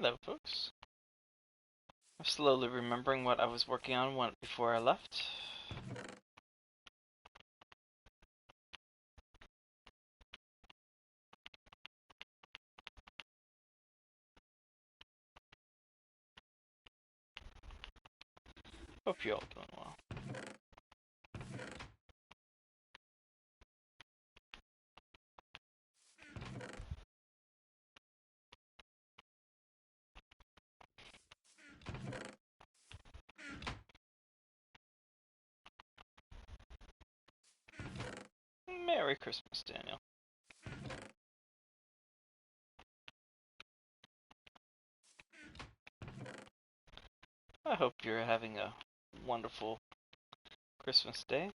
Hello, folks. I'm slowly remembering what I was working on before I left. Hope you're all doing well. Merry Christmas, Daniel. I hope you're having a wonderful Christmas day.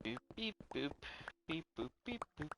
Boop, beep, boop. Beep, boop, beep, boop.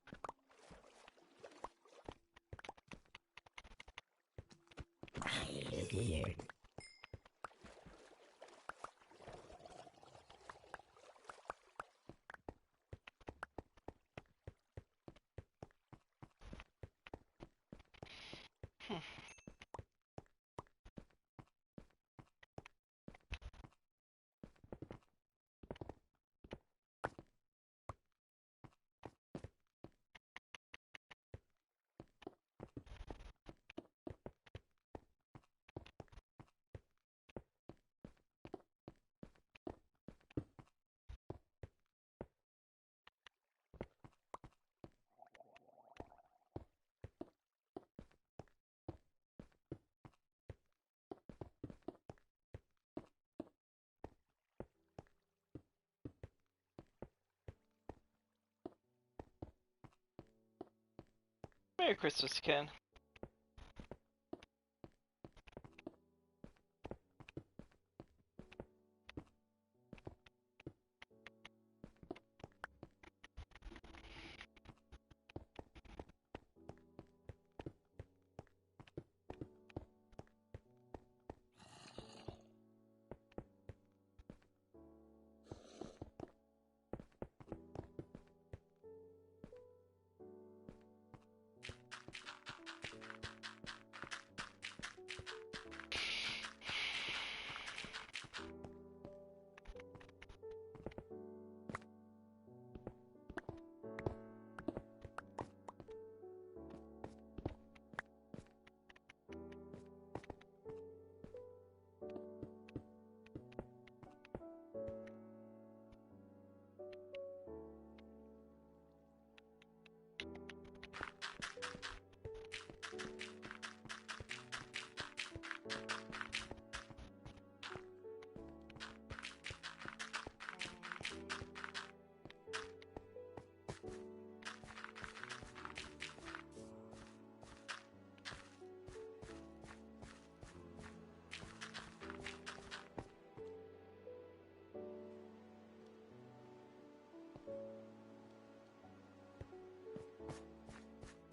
Merry Christmas, Ken.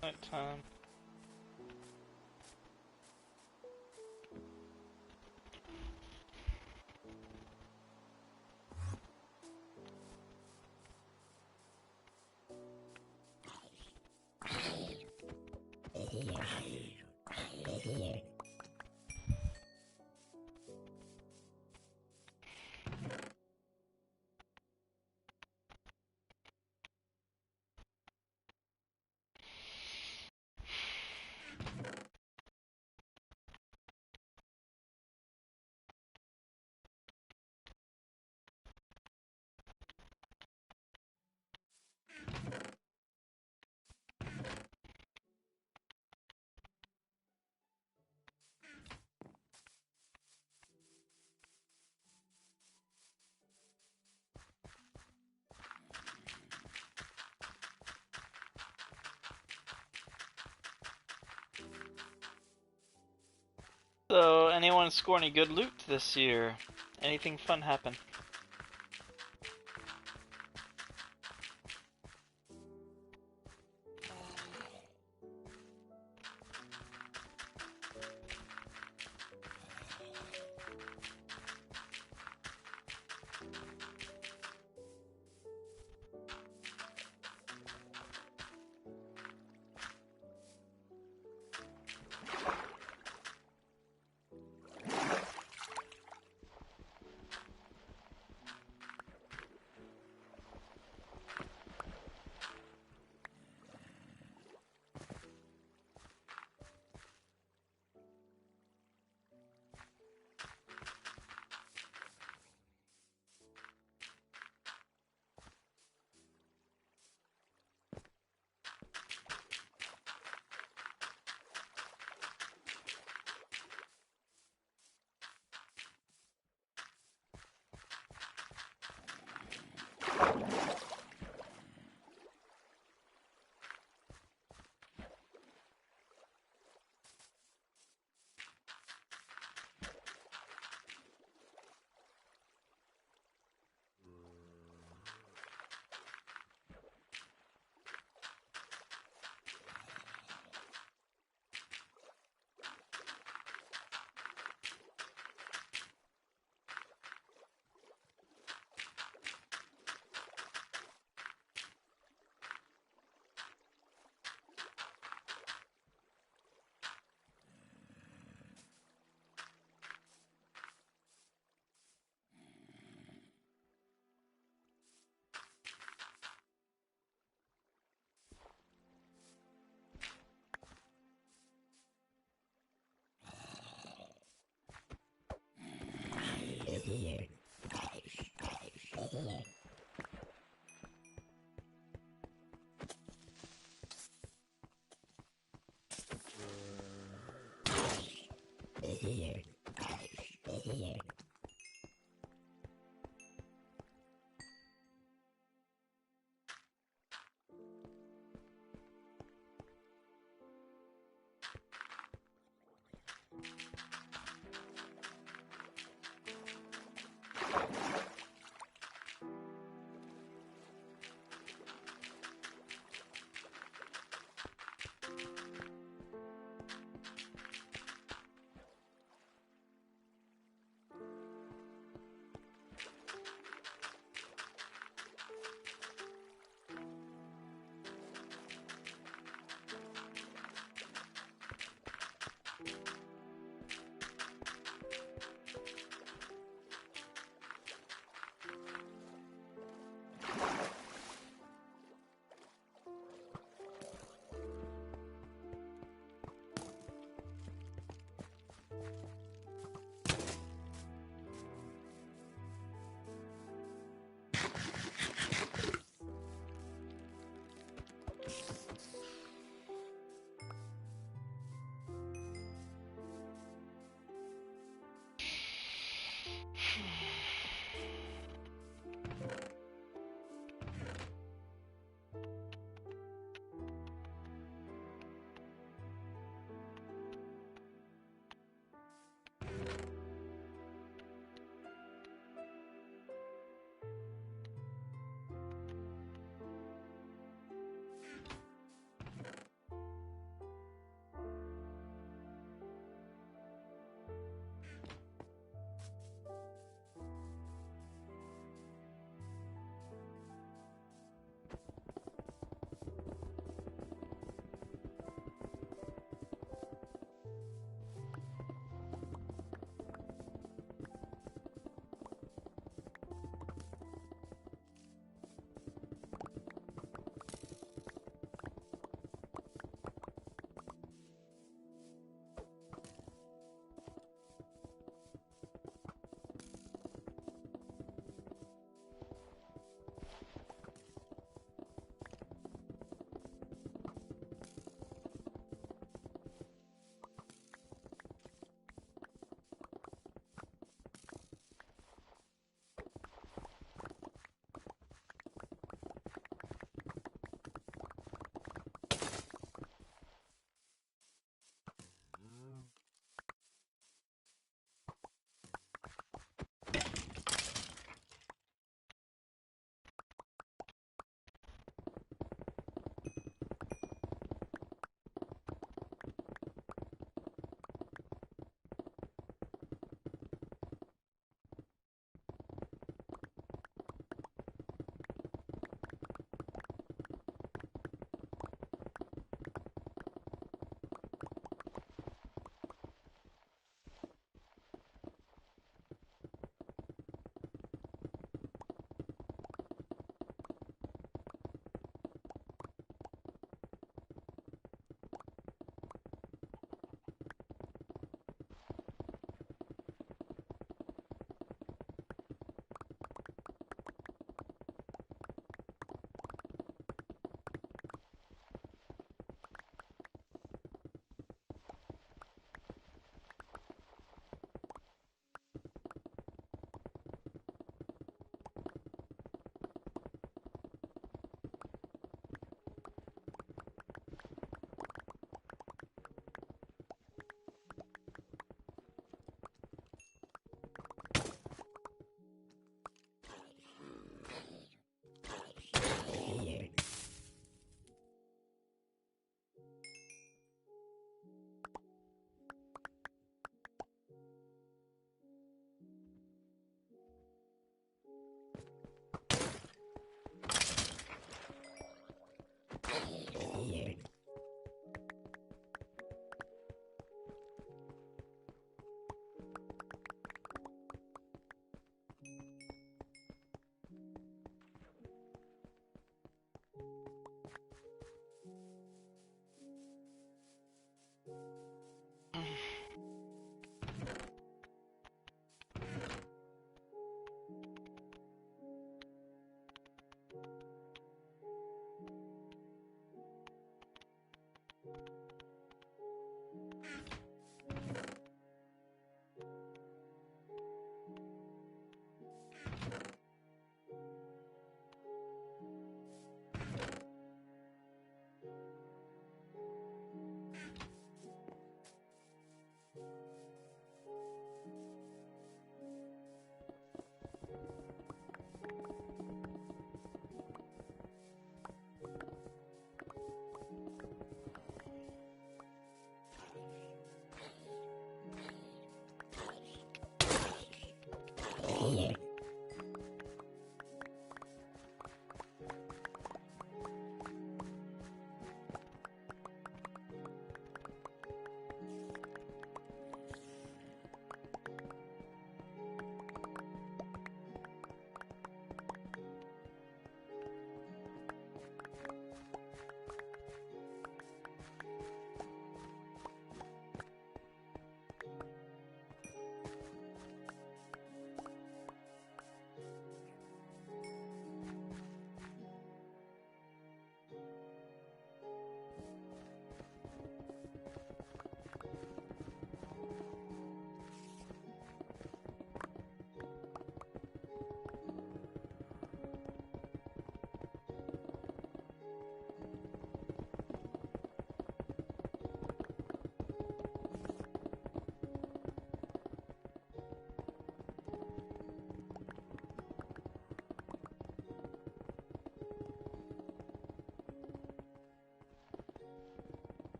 Night time. So, anyone score any good loot this year? Anything fun happen?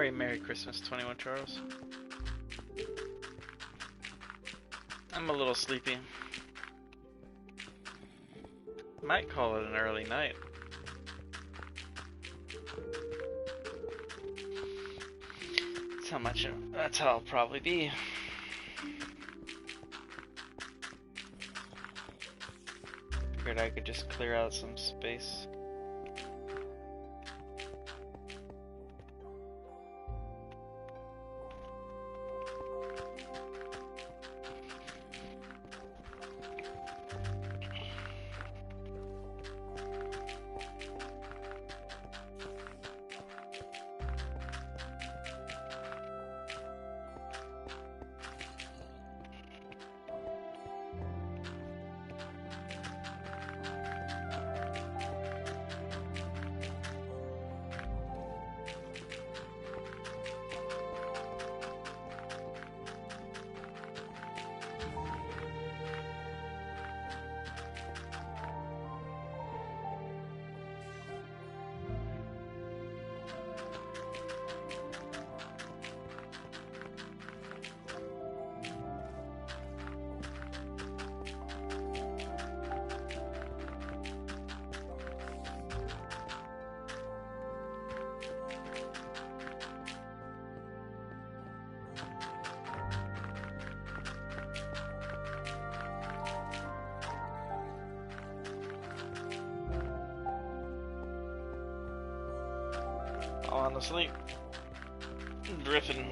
Merry Christmas, 21 Charles. I'm a little sleepy. Might call it an early night. That's how I'll probably be. Figured I could just clear out some space. Honestly, drifting.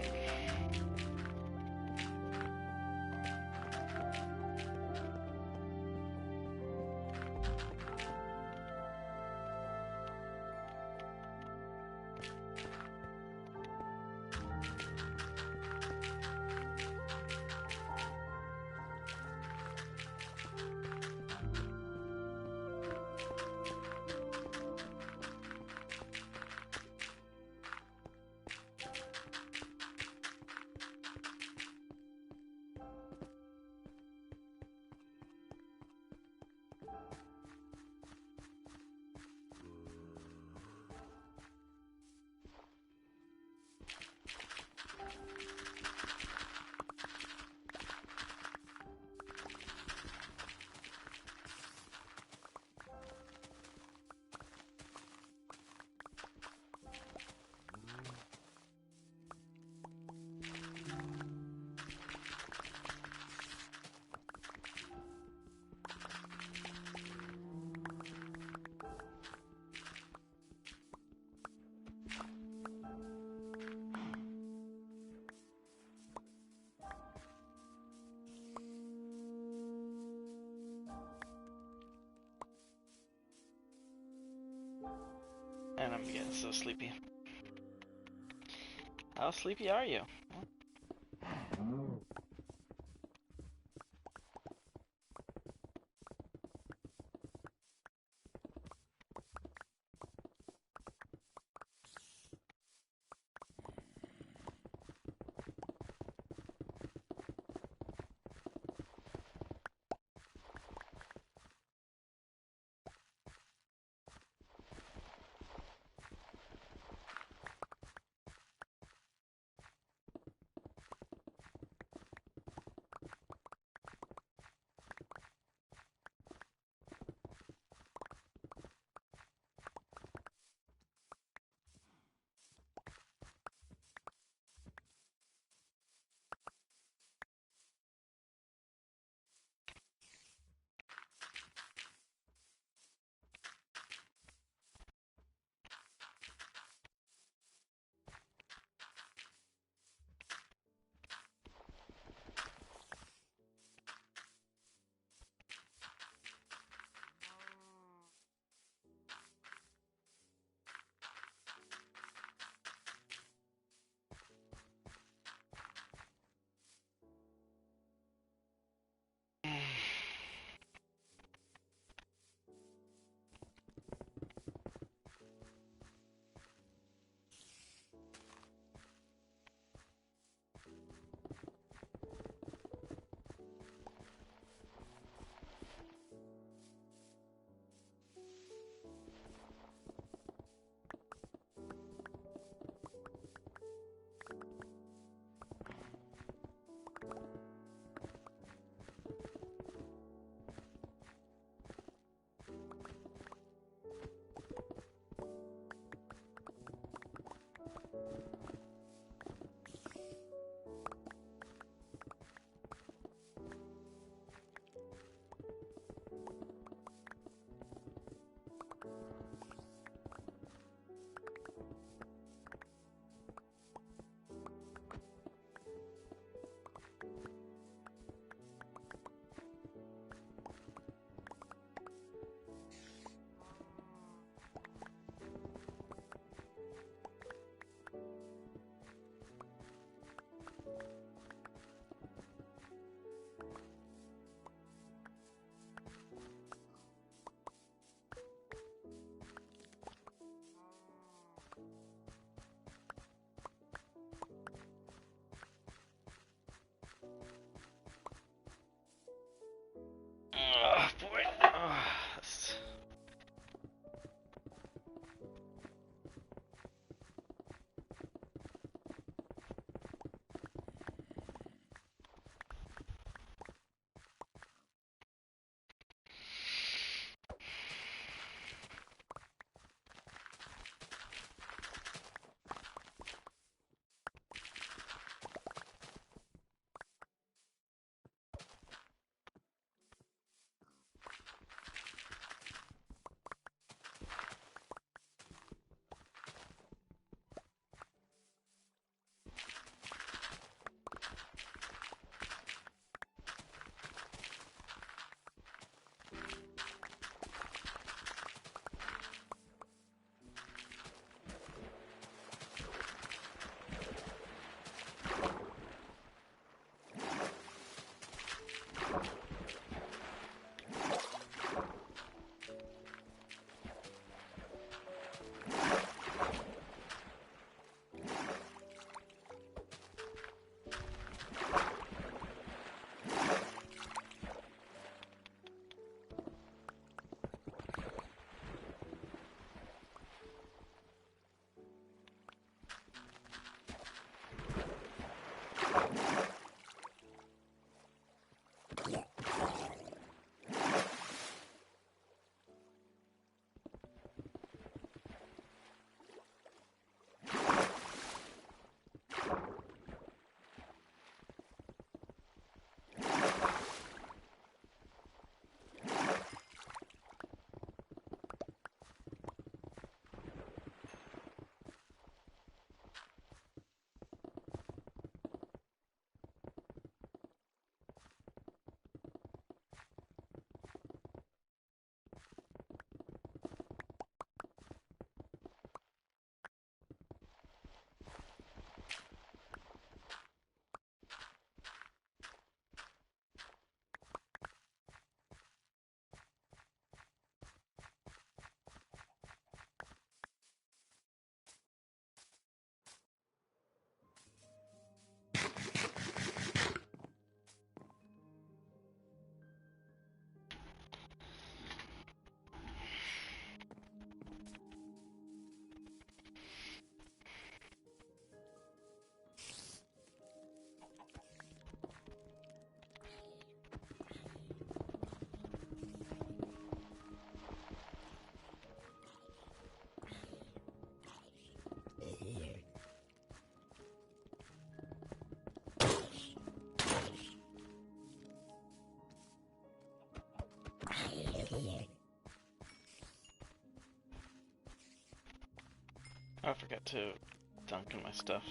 And I'm getting so sleepy. How sleepy are you? I forgot to dunk in my stuff.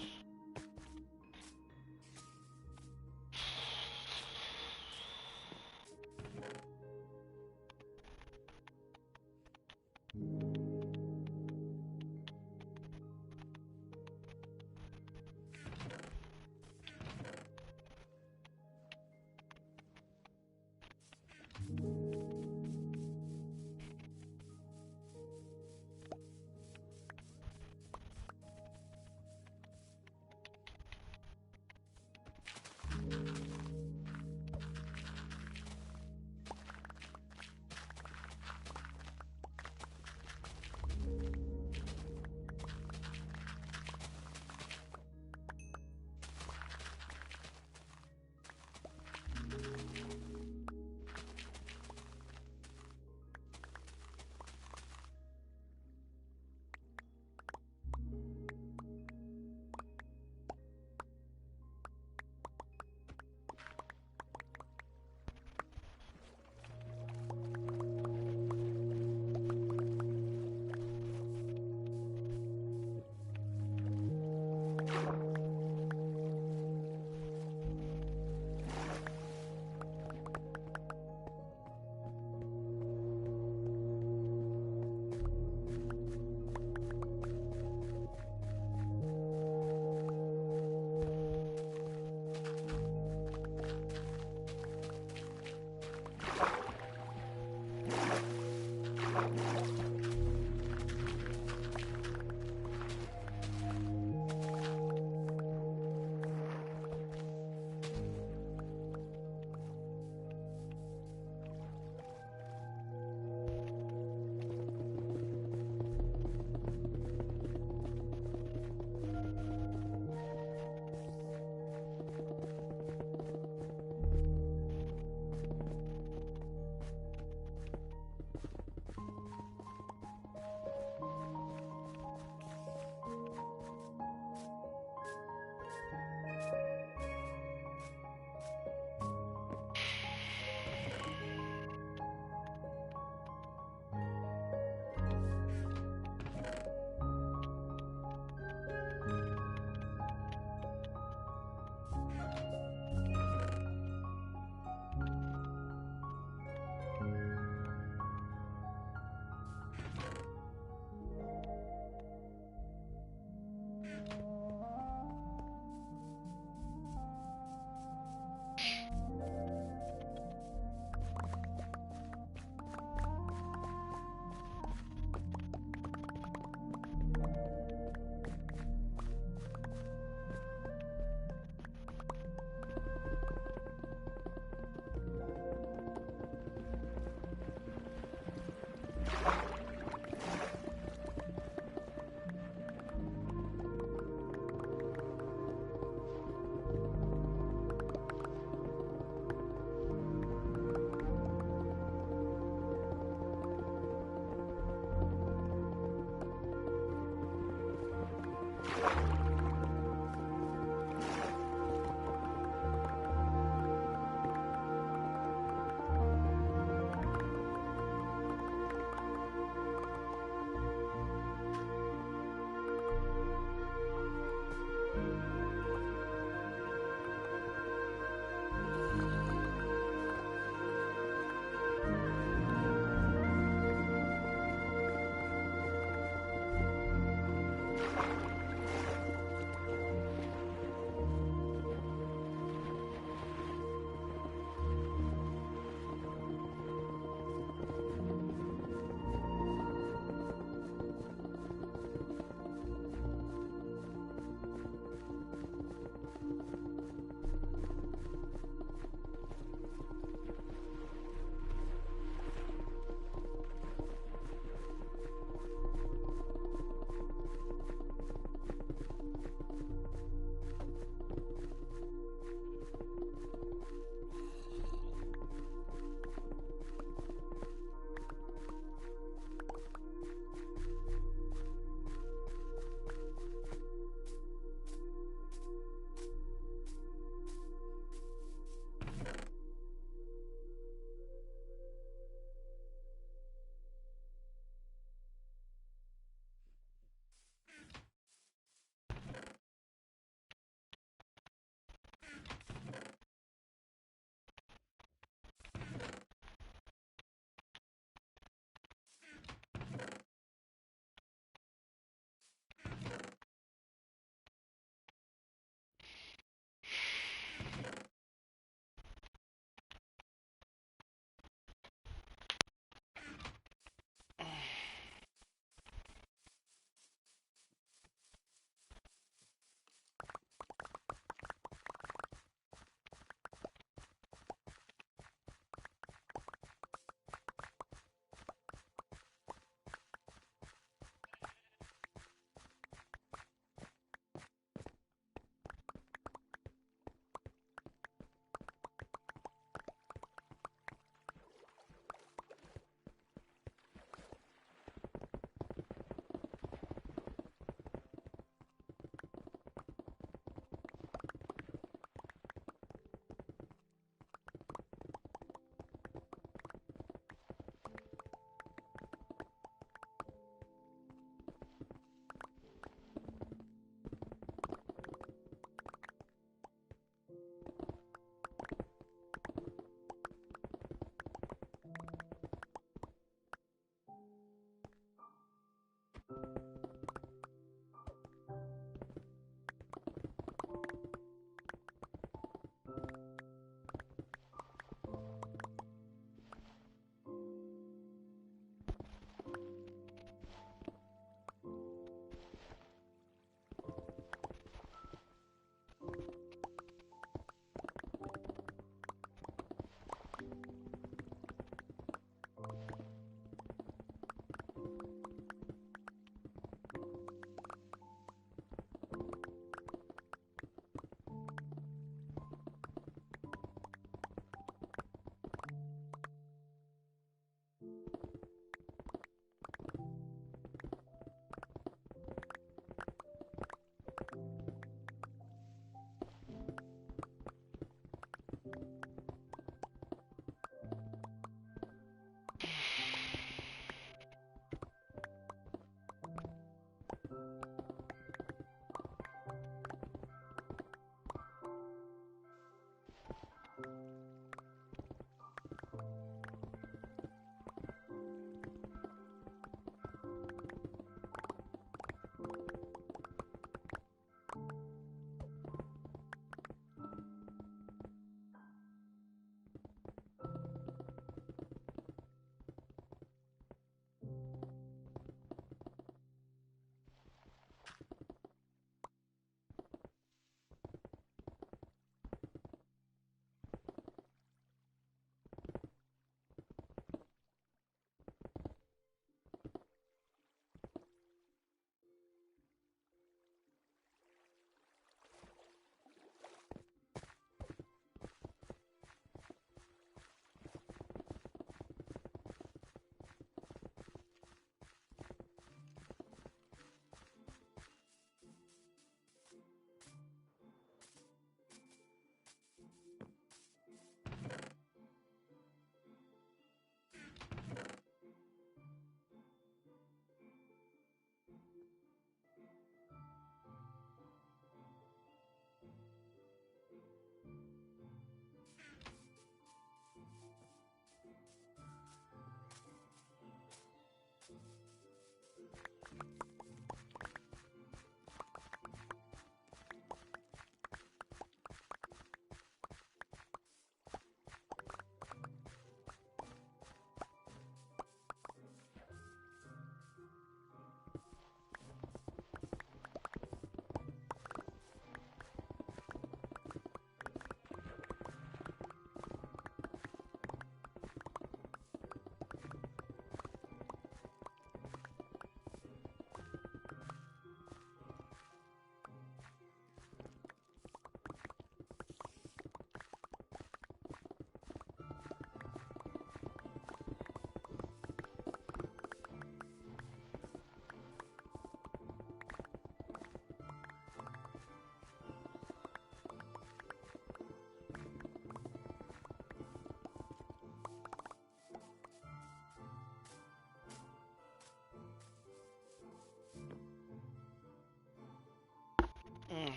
Mm,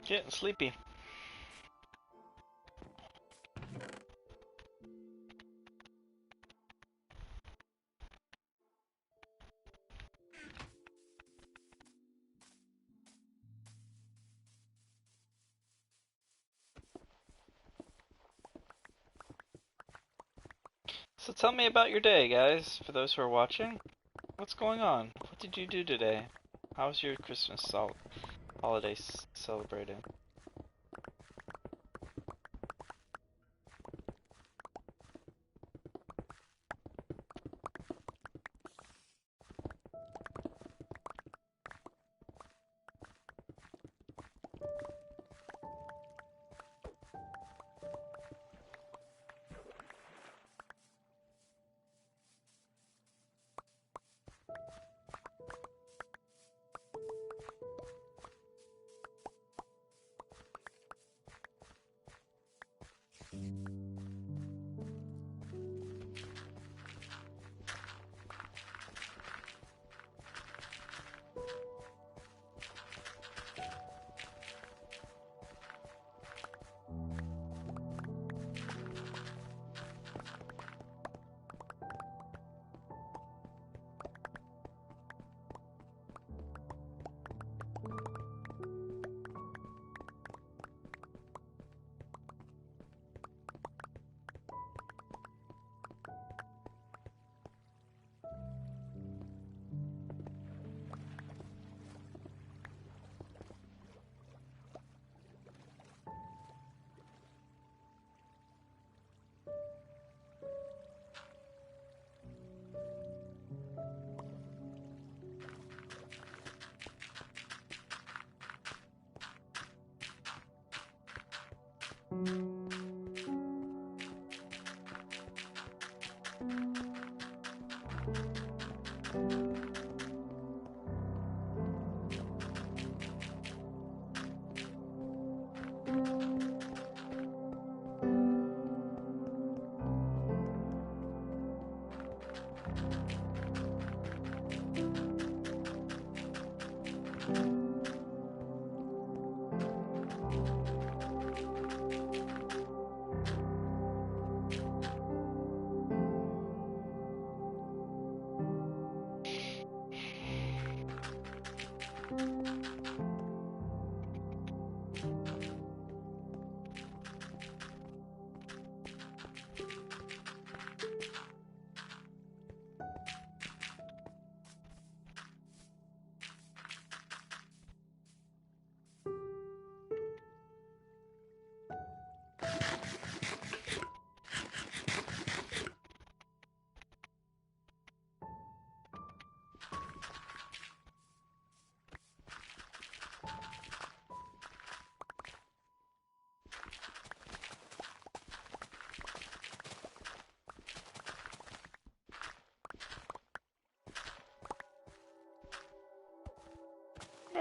getting sleepy. So tell me about your day, guys, for those who are watching. What's going on? What did you do today? How was your Christmas holiday celebrated?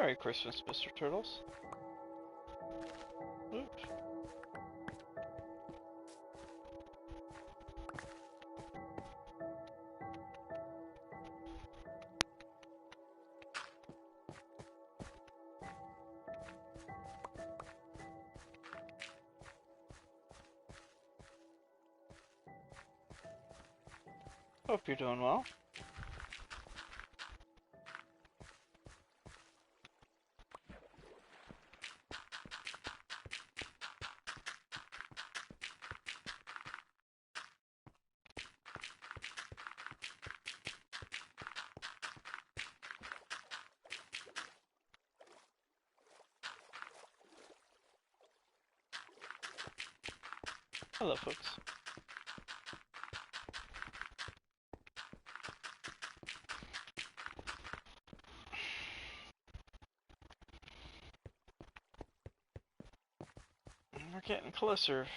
Merry Christmas, Mr. Turtles. Oops. Hope you're doing well. Hello, folks. We're getting closer.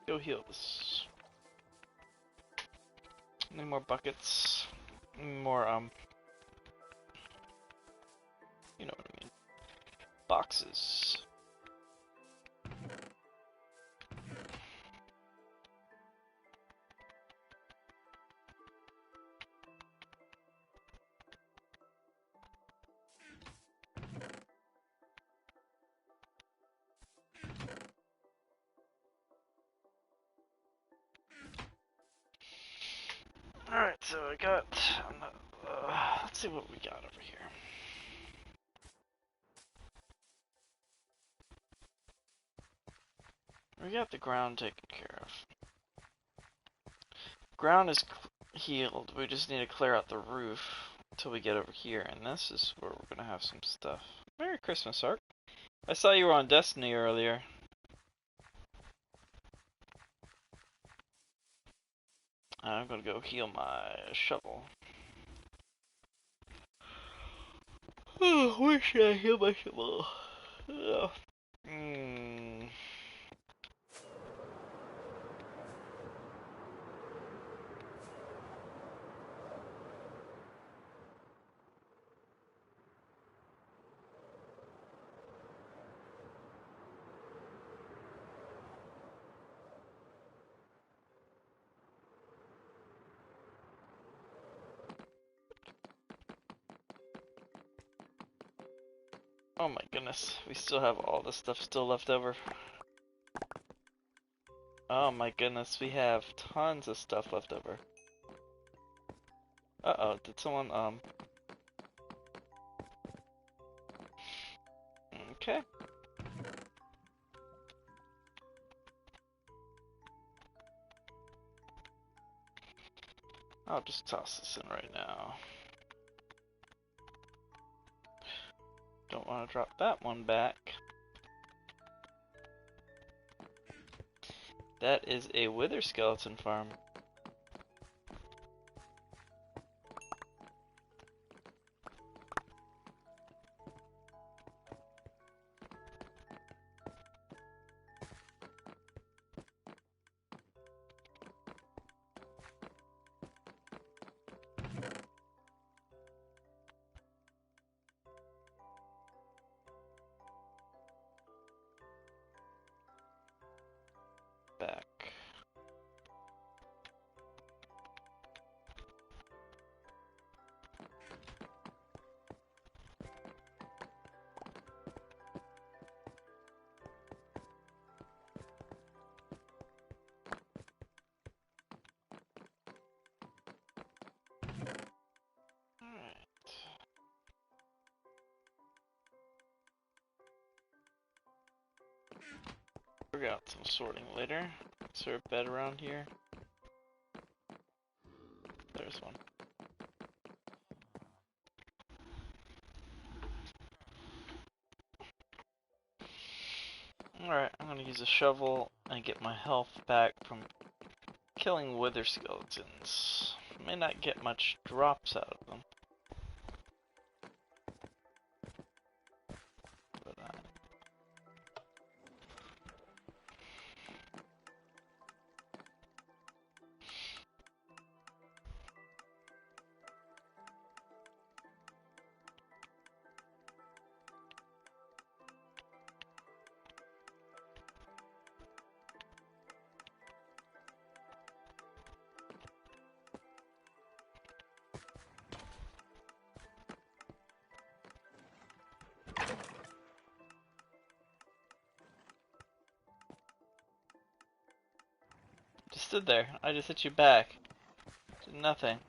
Go heal this. Need more buckets. More, you know what I mean. Boxes. Alright, so I got, let's see what we got over here. We got the ground taken care of. Ground is healed, we just need to clear out the roof until we get over here, and this is where we're gonna have some stuff. Merry Christmas, Ark. I saw you were on Destiny earlier. I'm gonna go heal my shovel. Oh, where should I heal my shovel? Ugh. Oh my goodness, we still have all this stuff still left over. Oh my goodness, we have tons of stuff left over. Uh-oh, did someone, okay. I'll just toss this in right now. Don't want to drop that one back. That is a wither skeleton farm. Back. Figure out some sorting later. Is there a bed around here? There's one. Alright, I'm gonna use a shovel and get my health back from killing wither skeletons. May not get much drops out of them. But, just stood there. I just hit you back. Did nothing.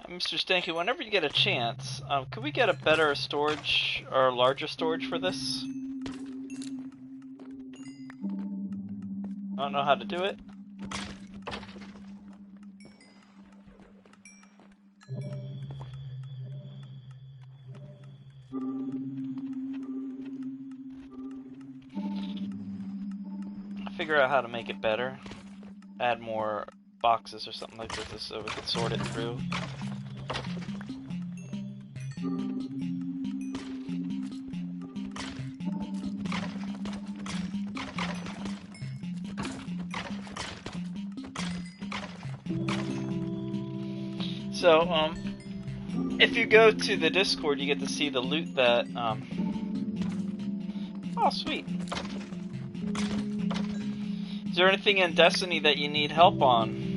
Mr. Stanky, whenever you get a chance, could we get a better storage or larger storage for this? I don't know how to do it. Figure out how to make it better. Add more boxes or something like this so we can sort it through. So, if you go to the Discord, you get to see the loot that, oh, sweet. Is there anything in Destiny that you need help on?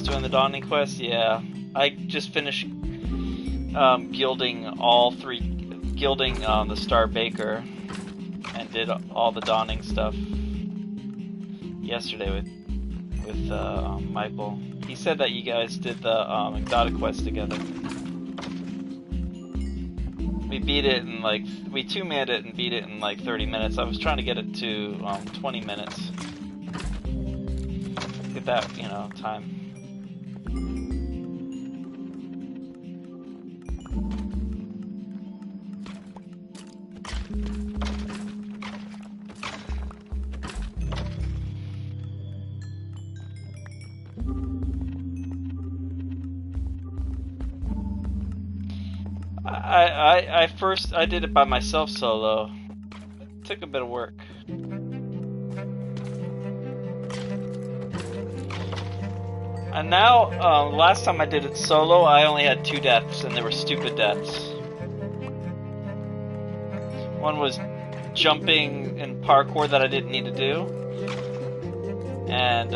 Doing the Dawning Quest, yeah. I just finished gilding the Star Baker, and did all the Dawning stuff yesterday with Michael. He said that you guys did the Exotic Quest together. We beat it in we two-manned it and beat it in like 30 minutes. I was trying to get it to 20 minutes. Get that, time. I did it by myself solo. It took a bit of work. And now, last time I did it solo, I only had 2 deaths, and they were stupid deaths. One was jumping in parkour that I didn't need to do, and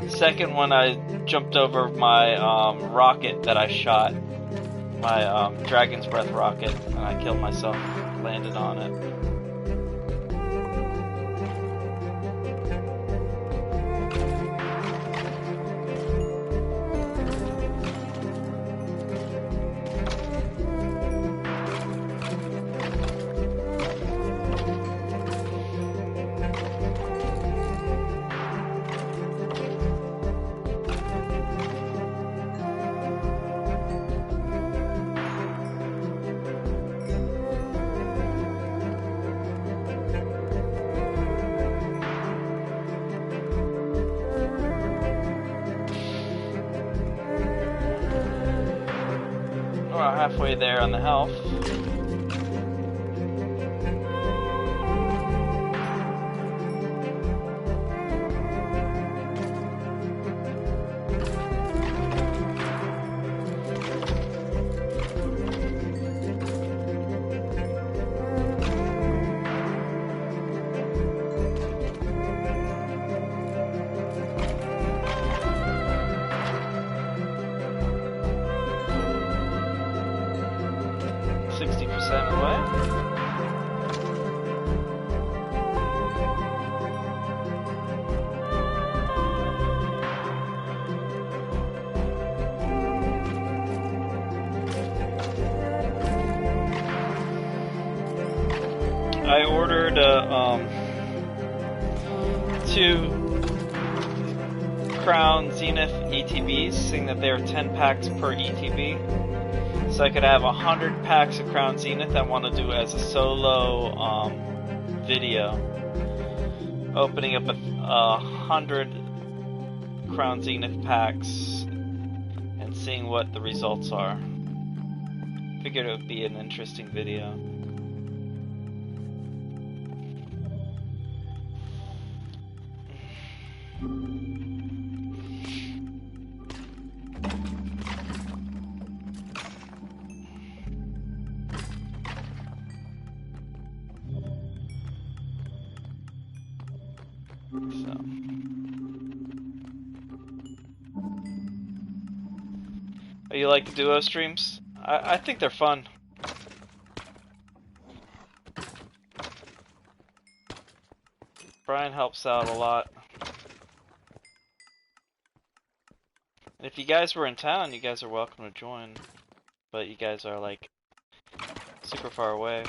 the second one I jumped over my rocket that I shot, my Dragon's Breath rocket, and I killed myself, landed on it. Halfway there on the health. I ordered 2 Crown Zenith ETBs, seeing that they are 10 packs per ETB. So I could have 100 packs of Crown Zenith I want to do as a solo video. Opening up 100 Crown Zenith packs and seeing what the results are. Figured it would be an interesting video. So. Oh, you like the duo streams? I think they're fun. Brian helps out a lot. And if you guys were in town, you guys are welcome to join. But you guys are like super far away.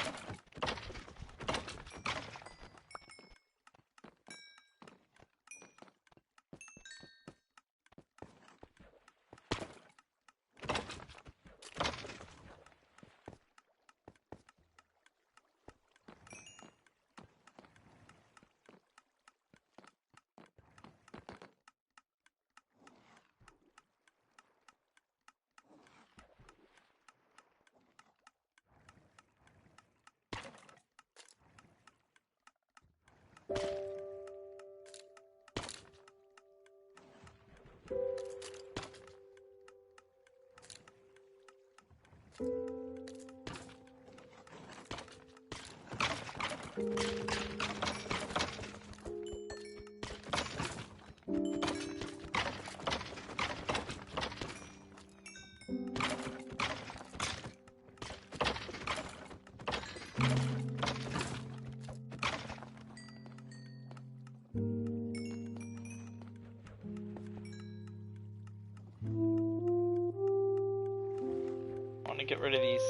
I want to get rid of these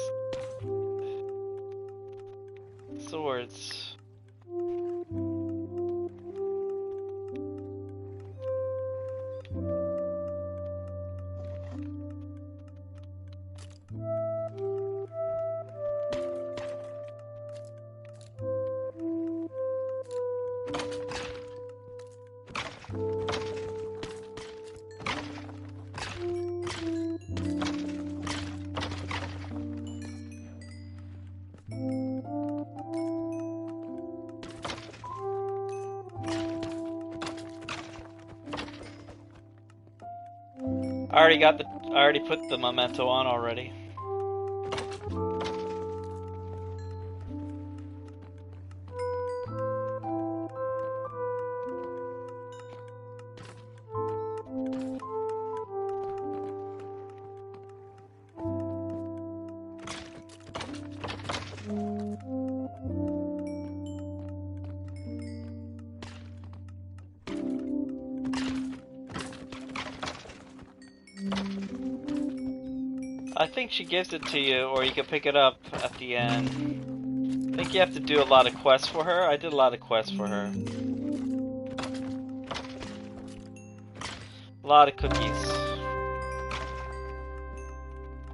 swords. I already put the memento on already. I think she gives it to you, or you can pick it up at the end. I think you have to do a lot of quests for her. I did a lot of quests for her. A lot of cookies.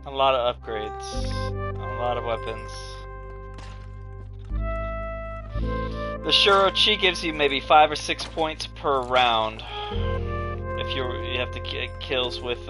A lot of upgrades. A lot of weapons. The Shuro-Chi gives you maybe 5 or 6 points per round. If you have to get kills with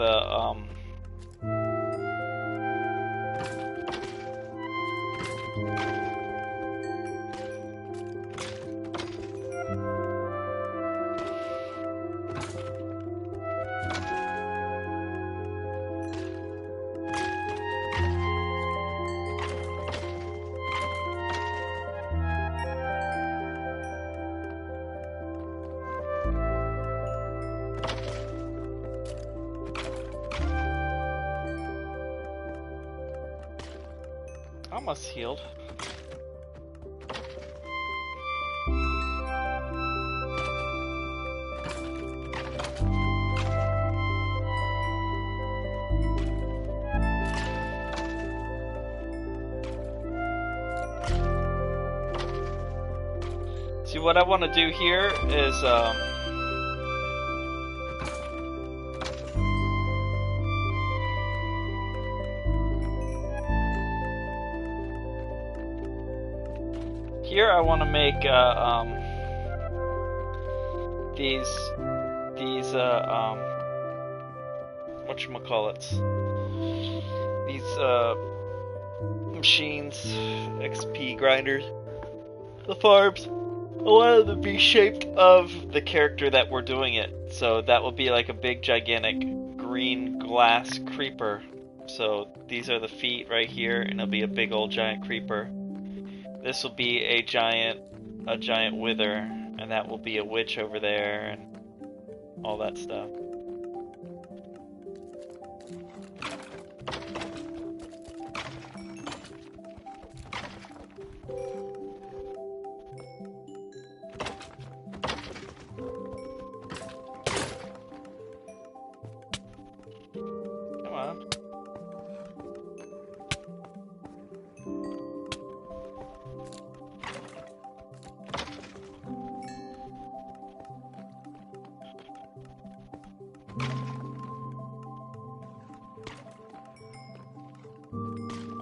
almost healed. See, what I want to do here is here I want to make these whatchamacallits, these machines, XP grinders, the farms. I want them to be shaped of the character that we're doing it. So that will be like a big gigantic green glass creeper. So these are the feet right here, and it'll be a big old giant creeper. This will be a giant wither, and and that will be a witch over there and all that stuff. Come on.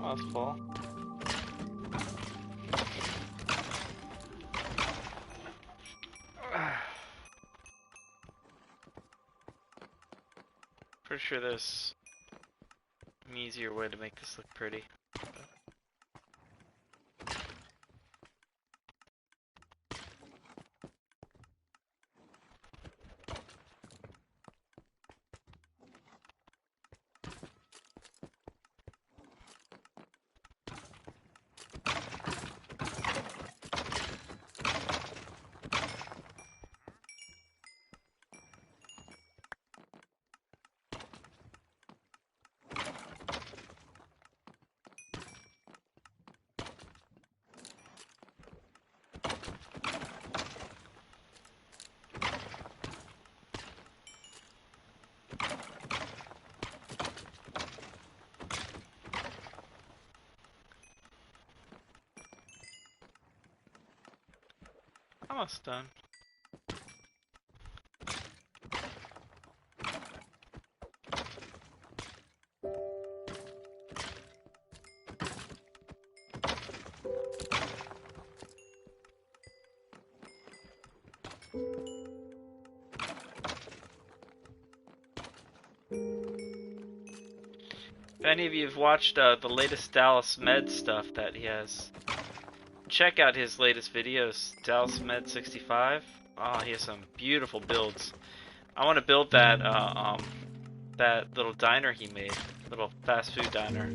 Oh, that's full. Pretty sure there's an easier way to make this look pretty. Almost done. If any of you have watched the latest Dallas Med stuff that he has, check out his latest videos, Dallas Med 65. Oh, he has some beautiful builds. I want to build that that little diner he made, little fast food diner.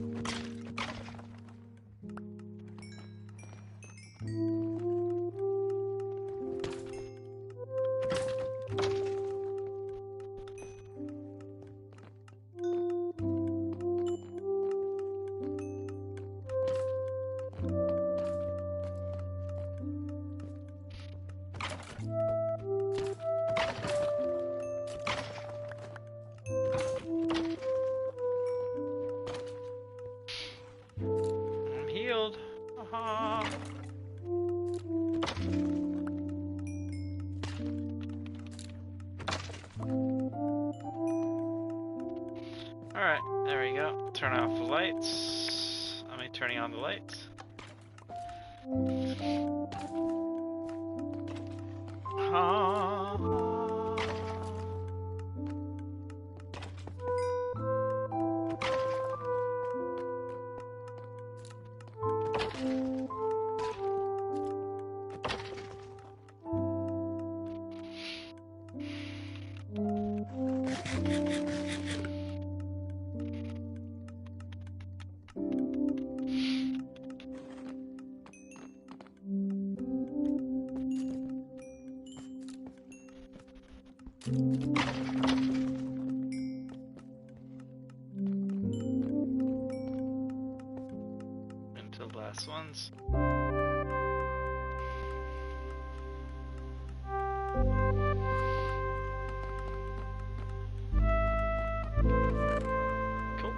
I'm healed. Aha. Alright, there we go. Turn off the lights. I mean, turning on the lights. Into the last ones. Cool.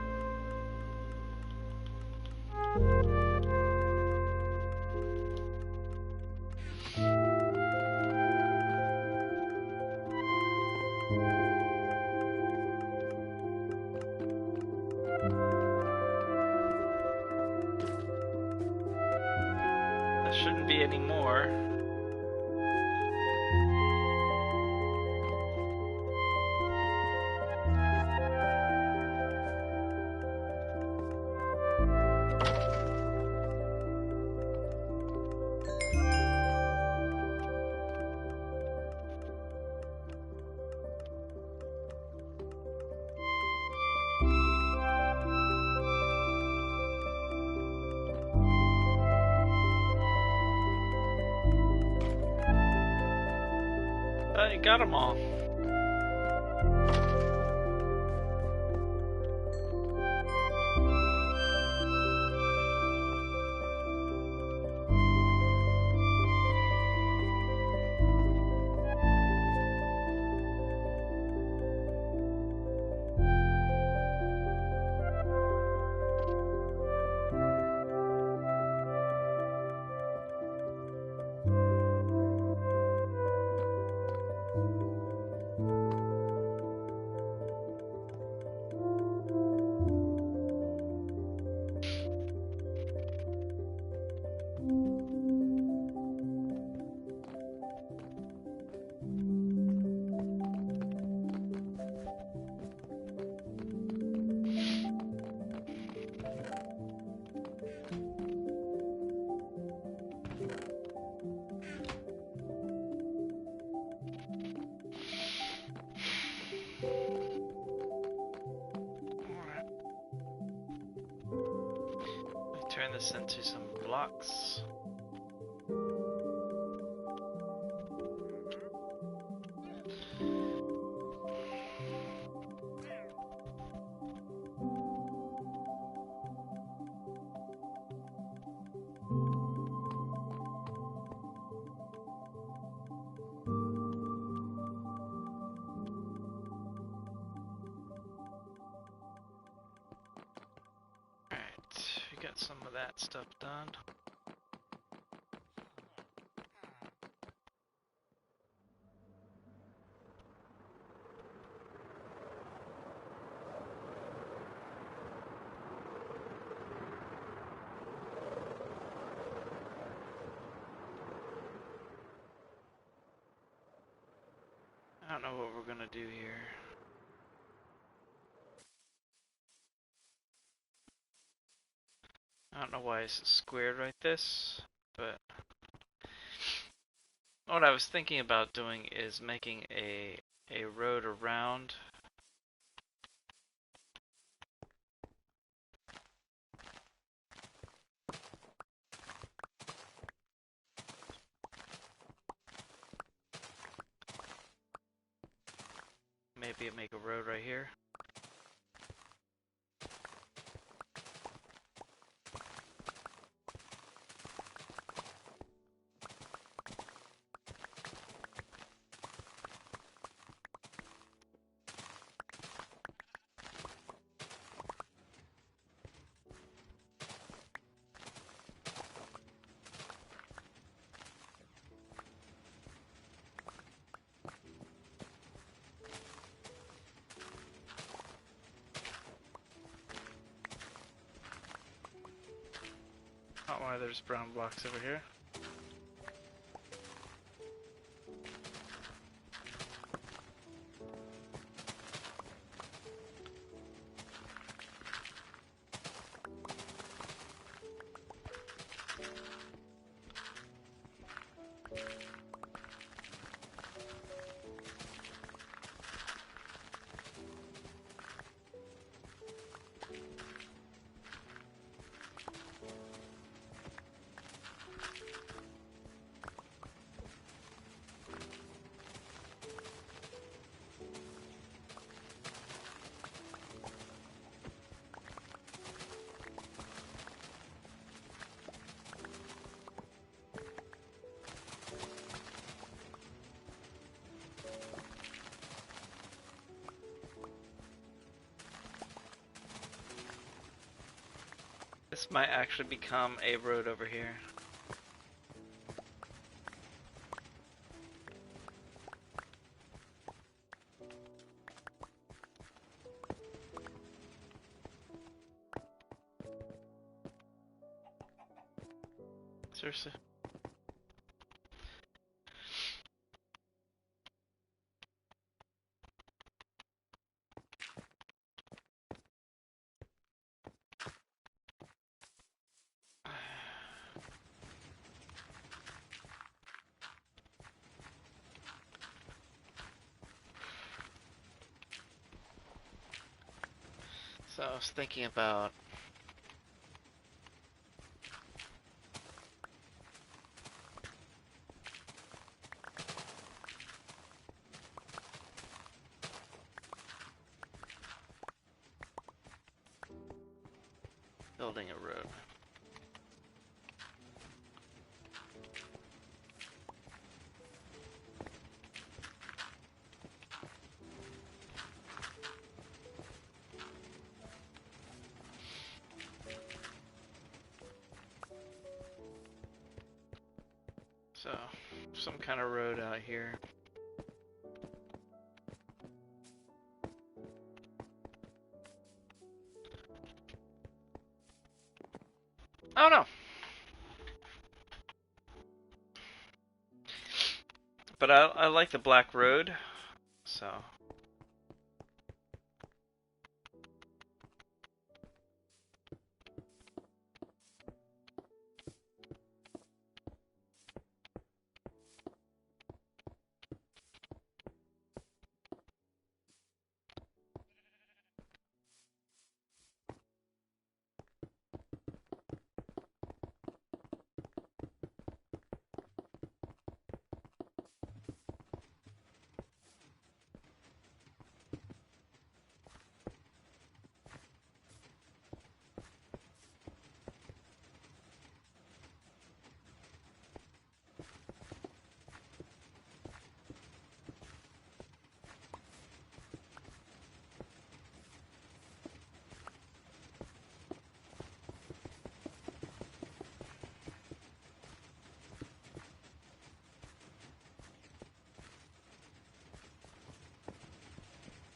There shouldn't be any more. thought you got them all. Turn this into some blocks. Got some of that stuff done. I don't know what we're gonna do here. I don't know why it's squared like this, but what I was thinking about doing is making a road around. Maybe make a road right here. Not why there's brown blocks over here. This might actually become a road over here. Seriously. So I was thinking about Building a road. So, some kind of road out here. Oh no! But I like the black road, so.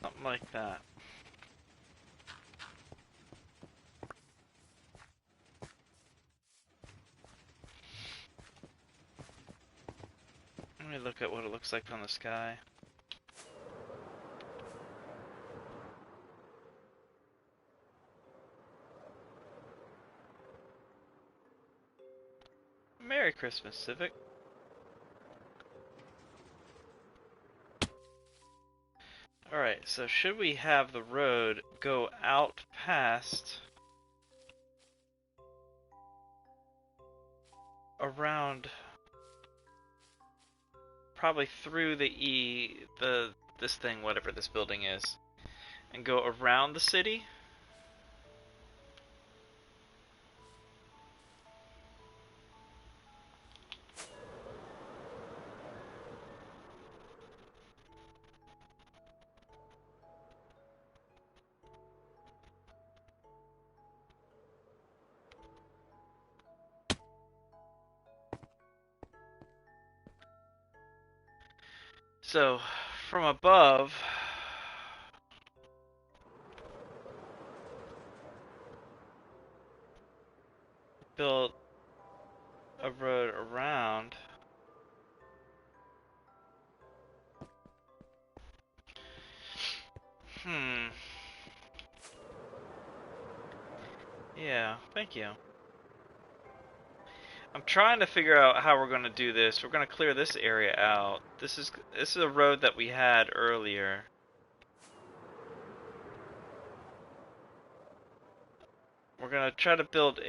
Something like that. Let me look at what it looks like from the sky. Merry Christmas, Civic. Alright, so should we have the road go out past around probably through this thing, whatever this building is, and go around the city? So, from above, build a road around. Yeah, thank you. I'm trying to figure out how we're going to do this. We're going to clear this area out. This is a road that we had earlier. We're going to try to build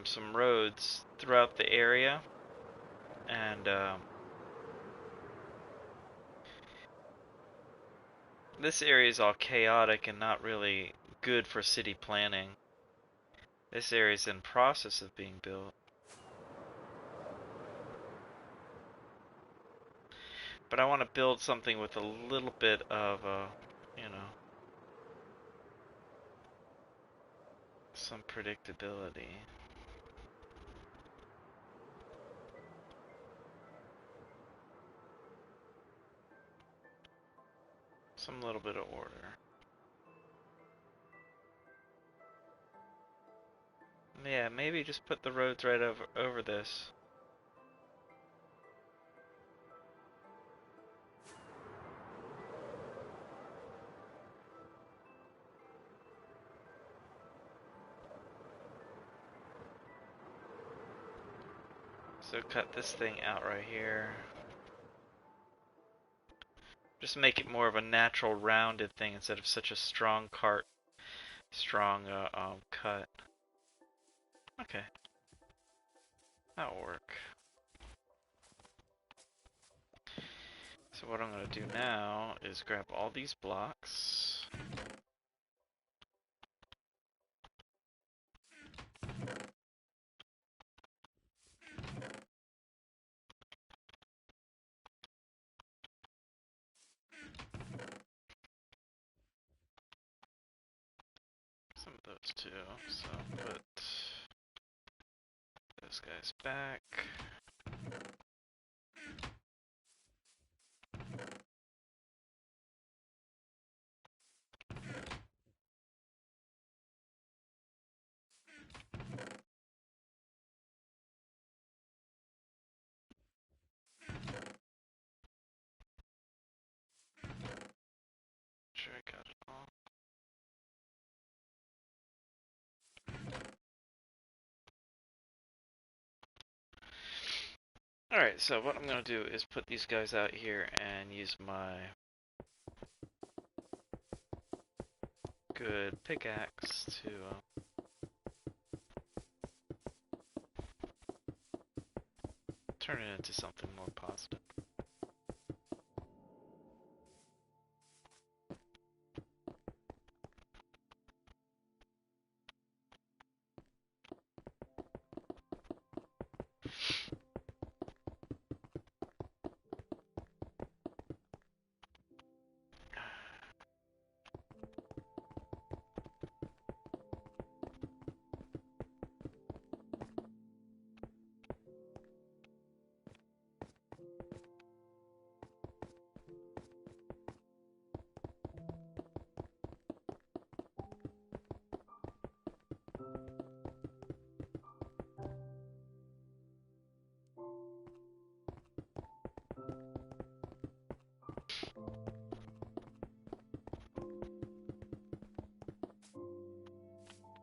some roads throughout the area, and this area is all chaotic and not really good for city planning. This area is in process of being built. But I want to build something with a little bit of, you know, some predictability. Some little bit of order. Yeah, maybe just put the roads right over this. So cut this thing out right here. Just make it more of a natural rounded thing instead of such a strong cut. Okay. That'll work. So what I'm going to do now is grab all these blocks. some of those too, so put those guys back. Sure, I got it all. Alright, so what I'm gonna do is put these guys out here and use my good pickaxe to turn it into something more positive.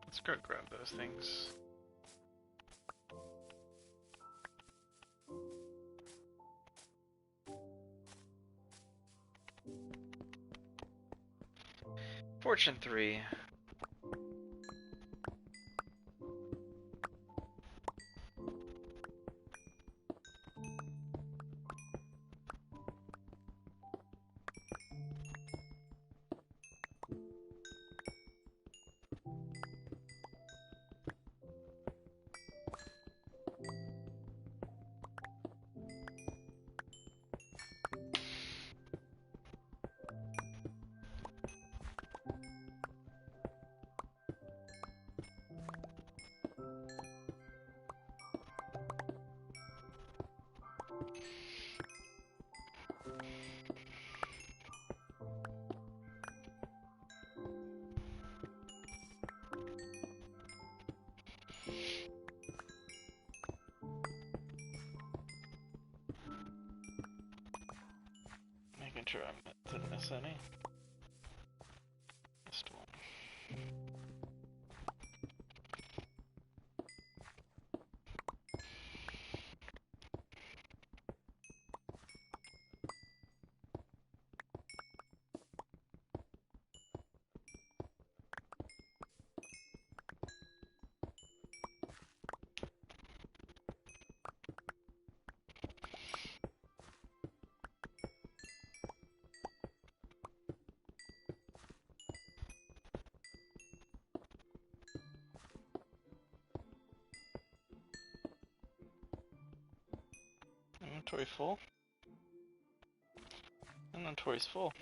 Let's go grab those things. Fortune 3. Making sure I didn't miss any. Missed one. Inventory full? Inventory's full.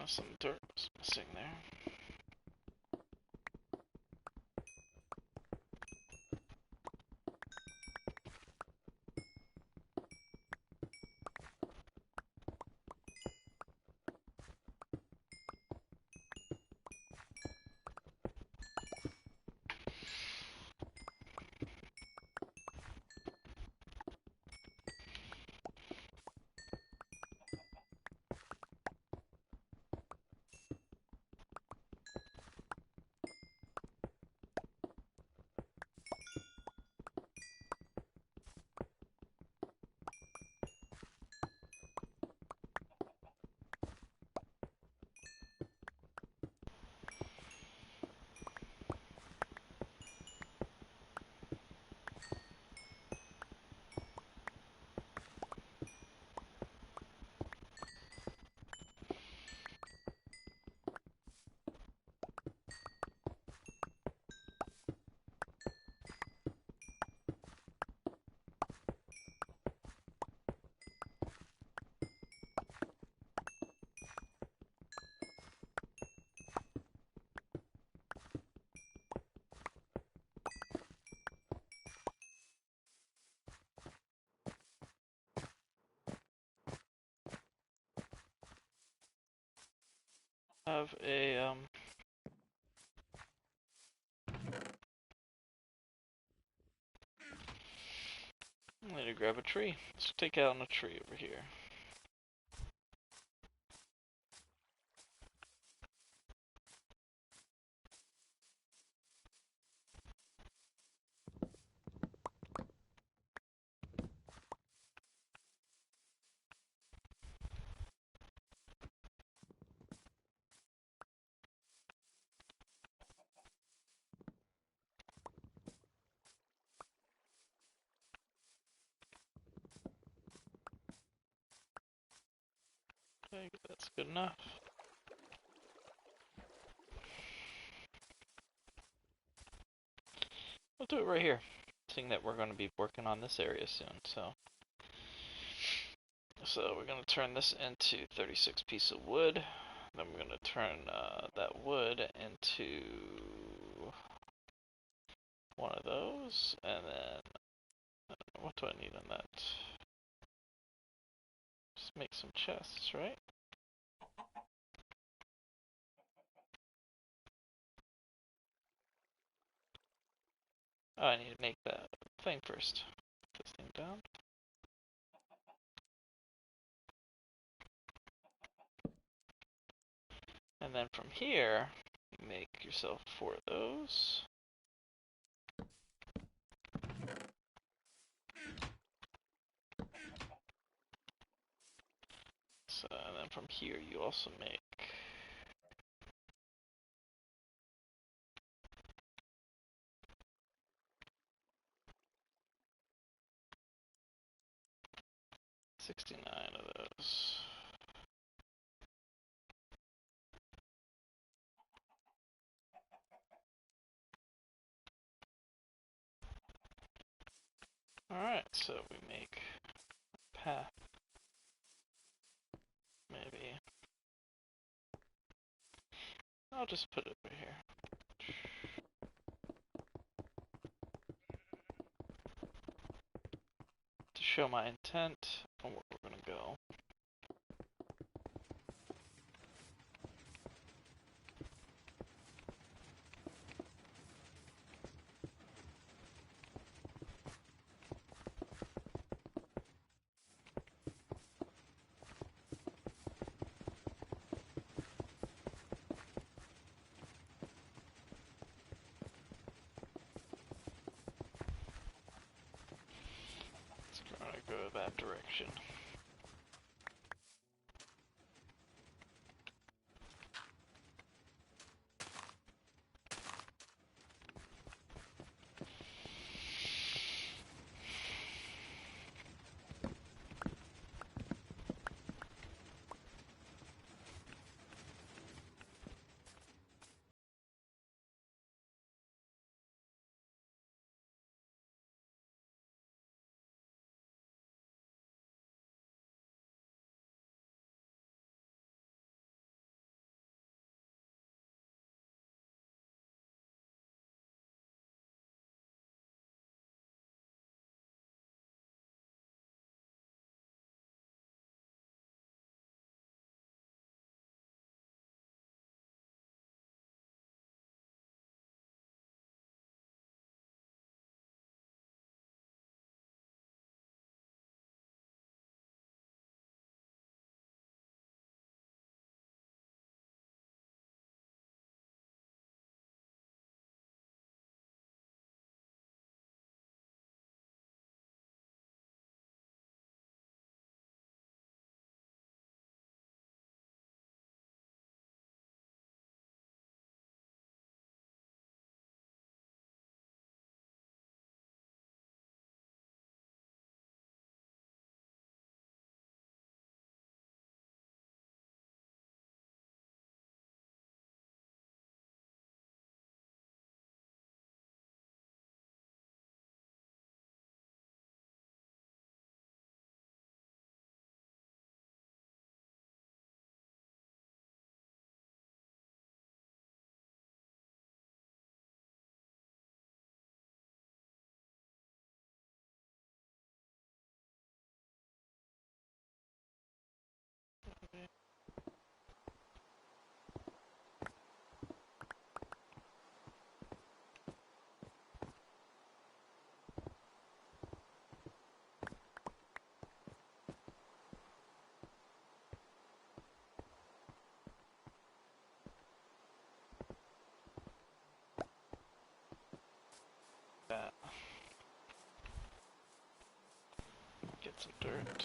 Some dirt was missing there. Have a I need to grab a tree. Let's take out a tree over here. I think that's good enough. We'll do it right here. Seeing that we're going to be working on this area soon, so we're going to turn this into 36 pieces of wood. Then we're going to turn that wood into one of those, and then what do I need on that? Just make some chests, right? Oh, I need to make that thing first. Put this thing down. And then from here, you make yourself 4 of those. So, and then from here, you also make 69 of those. Alright, so we make a path. Maybe. I'll just put it over here. To show my intent on where we're gonna go. It's gonna go that direction. some dirt.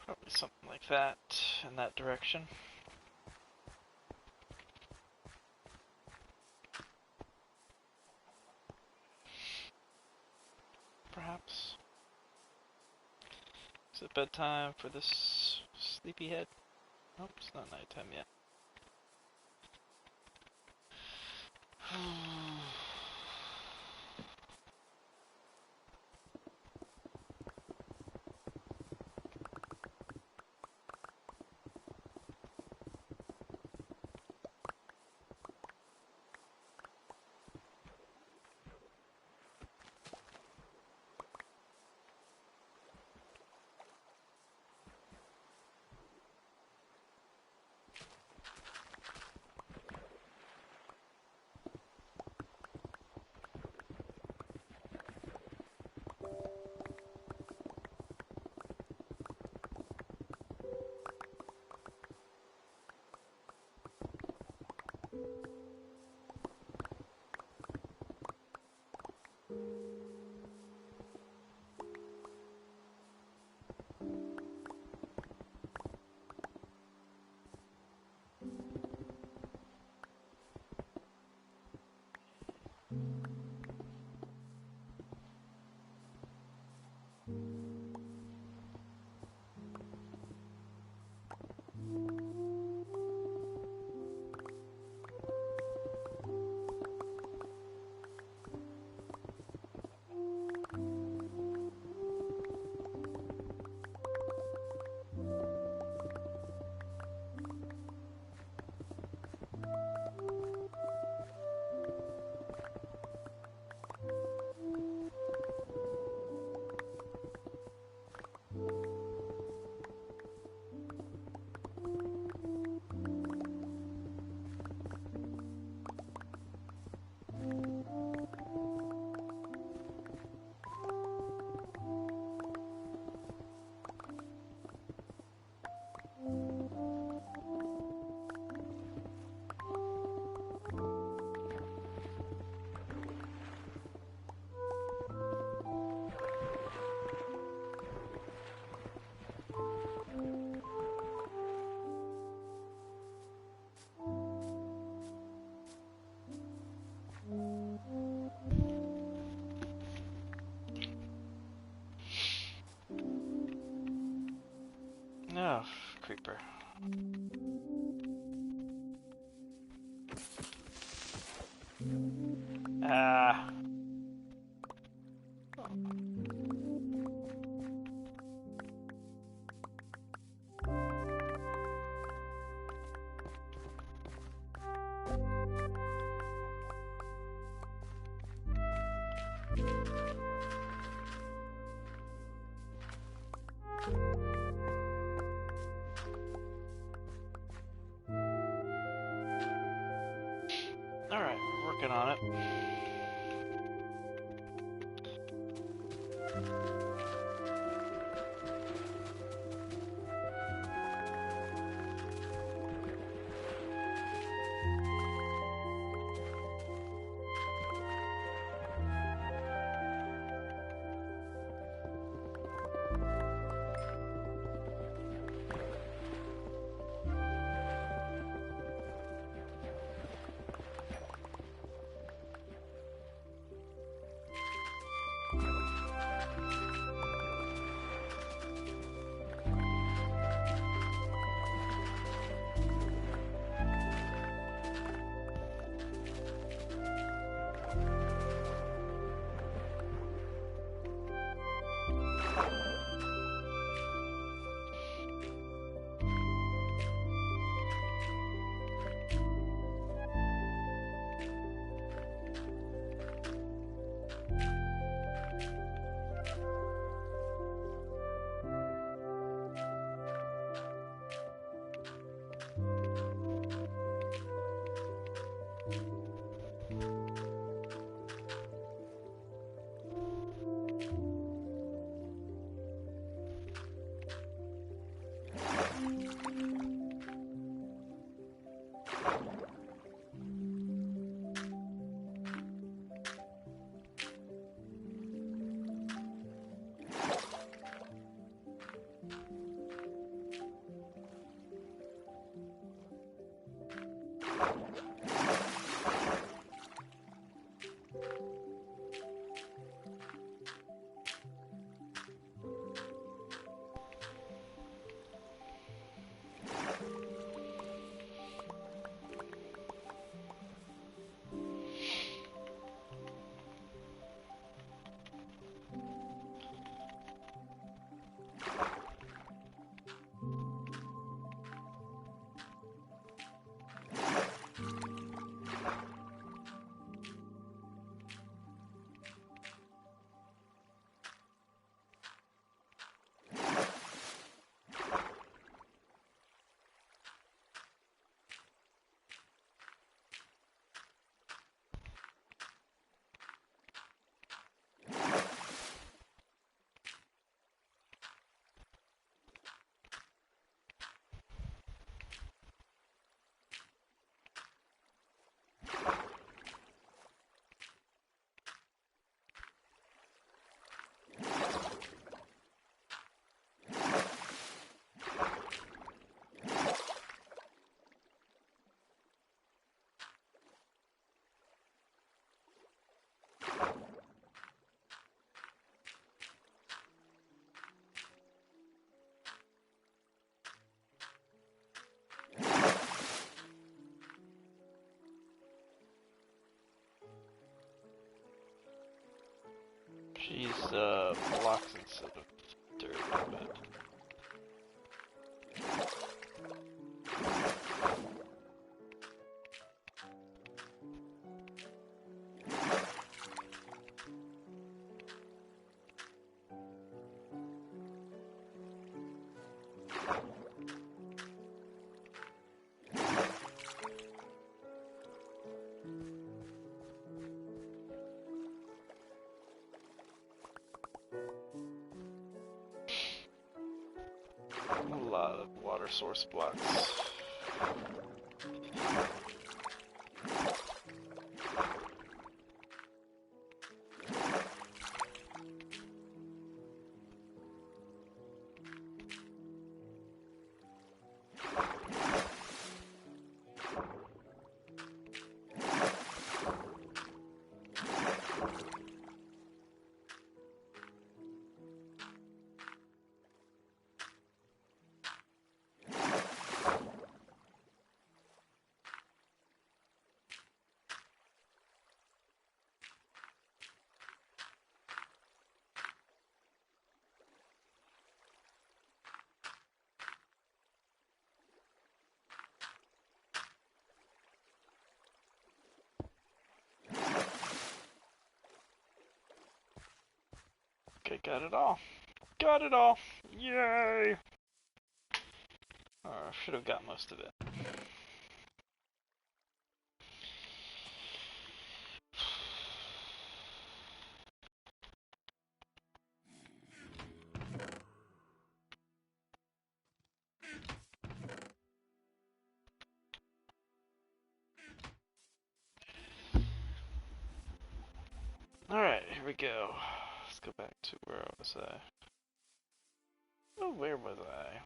Probably something like that, in that direction. Perhaps. Is it bedtime for this sleepyhead? Nope, it's not nighttime yet. Oh, creeper. Ah. Alright, we're working on it. She's blocks instead of dirt, but... A lot of water source blocks. Okay, got it all. Got it all! Yay! Should have got most of it. Alright, here we go. Let's go back to where I was at. Oh, where was I?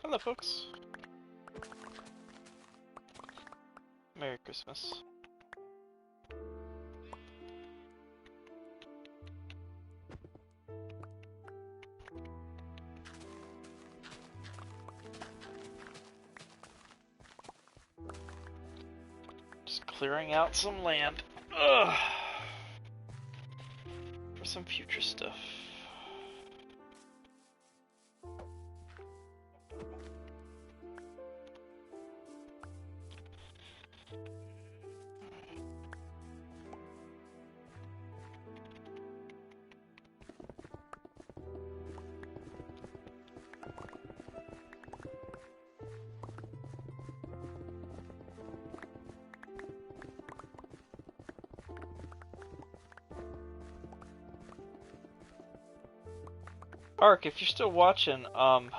Hello, folks. Merry Christmas. Just clearing out some land. Ugh. For some future stuff. Ark, if you're still watching, when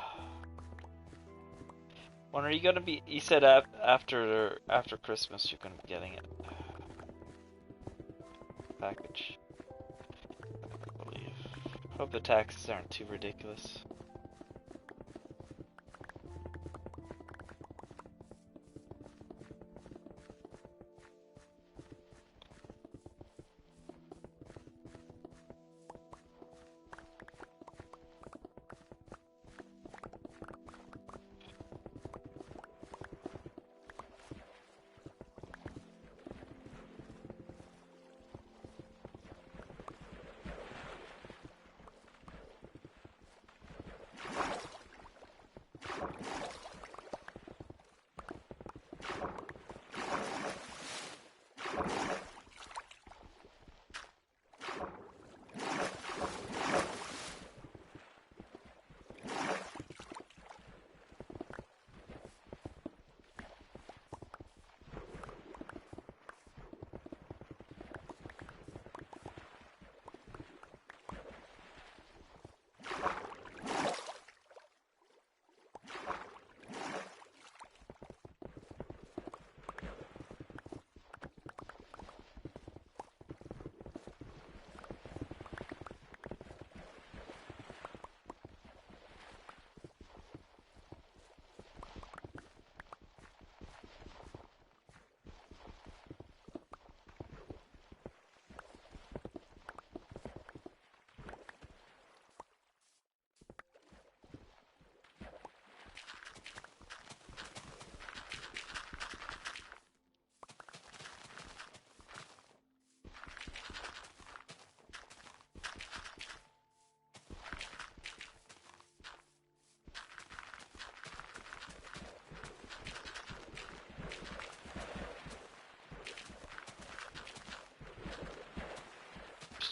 are you gonna be? You said after Christmas you're gonna be getting it. Package. I believe. Hope the taxes aren't too ridiculous.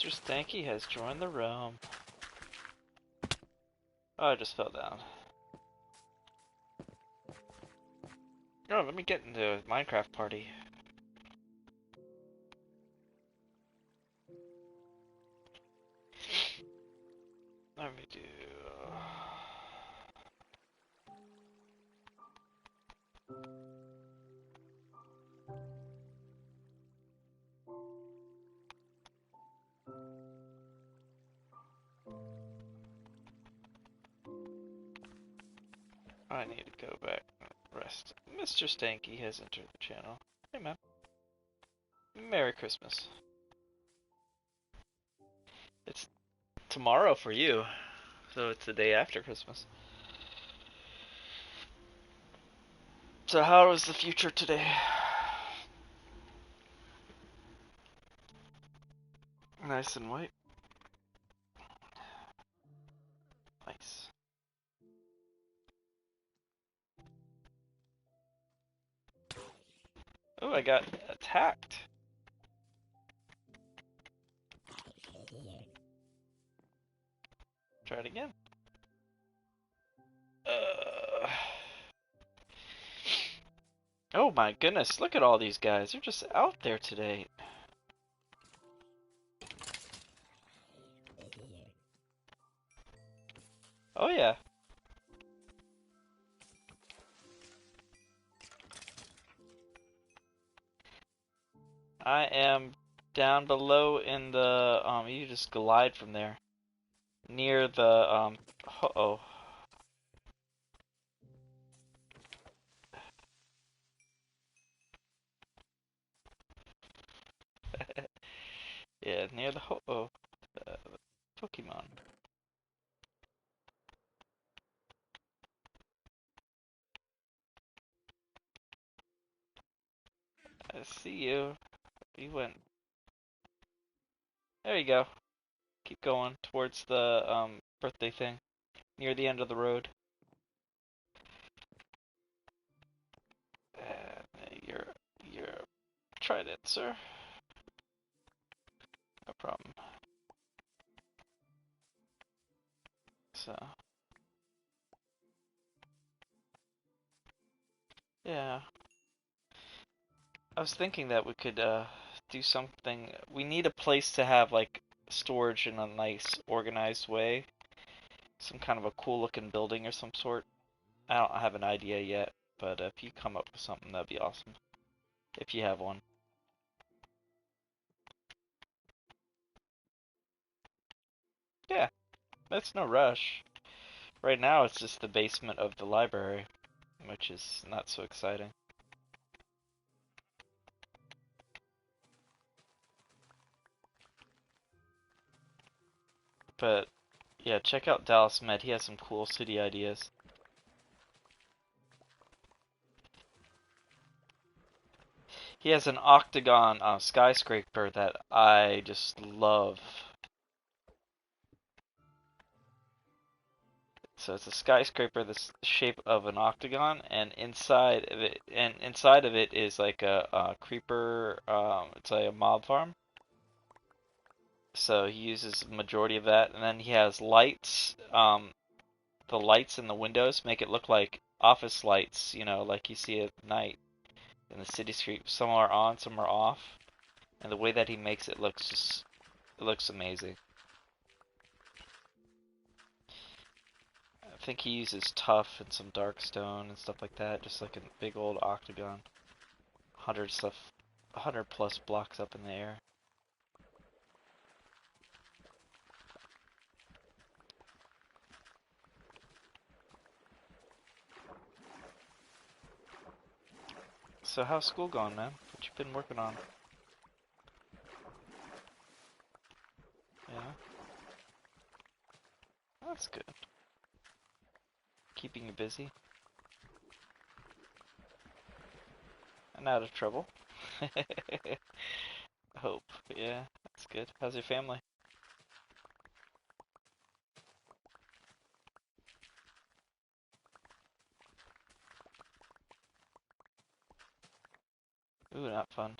Mr. Stanky has joined the realm. Oh, I just fell down. Oh, let me get into a Minecraft party. Let me do... I need to go back and rest. Mr. Stanky has entered the channel. Hey, man. Merry Christmas. It's tomorrow for you, so it's the day after Christmas. So how is the future today? Nice and white. Nice. Oh, I got attacked. Try it again. Oh my goodness, look at all these guys. They're just out there today. Oh yeah. I am down below in the, you just glide from there. Near the, uh-oh. Yeah, near the ho-oh, Pokemon. I see you. You went. There you go. Keep going towards the, birthday thing. Near the end of the road. You're tried it, sir. No problem. So. Yeah. I was thinking that we could do something. We need a place to have like storage in a nice, organized way. Some kind of a cool looking building or some sort. I don't have an idea yet, but if you come up with something, that'd be awesome. If you have one. Yeah, that's no rush. Right now, it's just the basement of the library, which is not so exciting. But yeah, check out Dallas Med. He has some cool city ideas. He has an octagon skyscraper that I just love. So it's a skyscraper that's the shape of an octagon, and inside of it is like a creeper. It's like a mob farm. So he uses majority of that, and then he has lights. The lights in the windows make it look like office lights, you know, like you see at night in the city street. Some are on, some are off, and the way that he makes it looks amazing. I think he uses tuff and some dark stone and stuff like that, just like a big old octagon. 100 plus blocks up in the air. So how's school going, man? What you been working on? Yeah, that's good. Keeping you busy and out of trouble. Hope. Yeah, that's good. How's your family? Ooh, not fun.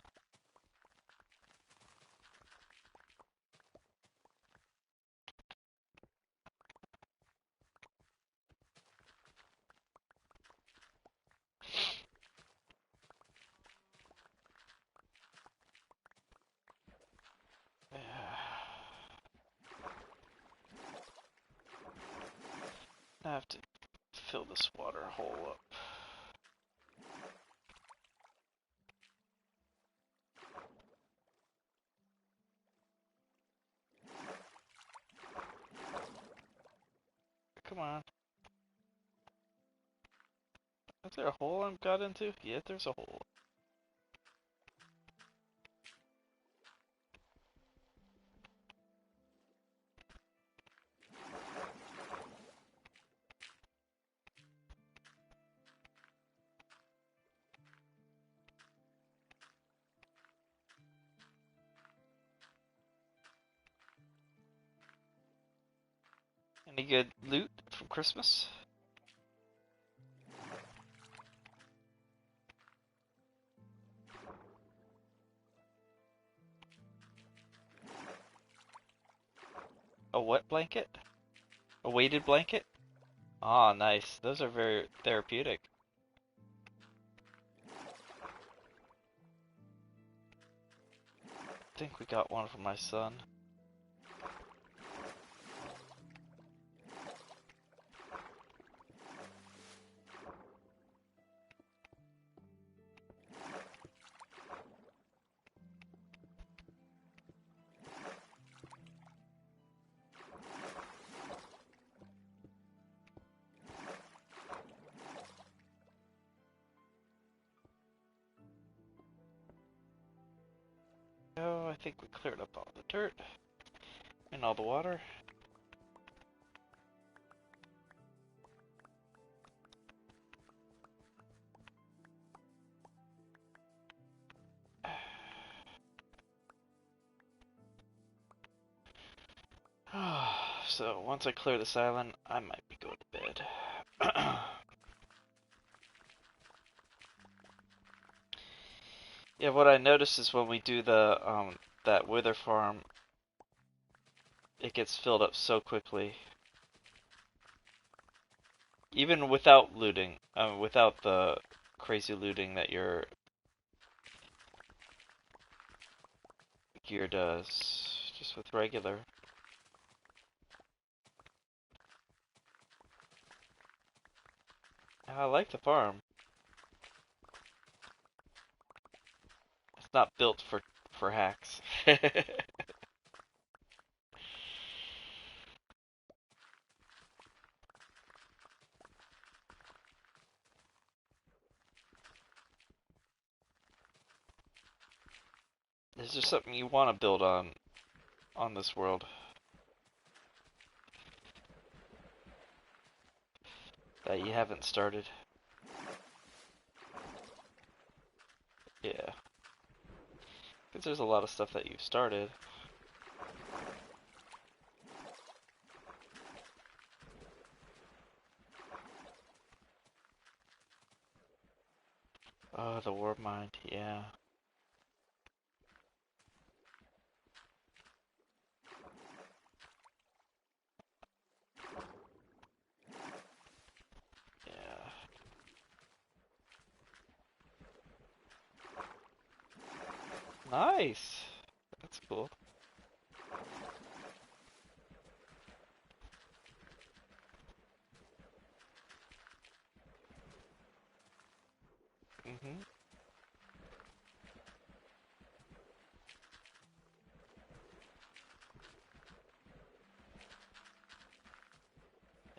have to fill this water hole up. Come on. Is there a hole I've got into? Yeah, there's a hole. Any good loot from Christmas? A wet blanket? A weighted blanket? Ah, nice. Those are very therapeutic. I think we got one for my son. Oh, I think we cleared up all the dirt and all the water. So once I clear this island, I might be going to bed. Yeah, what I noticed is when we do the that wither farm, it gets filled up so quickly. Even without looting, without the crazy looting that your gear does, just with regular. I like the farm. It's not built for hacks. Is there something you want to build on this world that you haven't started? Yeah. Because there's a lot of stuff that you've started. Oh, the warp mind, yeah. Yeah. Nice! That's cool. Mm-hmm.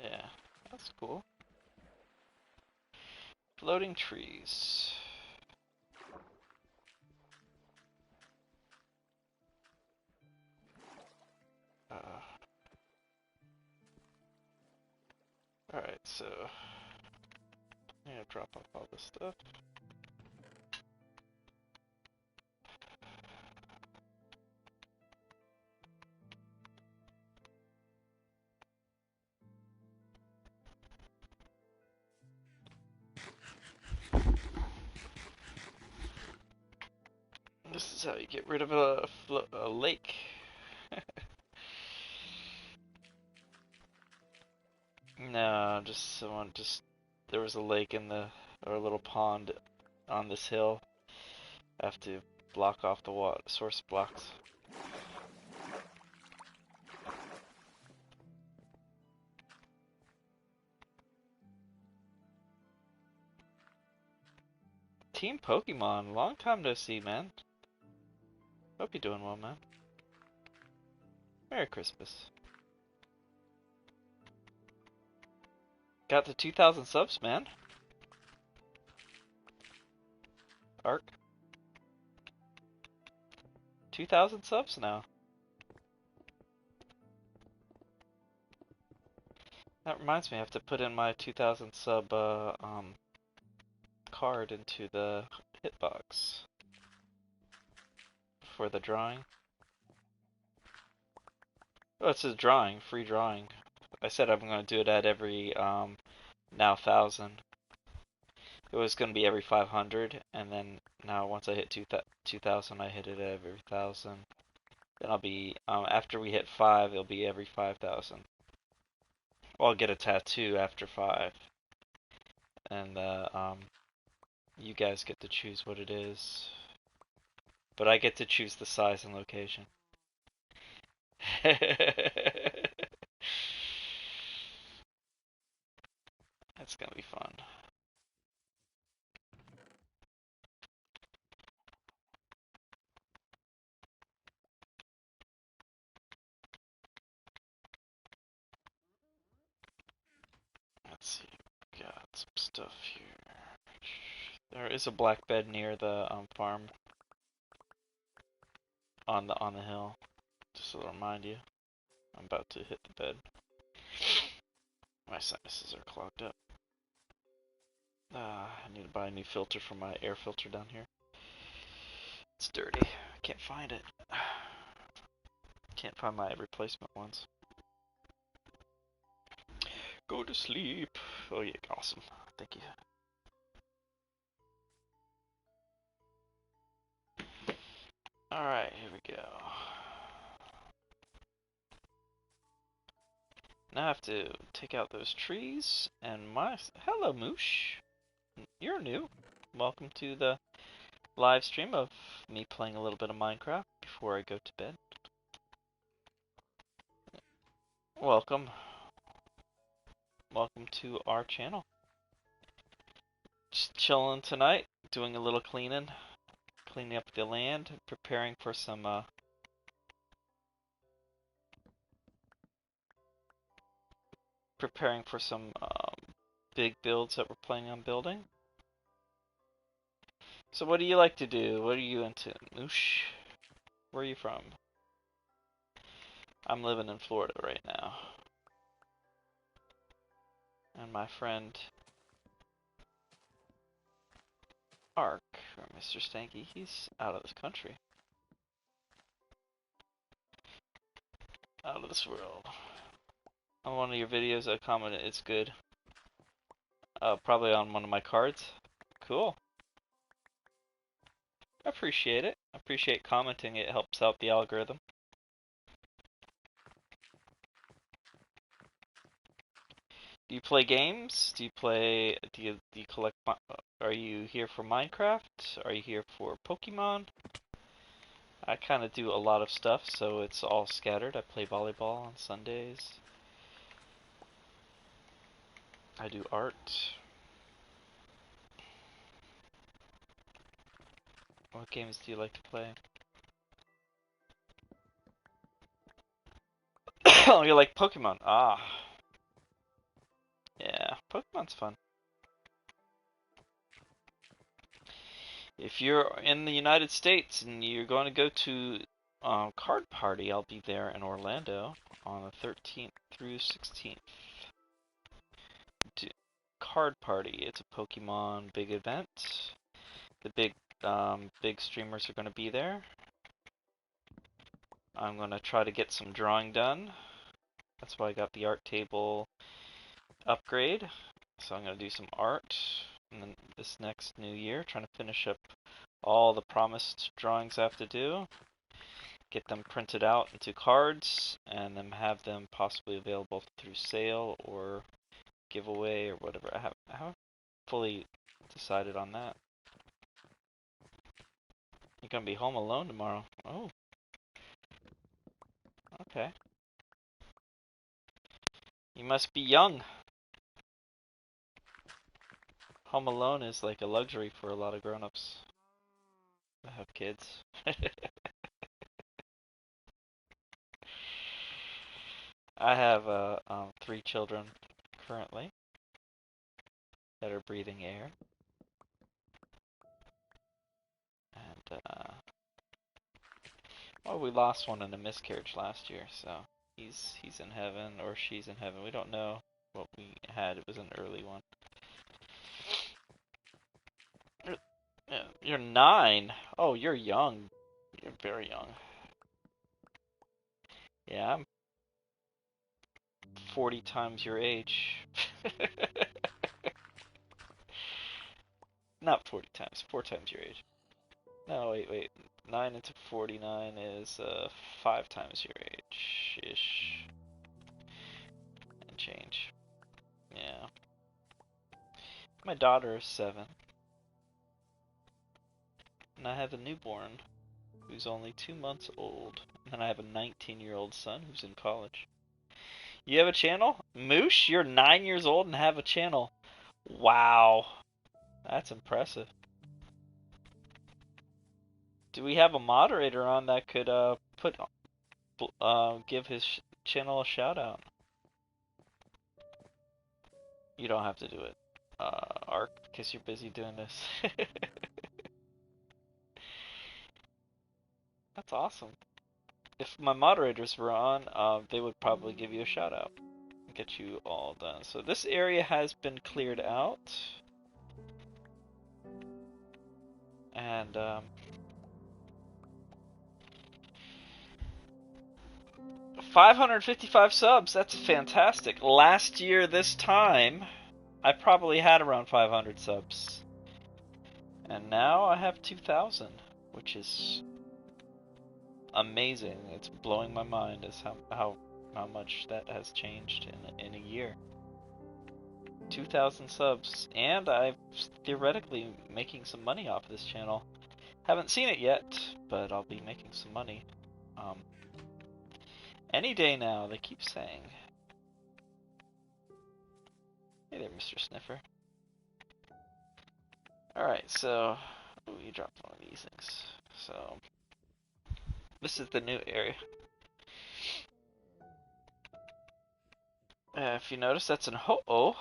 Yeah, that's cool. Floating trees. Alright, so I'm gonna drop off all this stuff. This is how you get rid of a lake. No, there was a lake or a little pond on this hill. I have to block off the water source blocks. Team Pokemon, long time no see, man. Hope you're doing well, man. Merry Christmas. Got the 2,000 subs, man. Arc. 2,000 subs now. That reminds me, I have to put in my 2,000 sub card into the hitbox for the drawing. Oh, it's a drawing, free drawing. I said I'm going to do it at every now 1,000. It was going to be every 500, and then now once I hit 2,000, I hit it at every 1,000. Then I'll be, after we hit 5, it'll be every 5,000. Well, I'll get a tattoo after 5. And you guys get to choose what it is. But I get to choose the size and location. That's gonna be fun. Let's see, we got some stuff here. There is a black bed near the farm on the hill. Just to remind you, I'm about to hit the bed. My sinuses are clogged up. I need to buy a new filter for my air filter down here. It's dirty. I can't find it. Can't find my replacement ones. Go to sleep. Oh yeah, awesome. Thank you. Alright, here we go. Now I have to take out those trees and my... Hello, Moosh. You're new. Welcome to the live stream of me playing a little bit of Minecraft before I go to bed. Welcome. Welcome to our channel. Just chilling tonight, doing a little cleaning up the land, preparing for some big builds that we're planning on building. So what do you like to do? What are you into? Moosh? Where are you from? I'm living in Florida right now. And my friend Ark, or Mr. Stanky, he's out of this country. Out of this world. On one of your videos I commented it's good. Probably on one of my cards. Cool. I appreciate it. I appreciate commenting. It helps out the algorithm. Do you play games? Do you collect? Are you here for Minecraft? Are you here for Pokemon? I kind of do a lot of stuff, so it's all scattered. I play volleyball on Sundays. I do art. What games do you like to play? Oh, you like Pokemon? Ah. Yeah, Pokemon's fun. If you're in the United States and you're going to go to Card Party, I'll be there in Orlando on the 13th through 16th. Card Party, it's a Pokemon big event. The big streamers are going to be there. I'm going to try to get some drawing done. That's why I got the art table upgrade. So I'm going to do some art and then this next new year, trying to finish up all the promised drawings I have to do, get them printed out into cards, and then have them possibly available through sale or giveaway or whatever. I haven't fully decided on that. You're gonna be home alone tomorrow. Oh. Okay. You must be young. Home Alone is like a luxury for a lot of grown-ups that have kids. I have 3 children currently that are breathing air, and well, we lost one in a miscarriage last year, so he's in heaven or she's in heaven. We don't know what we had. It was an early one. You're 9. Oh, you're young. You're very young. Yeah, I'm 40 times your age. Not 40 times, 4 times your age. No, wait. 9 into 49 is 5 times your age-ish. And change. Yeah. My daughter is 7. And I have a newborn who's only 2 months old. And then I have a 19-year-old son who's in college. You have a channel? Moosh, you're 9 years old and have a channel. Wow. That's impressive. Do we have a moderator on that could give his channel a shout out? You don't have to do it, Ark, because you're busy doing this. That's awesome. If my moderators were on, they would probably give you a shout out. Get you all done. So this area has been cleared out. And 555 subs, that's fantastic. Last year this time, I probably had around 500 subs. And now I have 2,000, which is amazing. It's blowing my mind as how much that has changed in a year. 2,000 subs, and I'm theoretically making some money off this channel. Haven't seen it yet, but I'll be making some money. Any day now, they keep saying. Hey there, Mr. Sniffer. Alright, so... Ooh, you dropped one of these things. So... This is the new area. If you notice, that's an Ho-Oh.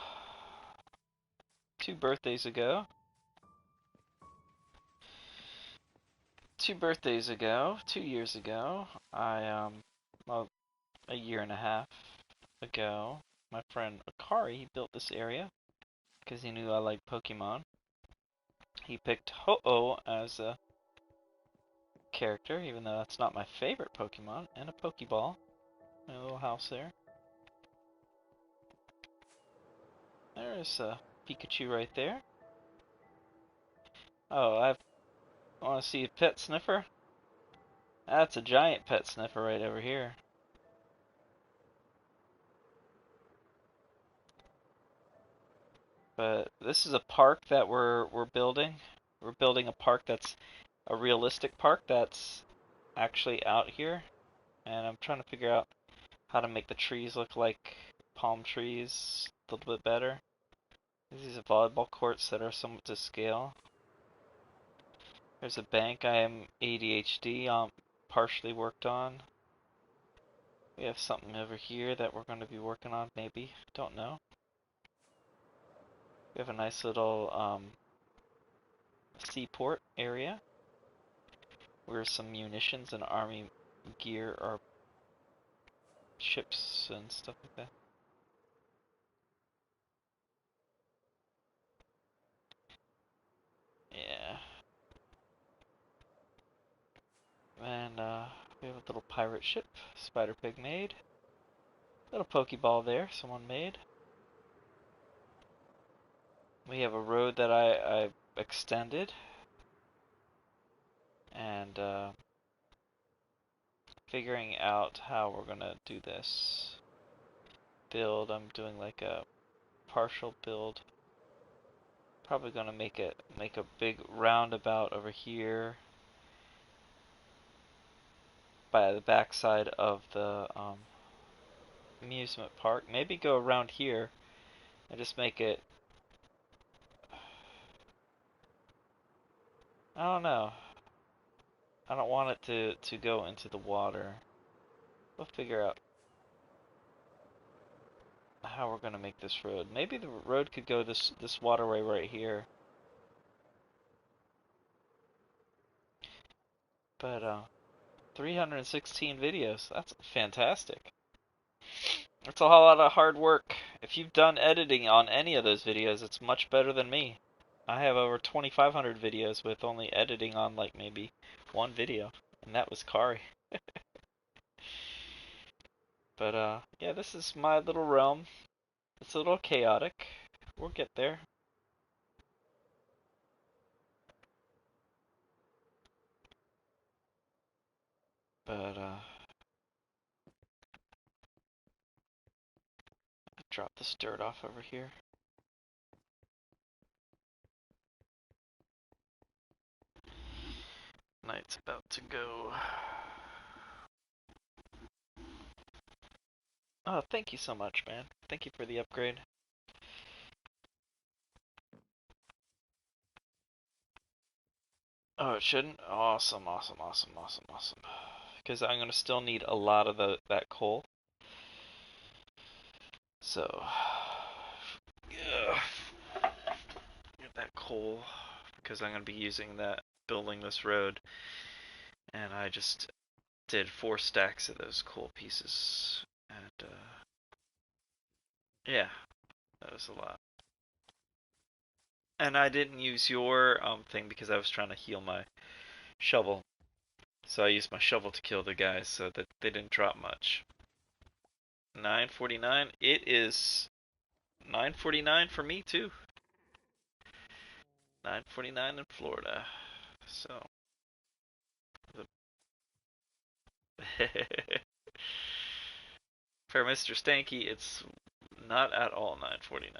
2 birthdays ago. 2 birthdays ago, 2 years ago, well, a year and a half ago, my friend Akari, he built this area because he knew I liked Pokemon. He picked Ho-Oh as a character, even though that's not my favorite Pokemon, and a Pokeball. My little house there. There's a Pikachu right there. Oh, I want to see a pet sniffer? That's a giant pet sniffer right over here. But this is a park that we're building. We're building a park that's a realistic park that's actually out here. And I'm trying to figure out how to make the trees look like palm trees a little bit better. These are volleyball courts that are somewhat to scale. There's a bank I am ADHD partially worked on. We have something over here that we're going to be working on, maybe. Don't know. We have a nice little seaport area where some munitions and army gear are ships and stuff like that. Yeah. And we have a little pirate ship Spider Pig made. Little Pokeball there, someone made. We have a road that I extended. And figuring out how we're gonna do this build. I'm doing like a partial build. Probably gonna make a big roundabout over here by the backside of the amusement park. Maybe go around here and just make it I don't know. I don't want it to go into the water. We'll figure out how we're gonna make this road. Maybe the road could go this waterway right here. But 316 videos. That's fantastic. That's a whole lot of hard work. If you've done editing on any of those videos, it's much better than me. I have over 2,500 videos with only editing on like maybe one video, and that was Kari. But yeah, this is my little realm. It's a little chaotic. We'll get there. But drop this dirt off over here. Night's about to go. Oh, thank you so much, man. Thank you for the upgrade. Oh, it shouldn't? Awesome, awesome, awesome, awesome, awesome. Because I'm going to still need a lot of that coal. So, yeah, get that coal. Because I'm going to be using that, building this road. And I just did 4 stacks of those coal pieces. And, yeah, that was a lot. And I didn't use your thing because I was trying to heal my shovel. So I used my shovel to kill the guys so that they didn't drop much. 9:49. It is 9:49 for me too. 9:49 in Florida. So for Mr. Stanky, it's not at all 9:49.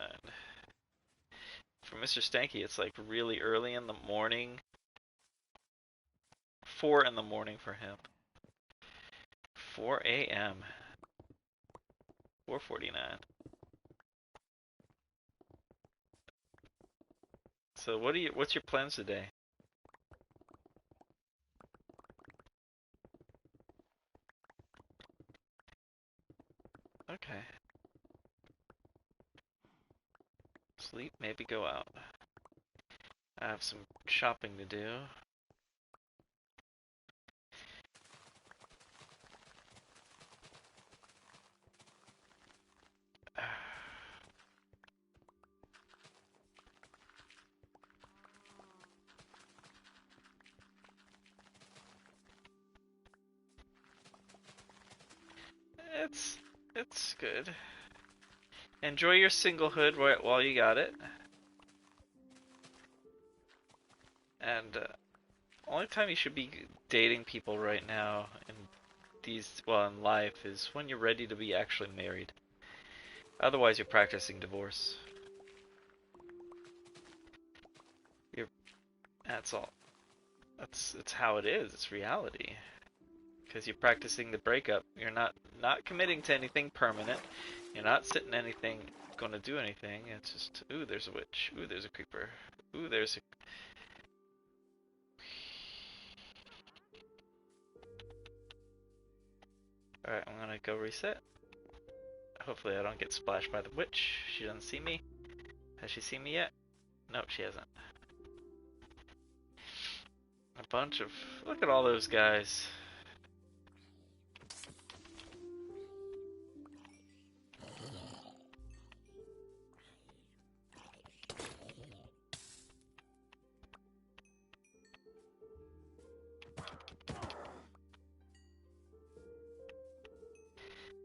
For Mr. Stanky, it's like really early in the morning. 4 in the morning for him. 4 a.m. 4:49. So what's your plans today? Okay. Sleep, maybe go out. I have some shopping to do. It's good. Enjoy your singlehood while you got it. And only time you should be dating people right now in in life is when you're ready to be actually married. Otherwise, you're practicing divorce. You're that's all. It's how it is. It's reality. Because you're practicing the breakup. You're not committing to anything permanent. You're not sitting anything gonna do anything. It's just ooh, there's a witch. Ooh, there's a creeper. Ooh, there's a Alright, I'm gonna go reset. Hopefully I don't get splashed by the witch. She doesn't see me. Has she seen me yet? Nope, she hasn't. A bunch of... Look at all those guys.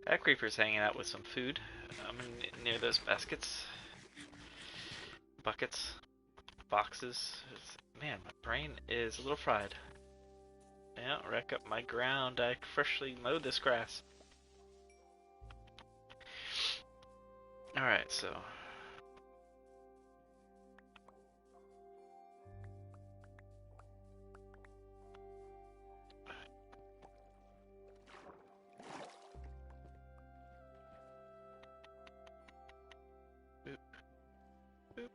That creeper's hanging out with some food. I'm near those baskets. Buckets. Boxes. Man, my brain is a little fried. Yeah, wreck up my ground. I freshly mowed this grass. Alright, so... Boop. Boop.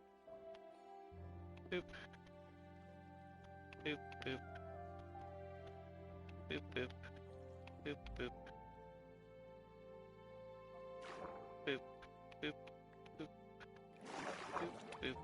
Boop. Boop, boop. Boop, boop. Boop, boop. Boop, boop, boop, boop, boop.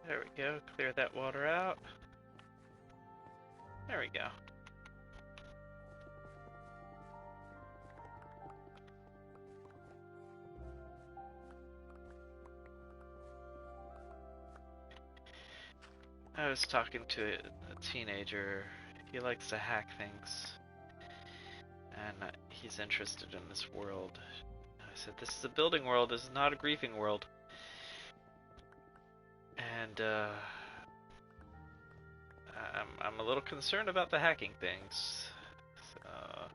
There we go. Clear that water out. There we go. I was talking to a teenager. He likes to hack things, and he's interested in this world. I said, "This is a building world. This is not a griefing world." And I'm a little concerned about the hacking things. So, a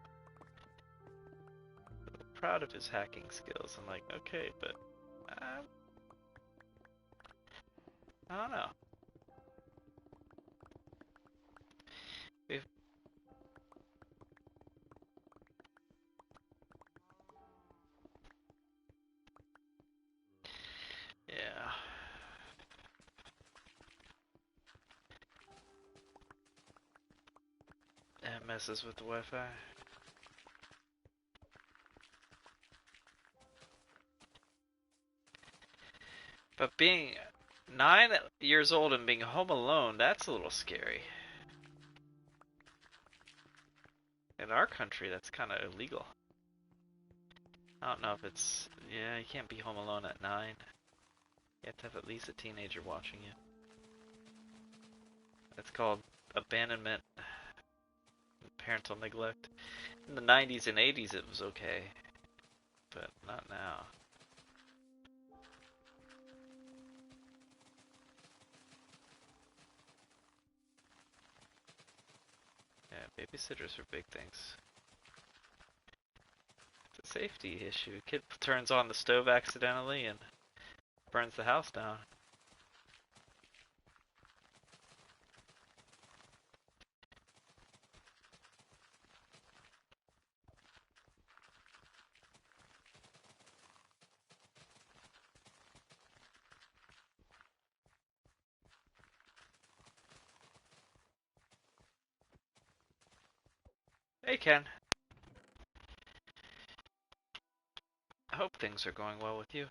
little proud of his hacking skills. I'm like, okay, but I don't know. Yeah. It messes with the Wi-Fi. But being 9 years old and being home alone, that's a little scary. In our country, that's kind of illegal. I don't know if it's... Yeah, you can't be home alone at 9. You have to have at least a teenager watching you. That's called abandonment, parental neglect. In the 90s and 80s it was okay, but not now. Yeah, babysitters are big things. It's a safety issue. Kid turns on the stove accidentally and burns the house down. Hey Ken. I hope things are going well with you.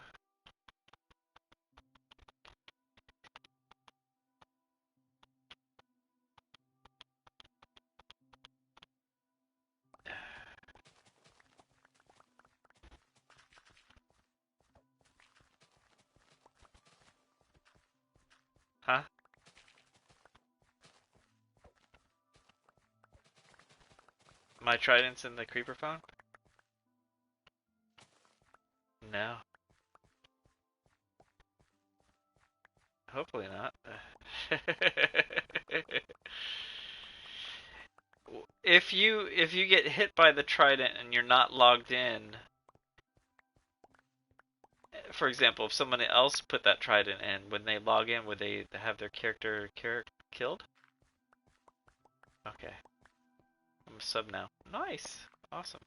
Huh? My trident's in the creeper phone? No. Hopefully not. If you get hit by the trident and you're not logged in, for example, if someone else put that trident in, when they log in, would they have their character killed? Okay. I'm a sub now. Nice. Awesome.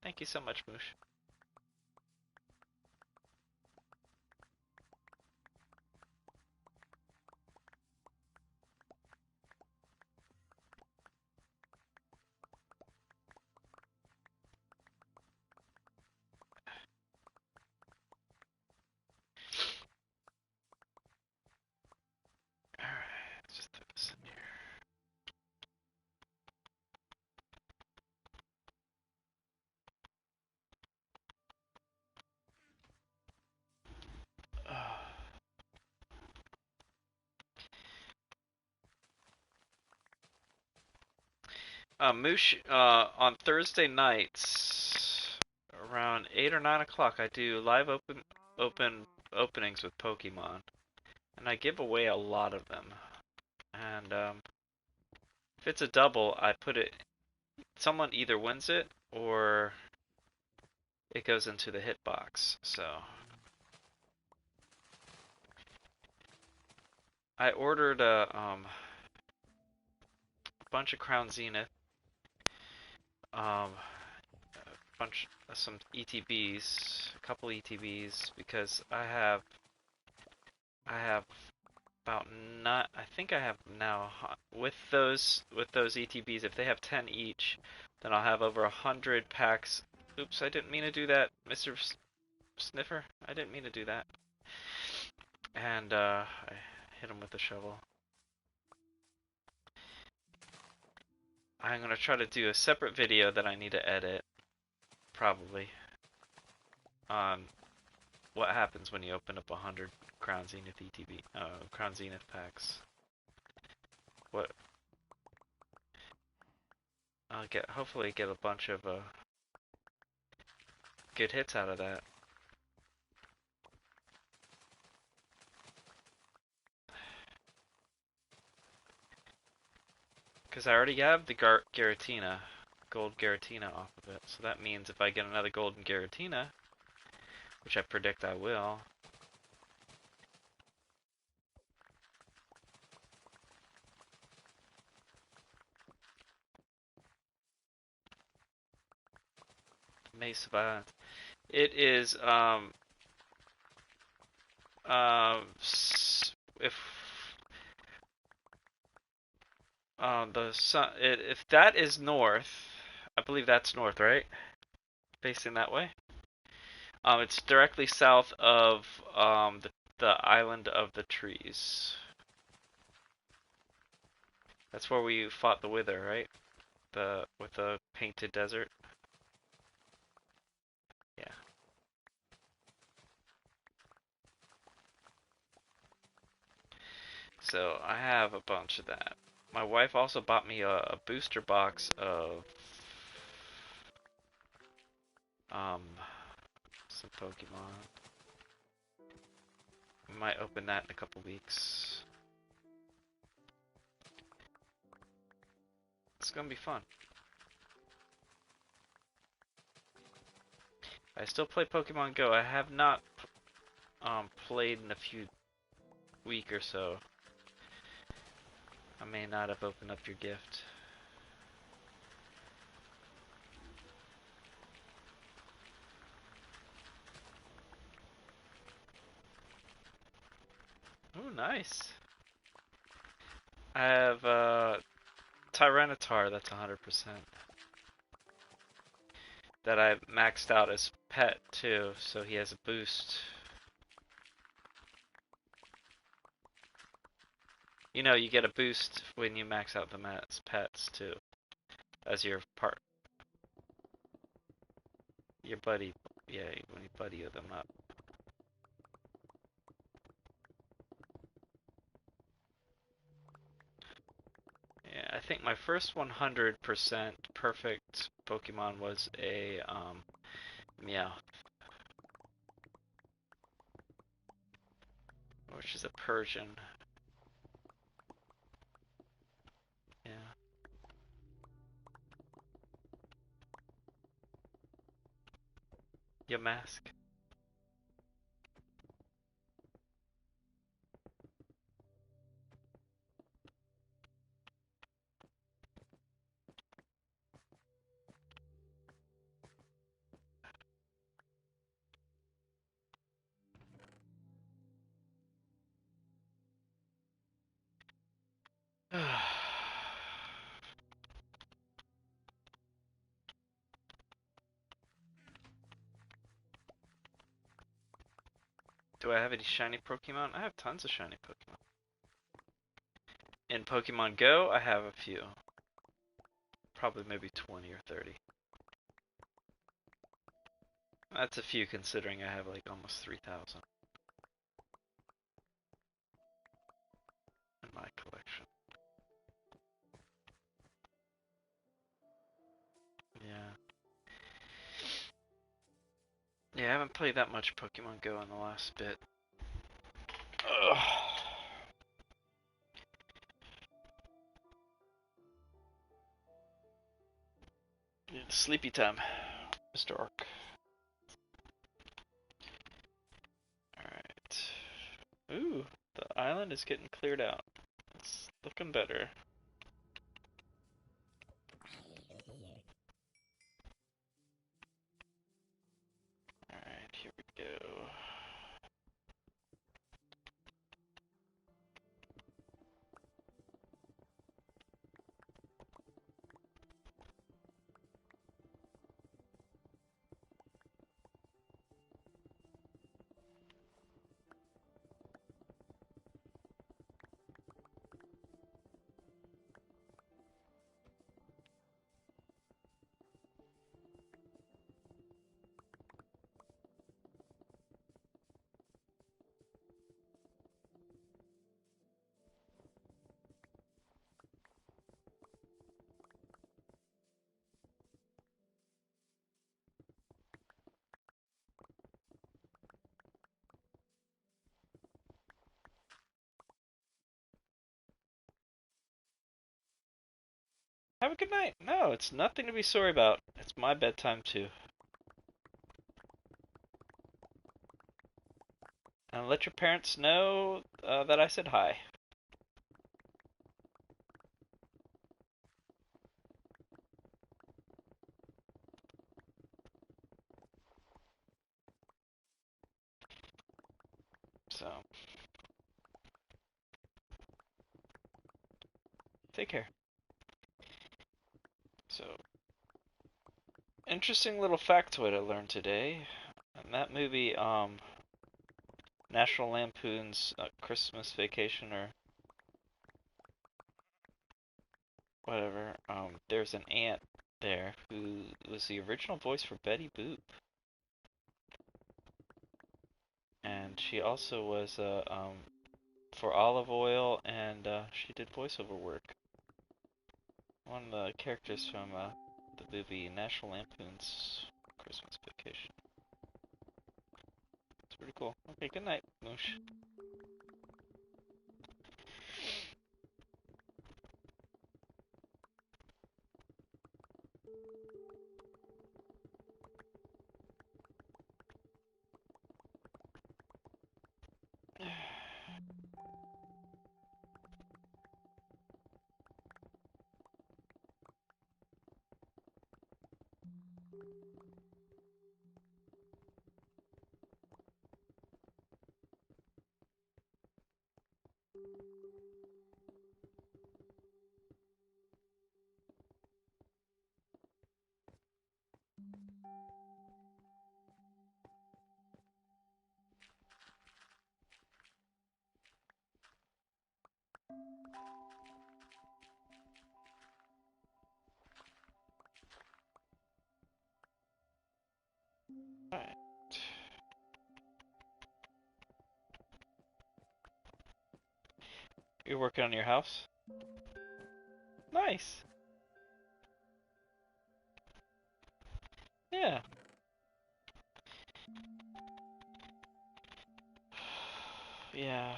Thank you so much, Moosh. Alright, let's just throw this in here. Moosh, on Thursday nights, around 8 or 9 o'clock, I do live openings with Pokemon. And I give away a lot of them. And, if it's a double, I put it... Someone either wins it, or it goes into the hitbox. So I ordered a bunch of Crown Zenith, some ETBs, a couple ETBs, because I have about not, I think I have now with those ETBs, if they have 10 each, then I'll have over 100 packs. Oops, I didn't mean to do that, Mr. Sniffer. I didn't mean to do that. And I hit him with the shovel. I'm gonna try to do a separate video that I need to edit, probably, on what happens when you open up 100 Crown Zenith ETB, Crown Zenith packs. What? I'll hopefully get a bunch of good hits out of that. Because I already have the Giratina, gold Giratina off of it. So that means if I get another golden Giratina, which I predict I will, Mace of Violence. It is, if the sun, if that is north, I believe that's north, right? Facing that way. It's directly south of the island of the trees. That's where we fought the Wither, right? With the painted desert. Yeah. So I have a bunch of that. My wife also bought me a booster box of some Pokemon. We might open that in a couple weeks. It's gonna be fun. I still play Pokemon Go. I have not played in a week or so. I may not have opened up your gift. Oh, nice. I have Tyranitar, that's 100%. That I maxed out as pet too, so he has a boost. You know, you get a boost when you max out them as pets too, as your buddy, yeah, when you buddy them up. Yeah, I think my first 100% perfect Pokemon was a Meowth, which is a Persian. Yeah. Yamask. Do I have any shiny Pokemon? I have tons of shiny Pokemon. In Pokemon Go, I have a few. Probably maybe 20 or 30. That's a few considering I have like almost 3,000 in my collection. Yeah. Yeah, I haven't played that much Pokemon Go in the last bit. Ugh. It's sleepy time, Mr. Orc. mud is getting cleared out. It's looking better. Alright, here we go. Have a good night. No, it's nothing to be sorry about. It's my bedtime too. And let your parents know that I said hi. So, take care. So, interesting little factoid I learned today. In that movie, National Lampoon's Christmas Vacation or whatever, there's an aunt there who was the original voice for Betty Boop. And she also was for Olive Oil, and she did voiceover work. One of the characters from the movie National Lampoon's Christmas Vacation. It's pretty cool. Okay, good night, Moosh. Alright. You're working on your house? Nice. Yeah. Yeah.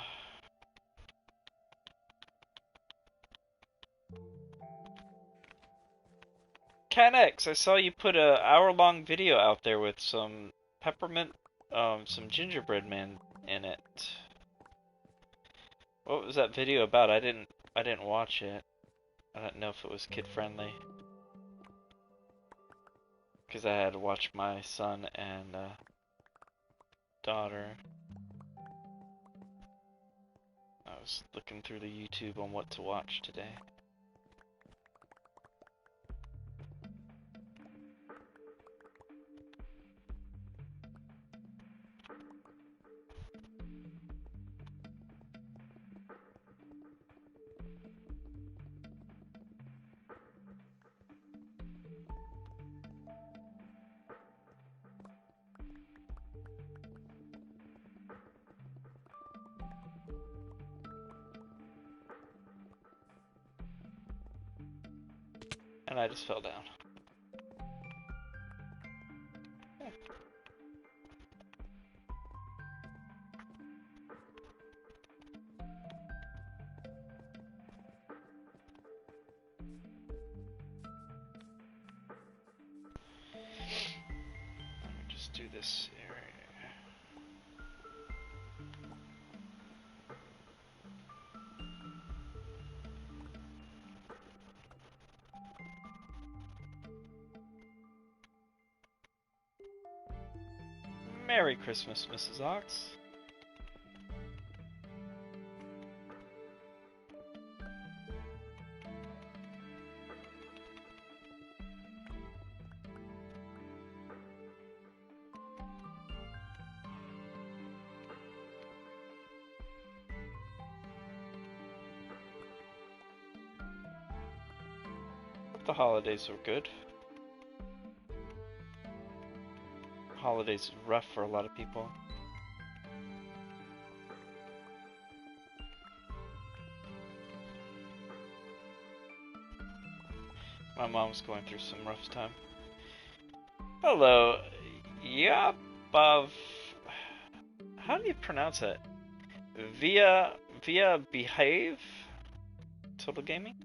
Cat X, I saw you put a hour-long video out there with some peppermint, some gingerbread man in it. What was that video about? I didn't watch it. I don't know if it was kid friendly. Because I had to watch my son and daughter. I was looking through the YouTube on what to watch today. And I just fell down. Let me just do this area. Merry Christmas, Mrs. Ox. The holidays were good. Holidays rough for a lot of people. My mom's going through some rough time. Hello, Yabav. How do you pronounce it? Via Behave? Total Gaming?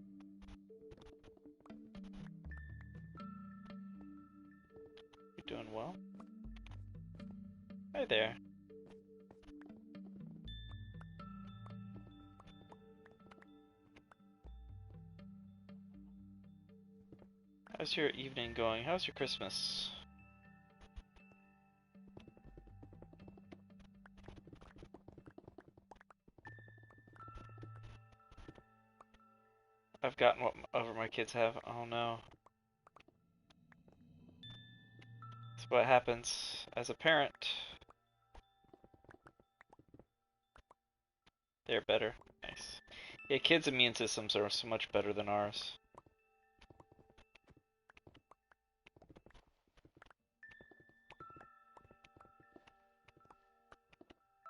You doing well? Hi there. How's your evening going? How's your Christmas? I've gotten over my kids have. Oh no. That's what happens as a parent. They're better. Nice. Yeah, kids' immune systems are so much better than ours.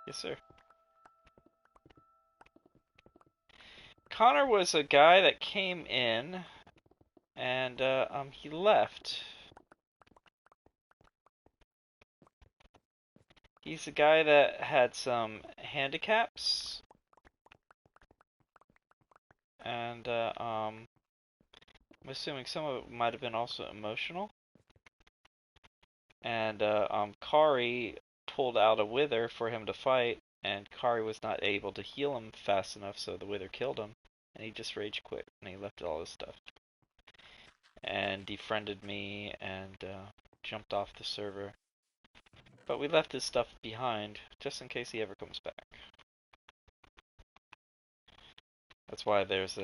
Yes, sir. Connor was a guy that came in, and he left. He's a guy that had some handicaps, and I'm assuming some of it might have been also emotional. And Kari pulled out a wither for him to fight, and Kari was not able to heal him fast enough, so the wither killed him, and he just rage quit, and he left all his stuff. And defriended me, and jumped off the server. But we left his stuff behind, just in case he ever comes back. That's why there's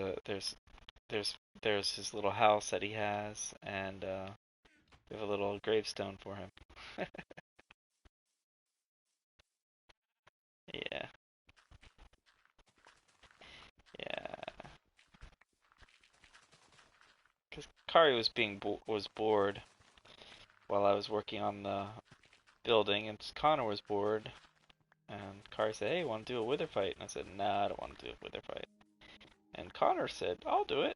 his little house that he has, and we have a little gravestone for him. Yeah. Yeah. Because Kari was bored while I was working on the building, and Connor was bored, and Kari said, "Hey, want to do a wither fight?" And I said, "Nah, I don't want to do a wither fight." And Connor said, "I'll do it."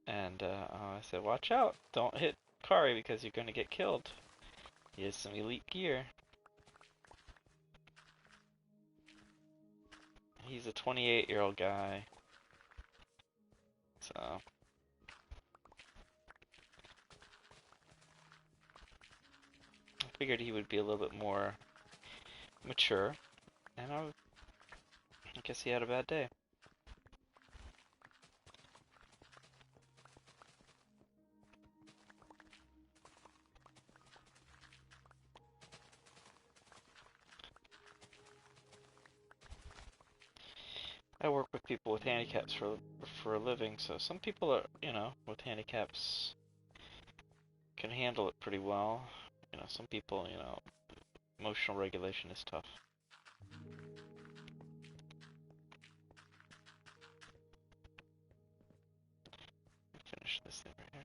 And I said, "Watch out! Don't hit Kari because you're gonna get killed. He has some elite gear." He's a 28-year-old guy, so. I figured he would be a little bit more mature, and I guess he had a bad day. I work with people with handicaps for a living, so some people are, with handicaps can handle it pretty well. Some people, emotional regulation is tough. Finish this thing right here.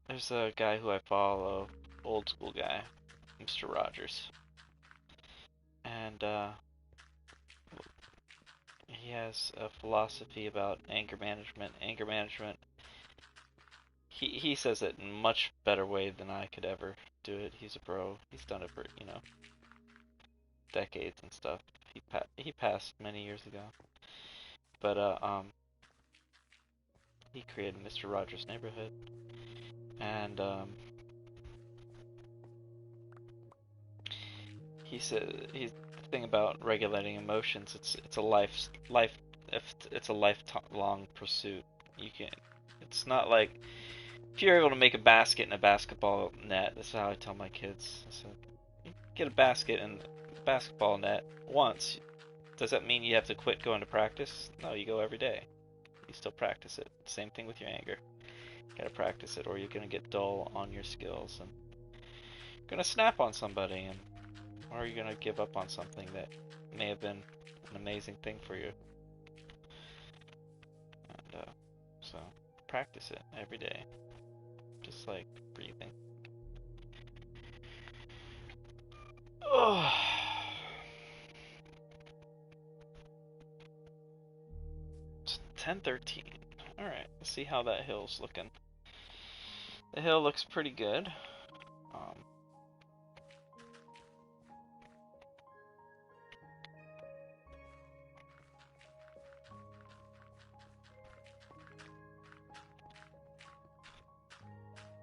There's a guy who I follow, old school guy, Mr. Rogers. And he has a philosophy about anger management. Anger management, he says it in a much better way than I could ever do it. He's a pro. He's done it for, decades and stuff. He passed many years ago. But he created Mr. Rogers' Neighborhood. And he said the thing about regulating emotions, it's a life if it's a lifelong pursuit. You can. It's not like if you're able to make a basket in a basketball net. This is how I tell my kids. I said, you get a basket in a basketball net once. Does that mean you have to quit going to practice? No, you go every day. You still practice it. Same thing with your anger. You gotta practice it, or you're gonna get dull on your skills and you're gonna snap on somebody, and or you're gonna give up on something that may have been an amazing thing for you. And so practice it every day, just like breathing. Oh. It's 10:13. All right, let's see how that hill's looking. The hill looks pretty good.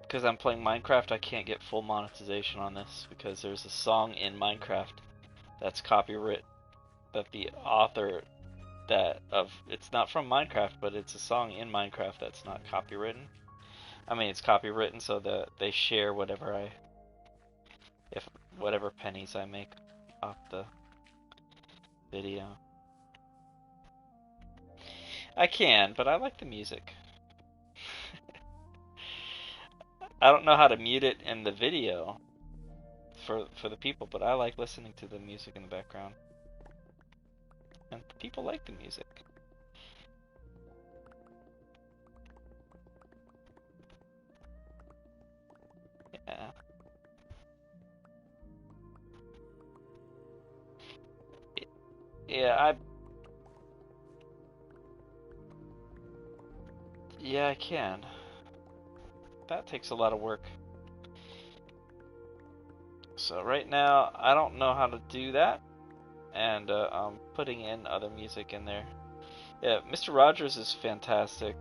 Because I'm playing Minecraft, I can't get full monetization on this because there's a song in Minecraft that's copyright, that the author it's not from Minecraft, but it's a song in Minecraft that's not copywritten. I mean, it's copywritten so that they share whatever whatever pennies I make off the video. I can, but I like the music. I don't know how to mute it in the video for the people, but I like listening to the music in the background. And people like the music. Yeah. Yeah, I can. That takes a lot of work. So right now, I don't know how to do that, and I'm putting in other music in there. Yeah, Mr. Rogers is fantastic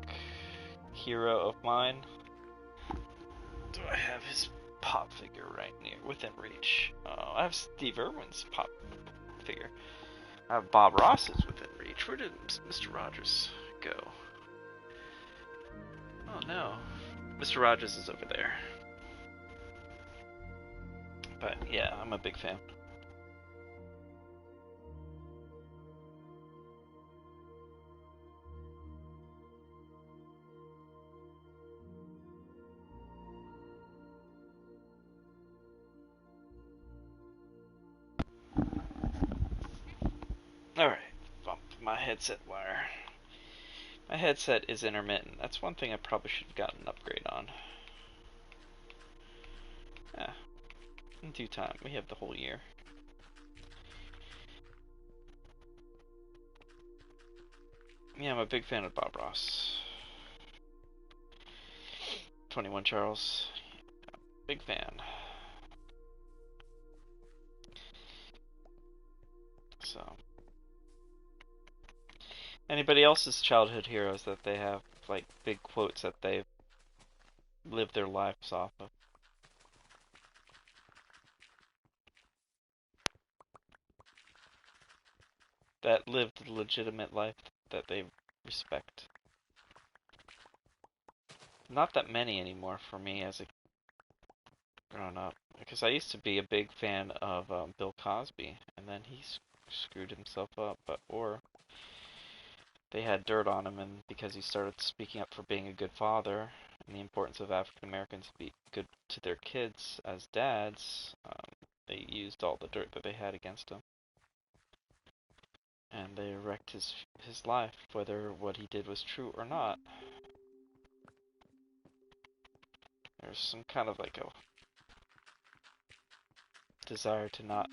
hero of mine. Do I have his pop figure right within reach? I have Steve Irwin's pop figure. I have Bob Ross's within reach. Where did Mr. Rogers go? Oh no, Mr. Rogers is over there. But yeah, I'm a big fan. Alright, bump my headset wire. My headset is intermittent. That's one thing I probably should have gotten an upgrade on. Yeah, in due time. We have the whole year. Yeah, I'm a big fan of Bob Ross. 21 Charles. Big fan. So, anybody else's childhood heroes that they have, like big quotes that they've lived their lives off of? That lived a legitimate life that they respect. Not that many anymore for me as a grown up, because I used to be a big fan of Bill Cosby, and then he screwed himself up, or they had dirt on him, and because he started speaking up for being a good father and the importance of African Americans to be good to their kids as dads, they used all the dirt that they had against him, and they wrecked his life, whether what he did was true or not. There's some kind of like a desire to not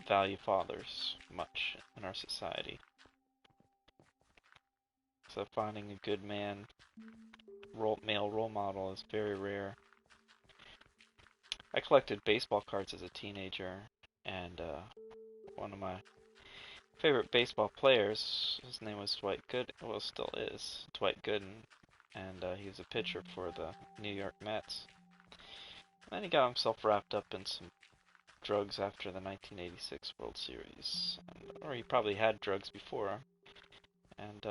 value fathers much in our society. So finding a good male role model is very rare. I collected baseball cards as a teenager, and one of my favorite baseball players, his name was Dwight Gooden, well, still is, Dwight Gooden, and he was a pitcher for the New York Mets. And then he got himself wrapped up in some drugs after the 1986 World Series, or he probably had drugs before, and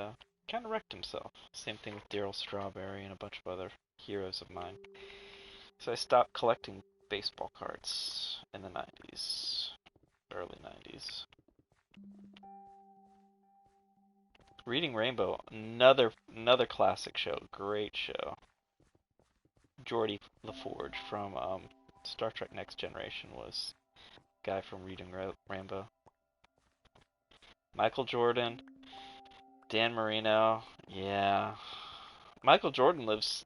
kind of wrecked himself. Same thing with Daryl Strawberry and a bunch of other heroes of mine. So I stopped collecting baseball cards in the 90s, early 90s. Reading Rainbow, another classic show, great show. Geordi LaForge from Star Trek Next Generation was the guy from Reading Rainbow. Michael Jordan, Dan Marino, yeah. Michael Jordan lives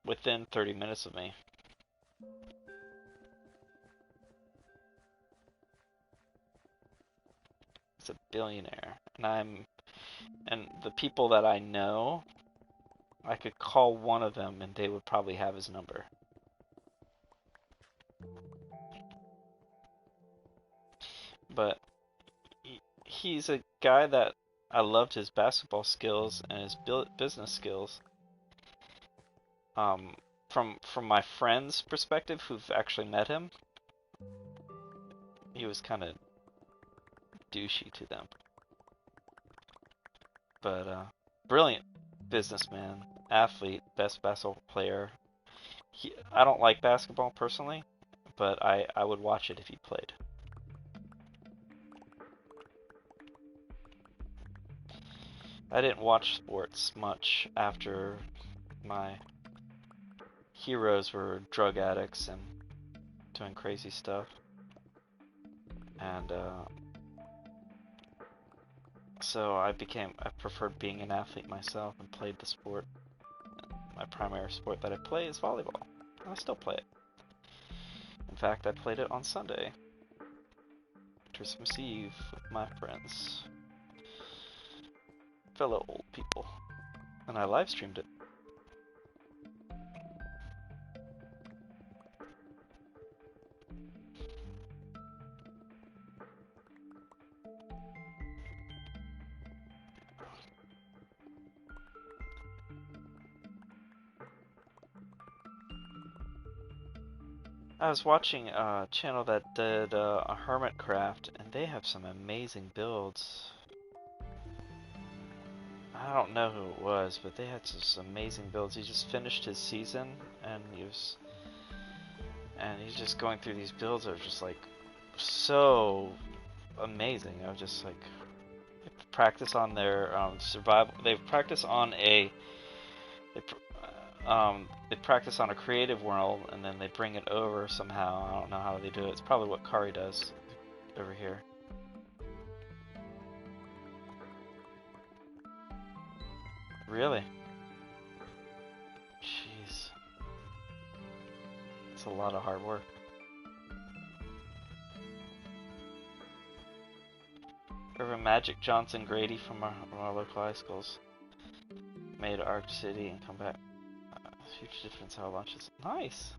within 30 minutes of me. He's a billionaire, and the people that I know, I could call one of them and they would probably have his number. But he's a guy that I loved his basketball skills and his business skills. From my friends' perspective who've actually met him, he was kind of douchey to them. But brilliant businessman, athlete, best basketball player. I don't like basketball personally, but I would watch it if he played. I didn't watch sports much after my heroes were drug addicts and doing crazy stuff. And so I preferred being an athlete myself and played the sport. My primary sport that I play is volleyball. I still play it. In fact, I played it on Sunday, Christmas Eve, with my friends, fellow old people, and I live streamed it. I was watching a channel that did a Hermitcraft, and they have some amazing builds. I don't know who it was, but they had some amazing builds. He just finished his season, and he's just going through these builds that are just like so amazing. I was just like, they practice on their survival. They practice on they practice on a creative world, and then they bring it over somehow. I don't know how they do it. It's probably what Kari does over here. Really? Jeez. It's a lot of hard work. Reverend Magic Johnson Grady from our local high schools made Arc City and come back. Huge difference how it launches. Nice!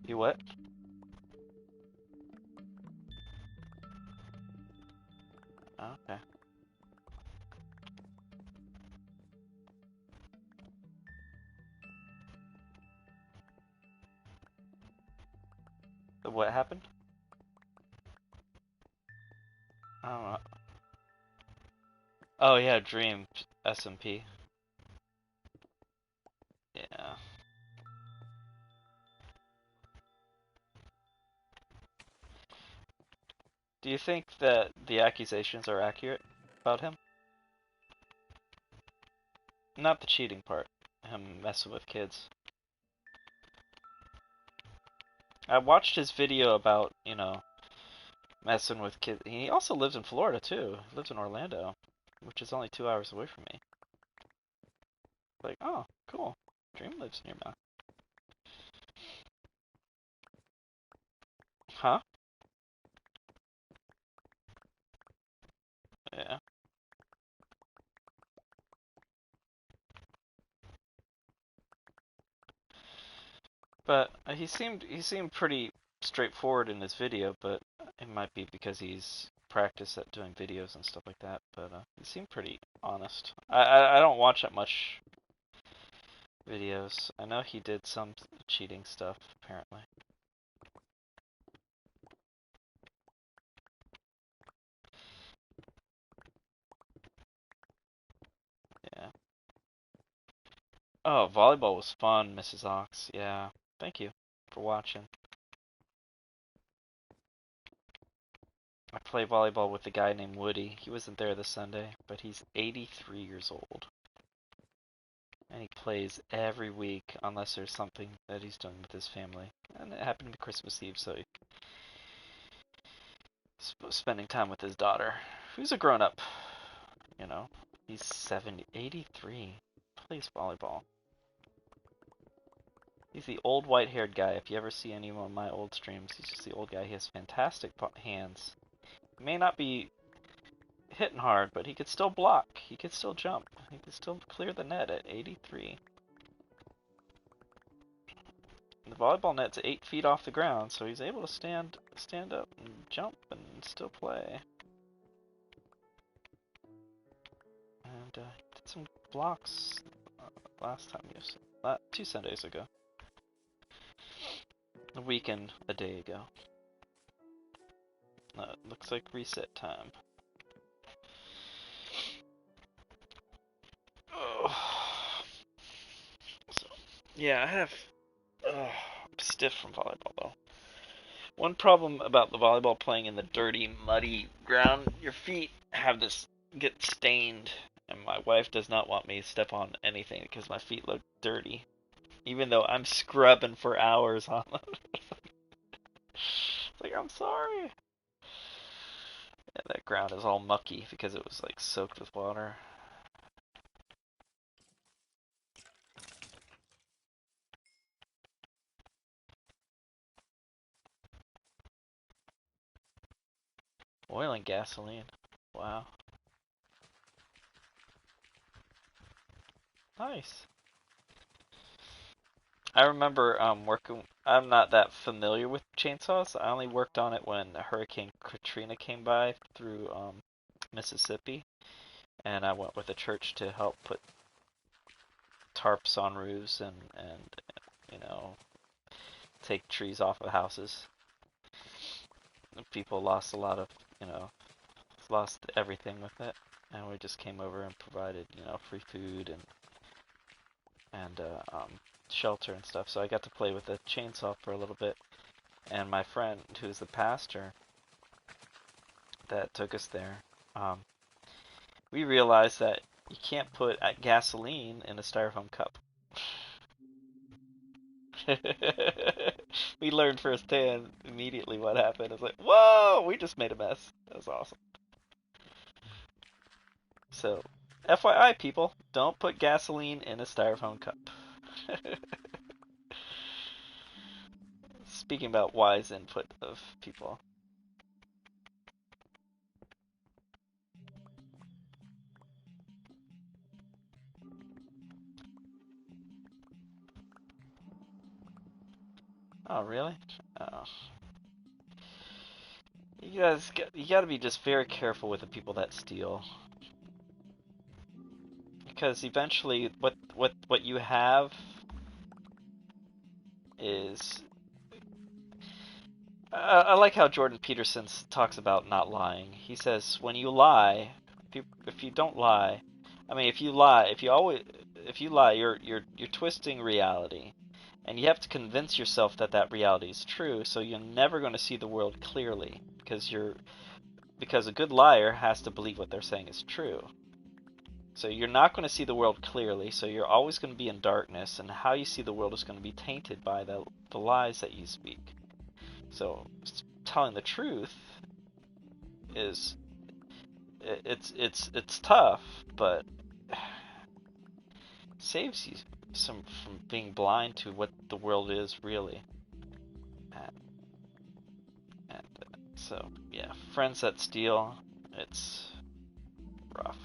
You what? Okay. What happened? I don't know. Oh yeah, Dream SMP. Yeah. Do you think that the accusations are accurate about him? Not the cheating part. Him messing with kids. I watched his video about, you know, messing with kids. He also lives in Florida too. He lives in Orlando, which is only 2 hours away from me. Like, oh, cool. Dream lives near me. Huh? Yeah. But he seemed pretty straightforward in his video, but it might be because he's practiced at doing videos and stuff like that. But he seemed pretty honest. I don't watch that much videos. I know he did some cheating stuff apparently. Oh, volleyball was fun, Mrs. Ox. Yeah. Thank you for watching. I play volleyball with a guy named Woody. He wasn't there this Sunday, but he's 83 years old. And he plays every week unless there's something that he's doing with his family. And it happened to be Christmas Eve, so he's spending time with his daughter, who's a grown-up. You know, he's 83, plays volleyball. He's the old white-haired guy. If you ever see any of my old streams, he's just the old guy. He has fantastic hands. He may not be hitting hard, but he could still block. He could still jump. He could still clear the net at 83. The volleyball net's 8 feet off the ground, so he's able to stand up and jump and still play. And did some blocks last time, 2 Sundays ago. A weekend, a day ago. Looks like reset time. Oh. So, yeah, I have. I'm stiff from volleyball though. One problem about the volleyball playing in the dirty, muddy ground, your feet get stained, and my wife does not want me to step on anything because my feet look dirty, even though I'm scrubbing for hours on them. It's like, I'm sorry. Yeah, that ground is all mucky because it was like soaked with water. Oil and gasoline. Wow. Nice. I remember working. I'm not that familiar with chainsaws. I only worked on it when Hurricane Katrina came by through Mississippi, and I went with the church to help put tarps on roofs and you know, take trees off of houses. People lost a lot of, lost everything with it, and we just came over and provided, free food and shelter and stuff. So I got to play with a chainsaw for a little bit, and my friend, who's the pastor that took us there, we realized that you can't put gasoline in a styrofoam cup. We learned firsthand immediately what happened. It's like, whoa, we just made a mess. That was awesome. So, FYI, people, don't put gasoline in a styrofoam cup. Speaking about wise input of people. Oh, really? Oh. You gotta be just very careful with the people that steal. Because eventually, what you have is... I like how Jordan Peterson talks about not lying. He says, when you lie, if you don't lie, I mean, if you lie, if you lie, you're twisting reality. And you have to convince yourself that that reality is true, so you're never going to see the world clearly, because a good liar has to believe what they're saying is true. So you're not going to see the world clearly, so you're always going to be in darkness, and how you see the world is going to be tainted by the lies that you speak. So telling the truth is it's tough, but saves you from being blind to what the world is really. And so yeah, friends that steal, it's rough.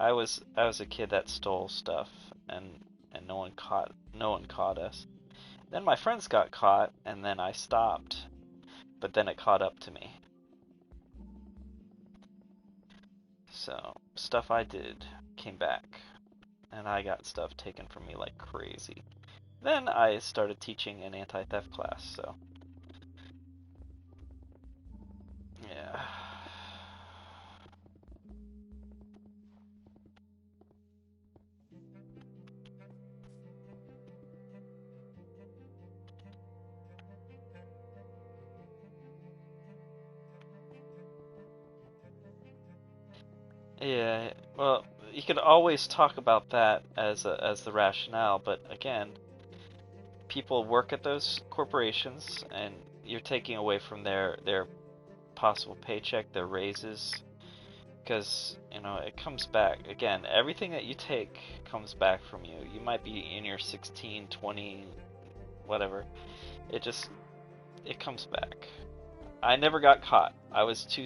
I was a kid that stole stuff, and no one caught us. Then my friends got caught, and then I stopped, but then it caught up to me. So stuff I did came back, and I got stuff taken from me like crazy. Then I started teaching an anti-theft class, so yeah. Yeah, well, you could always talk about that as the rationale, but again, people work at those corporations, and you're taking away from their possible paycheck, their raises, because it comes back. Again, everything that you take comes back from you. You might be in your 16, 20, whatever. It comes back. I never got caught. I was too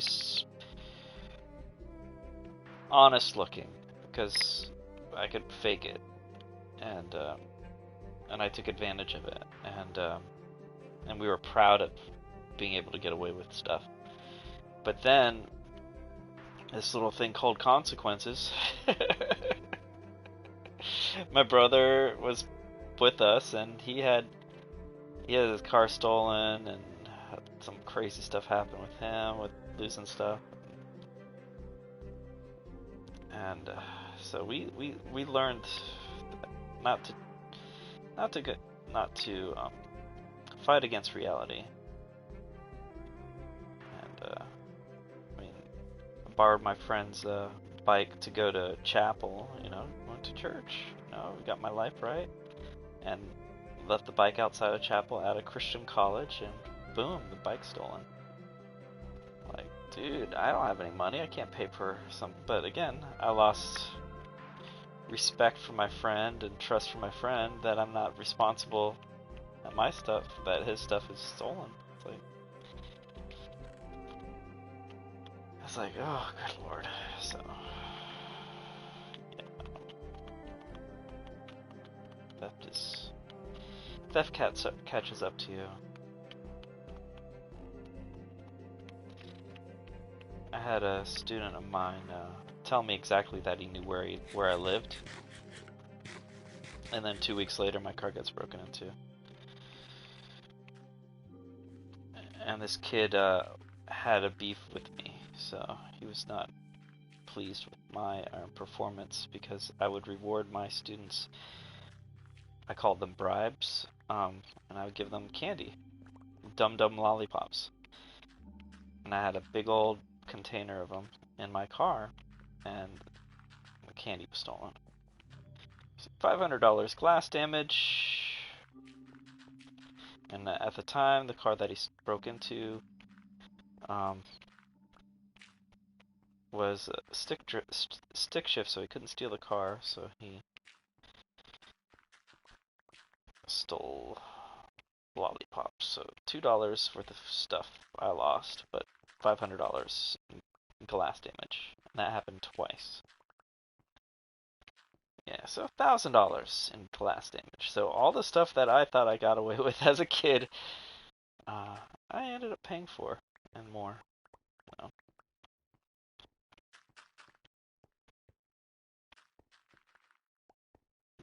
honest looking because I could fake it, and I took advantage of it, and we were proud of being able to get away with stuff. But then this little thing called consequences. My brother was with us, and he had his car stolen, and some crazy stuff happened with him, with losing stuff. And so we learned not to not to get not to fight against reality. And I mean, I borrowed my friend's bike to go to chapel. Went to church. Got my life right, and left the bike outside of chapel at a Christian college, and boom, the bike's stolen. Like, dude, I don't have any money. I can't pay for something. But again, I lost respect for my friend and trust for my friend that I'm not responsible at my stuff, that his stuff is stolen. It's like, oh, good lord. So, yeah, theft catches up to you. I had a student of mine tell me exactly that he knew where I lived, and then 2 weeks later my car gets broken into. And this kid had a beef with me, so he was not pleased with my performance because I would reward my students. I called them bribes, and I would give them candy, Dum Dum lollipops. And I had a big old container of them in my car, and the candy was stolen. $500 glass damage, and at the time, the car that he broke into was stick shift, so he couldn't steal the car, so he stole lollipops. So $2 worth of stuff I lost, but $500 in glass damage, and that happened twice. Yeah, so $1,000 in glass damage. So all the stuff that I thought I got away with as a kid, I ended up paying for and more. Well,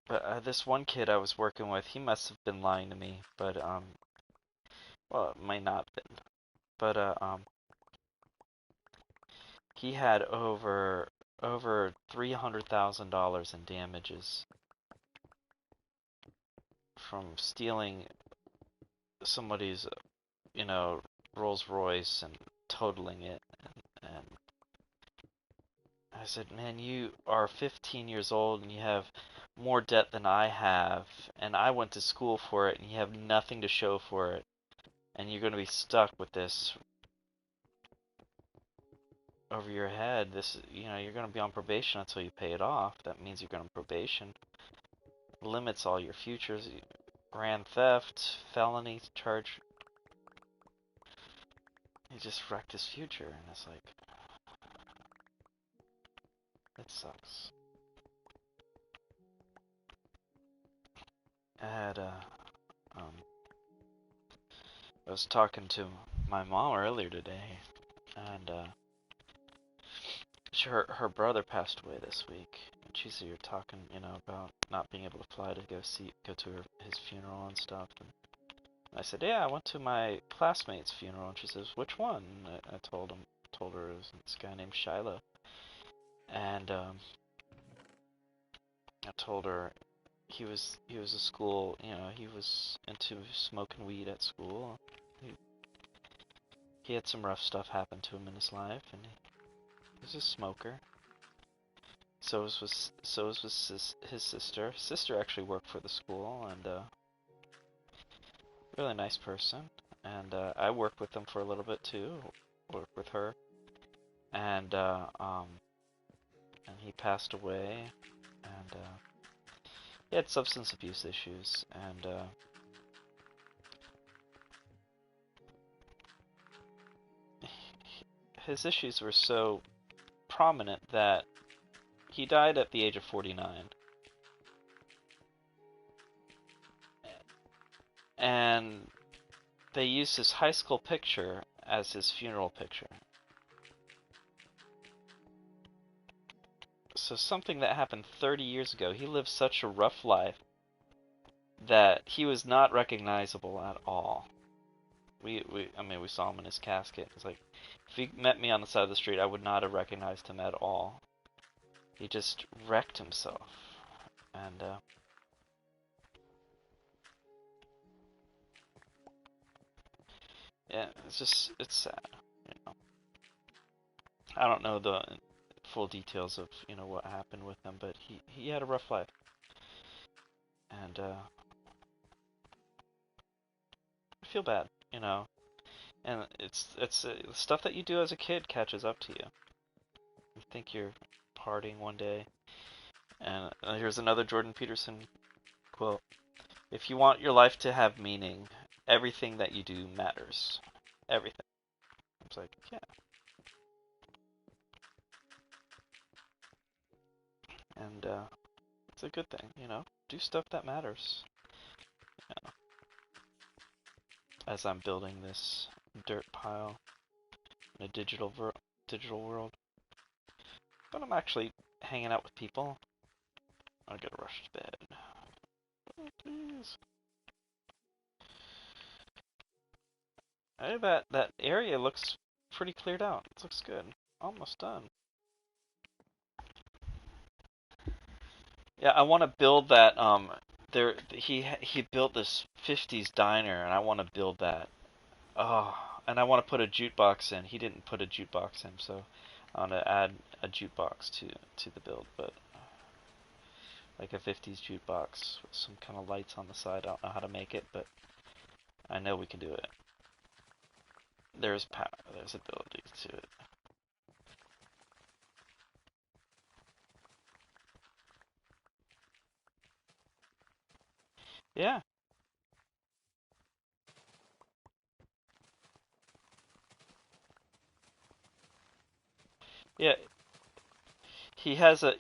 but this one kid I was working with, he must have been lying to me, but well, it might not have been, but he had over $300,000 in damages from stealing somebody's, Rolls Royce and totaling it. And I said, man, you are 15 years old and you have more debt than I have, and I went to school for it, and you have nothing to show for it, and you're going to be stuck with this over your head. You're going to be on probation until you pay it off. That means you're going on probation. Limits all your futures. Grand theft, felony charge. He just wrecked his future, and it's like, it sucks. I had I was talking to my mom earlier today, and her brother passed away this week, and she's here talking, about not being able to fly to go to his funeral and stuff. And I said, yeah, I went to my classmate's funeral, and she says, which one? And I told her it was this guy named Shiloh, and I told her he was a school, he was into smoking weed at school. He had some rough stuff happen to him in his life, and he was a smoker. so was his sister. His sister actually worked for the school, and really nice person. And I worked with them for a little bit too. Worked with her, and he passed away, and he had substance abuse issues, and his issues were so prominent that he died at the age of 49. And they used his high school picture as his funeral picture. So something that happened 30 years ago, he lived such a rough life that he was not recognizable at all. I mean, we saw him in his casket. It's like, if he met me on the side of the street, I would not have recognized him at all. He just wrecked himself. And, yeah, it's sad, you know. I don't know the full details of, you know, what happened with him, but he had a rough life. And, I feel bad, you know. And it's stuff that you do as a kid catches up to you. You think you're partying one day. And here's another Jordan Peterson quote. If you want your life to have meaning, everything that you do matters. Everything. It's like, yeah. And it's a good thing, you know. Do stuff that matters. You know. As I'm building this dirt pile in a digital world. But I'm actually hanging out with people. I gotta rush to bed. Oh, please. Hey, that area looks pretty cleared out. It looks good. Almost done. Yeah, I want to build that. He built this 50s diner, and I want to build that. Oh, and I want to put a jukebox in. He didn't put a jukebox in, so I want to add a jukebox to the build, but like a 50s jukebox with some kind of lights on the side. I don't know how to make it, but I know we can do it. There's power. There's ability to it. Yeah. Yeah. He has a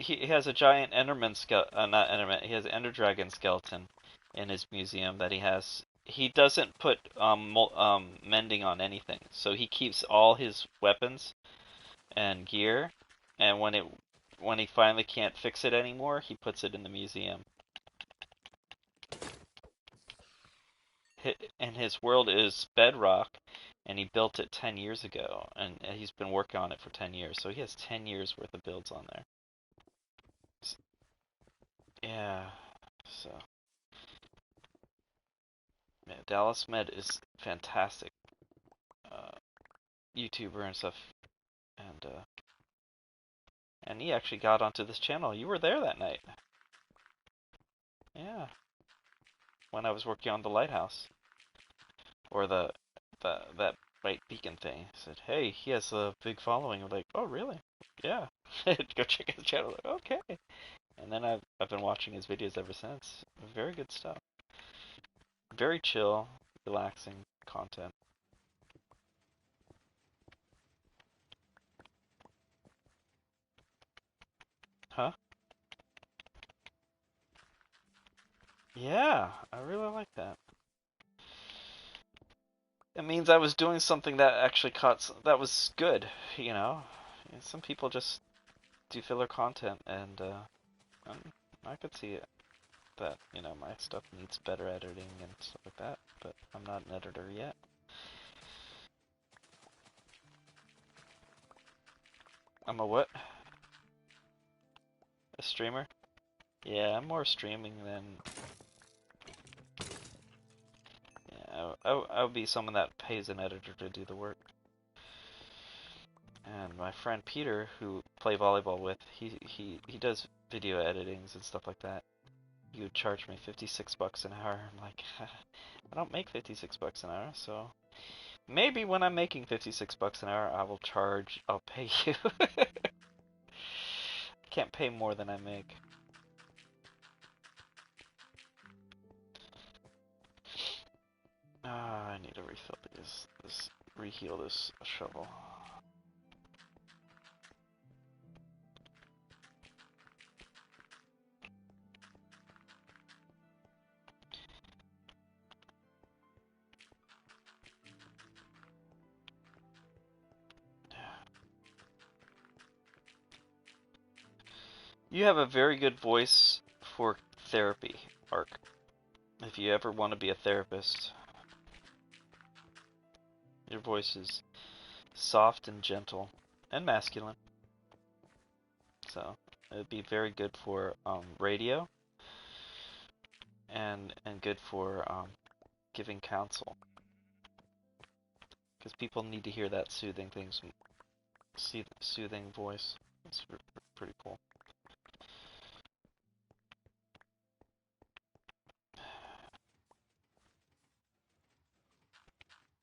giant Enderman skeleton, not Enderman. He has an Ender Dragon skeleton in his museum that he has. He doesn't put mending on anything, so he keeps all his weapons and gear, and when he finally can't fix it anymore, he puts it in the museum. And his world is bedrock, and he built it 10 years ago, and he's been working on it for 10 years, so he has 10 years worth of builds on there. Yeah, so yeah, Dallas Med is fantastic YouTuber and stuff, and he actually got onto this channel. You were there that night. Yeah, when I was working on the lighthouse or that white beacon thing. I said, hey, he has a big following. I'm like, oh really? Yeah. Go check his channel. Like, okay. And then I've been watching his videos ever since. Very good stuff. Very chill, relaxing content. Huh? Yeah, I really like that. It means I was doing something that actually that was good, you know. Some people just do filler content, and I could see it that, you know, my stuff needs better editing and stuff like that, but I'm not an editor yet. I'm a what? A streamer? Yeah, I'm more streaming than... Yeah, I would be someone that pays an editor to do the work. And my friend Peter, who play volleyball with, he does video editings and stuff like that. He would charge me 56 bucks an hour. I'm like, I don't make 56 bucks an hour, so maybe when I'm making 56 bucks an hour, I'll pay you. I can't pay more than I make. I need to refill reheal this shovel. You have a very good voice for therapy, Ark. If you ever want to be a therapist, your voice is soft and gentle and masculine. So it would be very good for radio and good for giving counsel, because people need to hear that soothing voice. It's pretty cool.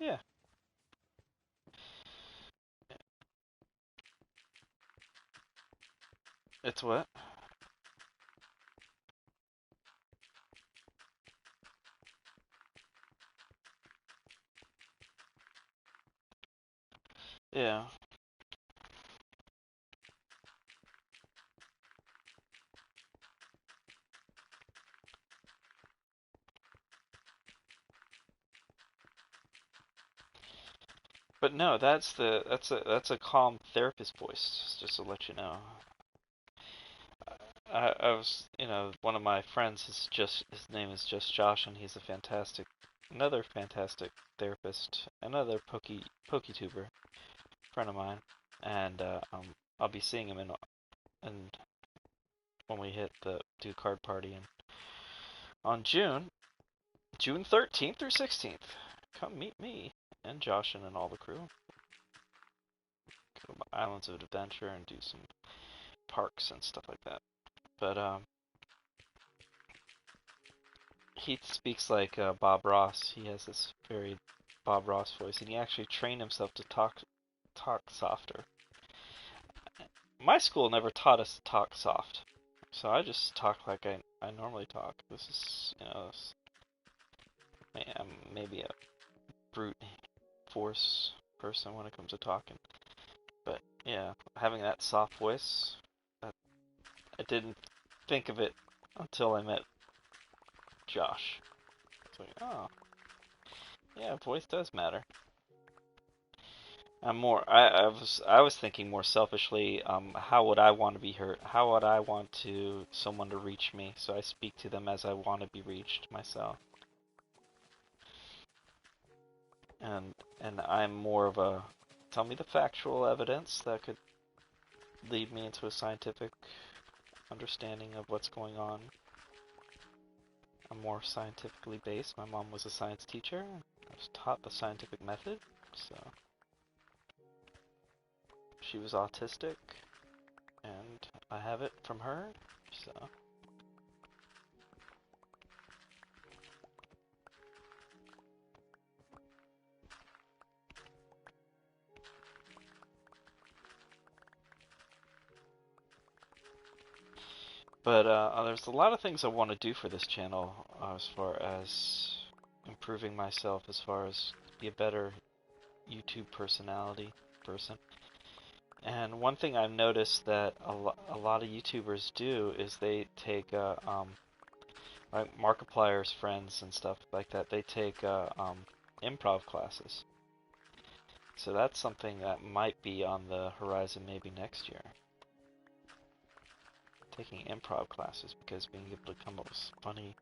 Yeah. It's what? Yeah. But no, that's a calm therapist voice, just to let you know. I was, one of my friends his name is just Josh, and he's another fantastic therapist, another PokeTuber friend of mine, and I'll be seeing him in when we hit the do card party on June 13th or 16th. Come meet me and Josh and all the crew. Go to Islands of Adventure and do some parks and stuff like that. But he speaks like Bob Ross. He has this very Bob Ross voice, and he actually trained himself to talk softer. My school never taught us to talk soft, so I just talk like I normally talk. This is, I'm maybe a brute force person when it comes to talking. But yeah, having that soft voice, I didn't think of it until I met Josh. It's like, oh, yeah, voice does matter. I was thinking more selfishly, how would I want to be heard? How would I want someone to reach me? So I speak to them as I want to be reached myself. And I'm more of a, tell me the factual evidence that could lead me into a scientific understanding of what's going on. I'm more scientifically based. My mom was a science teacher. I was taught the scientific method, so she was autistic, and I have it from her, so. But there's a lot of things I want to do for this channel, as far as improving myself, as far as be a better YouTube person. And one thing I've noticed that a lot of YouTubers do is they take, like Markiplier's friends and stuff like that, they take improv classes. So that's something that might be on the horizon maybe next year. Taking improv classes, because being able to come up with funny,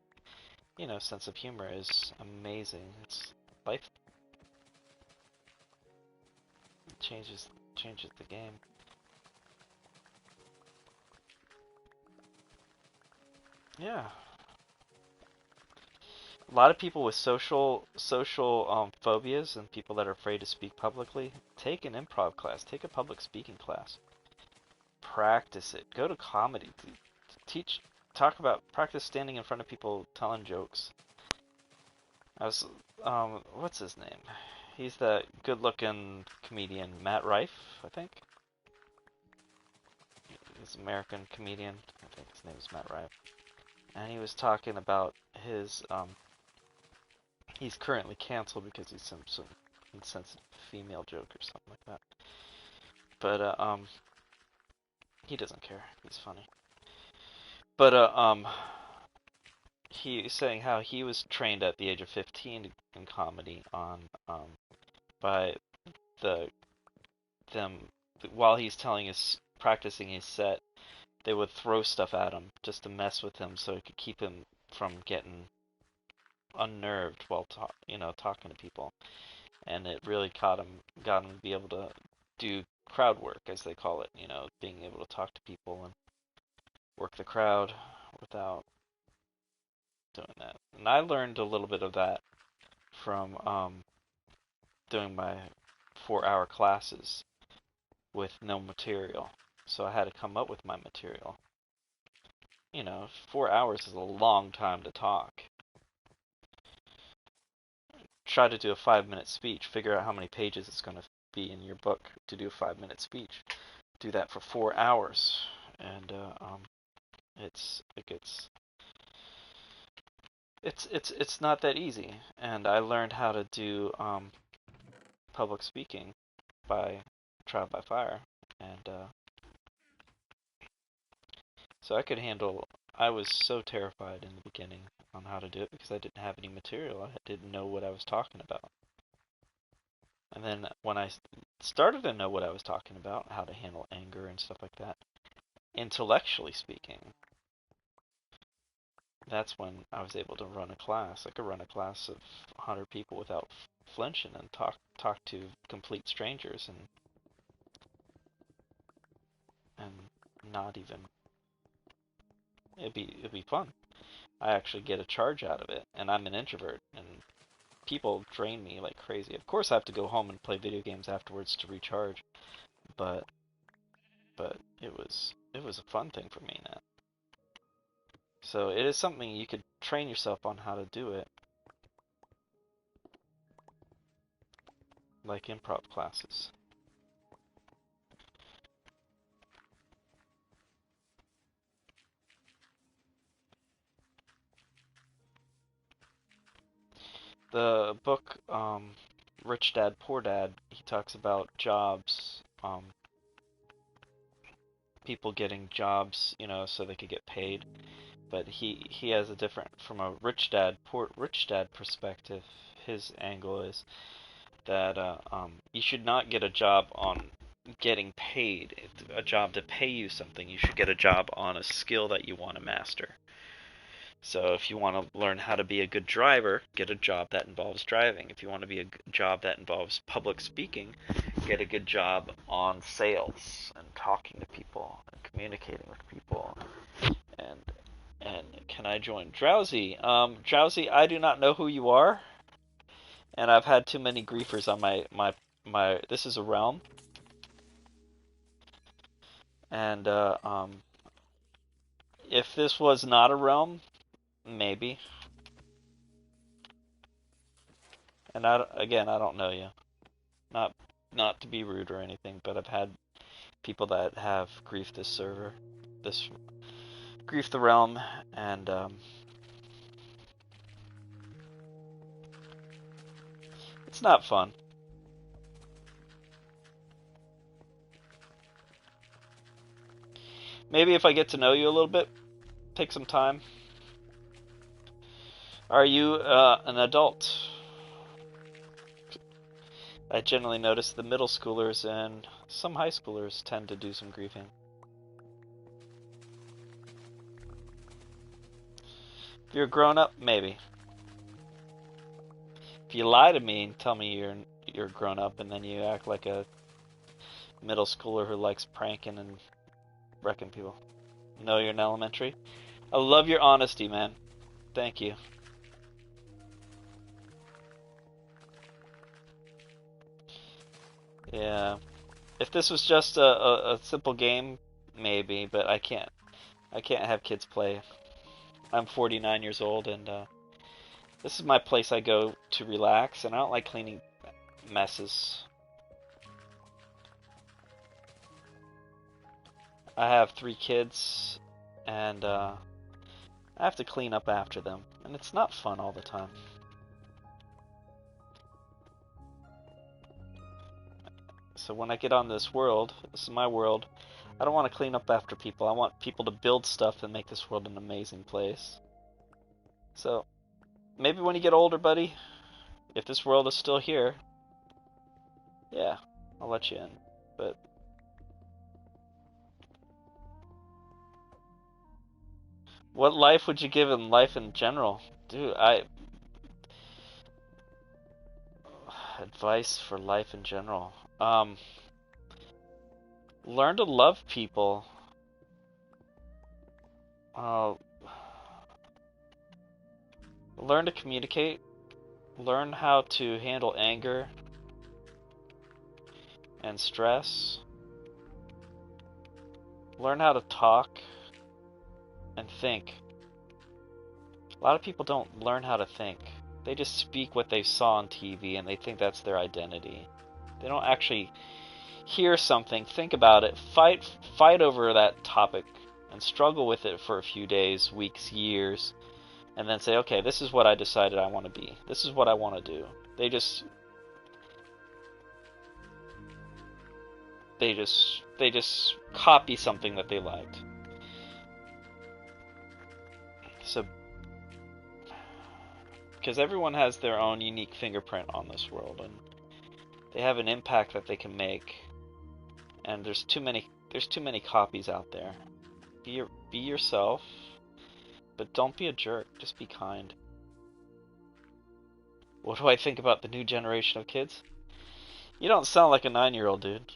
sense of humor is amazing. It's life. It changes the game. Yeah. a lot of people with social phobias and people that are afraid to speak publicly, take an improv class, take a public speaking class, practice it, go to comedy, teach, practice standing in front of people telling jokes. I was, what's his name? He's that good-looking comedian, Matt Rife, I think. He's an American comedian. I think his name is Matt Rife. And he was talking about his, he's currently canceled because he's some insensitive female joke or something like that. But, he doesn't care. He's funny. But, he's saying how he was trained at the age of 15 in comedy on, by them, while he's practicing his set, they would throw stuff at him just to mess with him so it could keep him from getting unnerved while talking to people. And it really got him to be able to do crowd work, as they call it, being able to talk to people and work the crowd without doing that. And I learned a little bit of that from doing my 4-hour classes with no material. So I had to come up with my material. 4 hours is a long time to talk. Try to do a 5-minute speech. Figure out how many pages it's going to be in your book to do a 5-minute speech. Do that for 4 hours, and it's not that easy. And I learned how to do public speaking by trial by fire, and so I was so terrified in the beginning on how to do it because I didn't have any material. I didn't know what I was talking about. And then when I started to know what I was talking about, how to handle anger and stuff like that, intellectually speaking, that's when I was able to run a class. I could run a class of 100 people without flinching and talk to complete strangers and not even. It'd be fun. I actually get a charge out of it, and I'm an introvert, and people drain me like crazy. Of course, I have to go home and play video games afterwards to recharge, but it was a fun thing for me now. So it is something you could train yourself on how to do it, like improv classes. The book, Rich Dad, Poor Dad, he talks about jobs, people getting jobs, so they could get paid. But he has a different, from a rich dad perspective, his angle is that you should not get a job on getting paid, a job to pay you something. You should get a job on a skill that you want to master. So if you want to learn how to be a good driver, get a job that involves driving. If you want to be a job that involves public speaking, get a good job on sales and talking to people and communicating with people. And can I join? Drowsy. Drowsy, I do not know who you are, and I've had too many griefers on my this is a realm. And if this was not a realm, maybe. And again, I don't know you. Not to be rude or anything, but I've had people that have griefed this server, grief the realm, and it's not fun. Maybe if I get to know you a little bit, take some time. Are you an adult? I generally notice the middle schoolers and some high schoolers tend to do some grieving. If you're a grown-up, maybe. If you lie to me and tell me you're grown up and then you act like a middle schooler who likes pranking and wrecking people. No, you're in elementary. I love your honesty, man. Thank you. Yeah. If this was just a simple game, maybe, but I can't. I can't have kids play. I'm 49 years old, and this is my place I go to relax, and I don't like cleaning messes. I have 3 kids, and I have to clean up after them, and it's not fun all the time. So when I get on this world, this is my world, I don't want to clean up after people. I want people to build stuff and make this world an amazing place. So maybe when you get older, buddy, if this world is still here, yeah, I'll let you in. But what life would you give in life in general? Dude, advice for life in general. Learn to love people. Uh, learn to communicate. Learn how to handle anger and stress. Learn how to talk and think. A lot of people don't learn how to think. They just speak what they saw on TV and they think that's their identity. They don't actually hear something, think about it, fight over that topic and struggle with it for a few days, weeks, years, and then say, okay, this is what I decided I want to be. This is what I want to do. They just copy something that they liked. So because everyone has their own unique fingerprint on this world, and they have an impact that they can make, and there's too many copies out there. Be yourself, but don't be a jerk. Just be kind. What do I think about the new generation of kids? You don't sound like a 9-year-old, dude.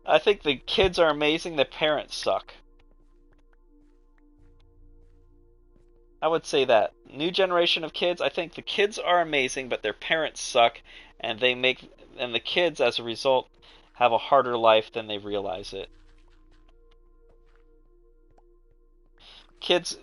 I think the kids are amazing, the parents suck. I would say that. New generation of kids, I think the kids are amazing, but their parents suck, and the kids, as a result, have a harder life than they realize it. Kids,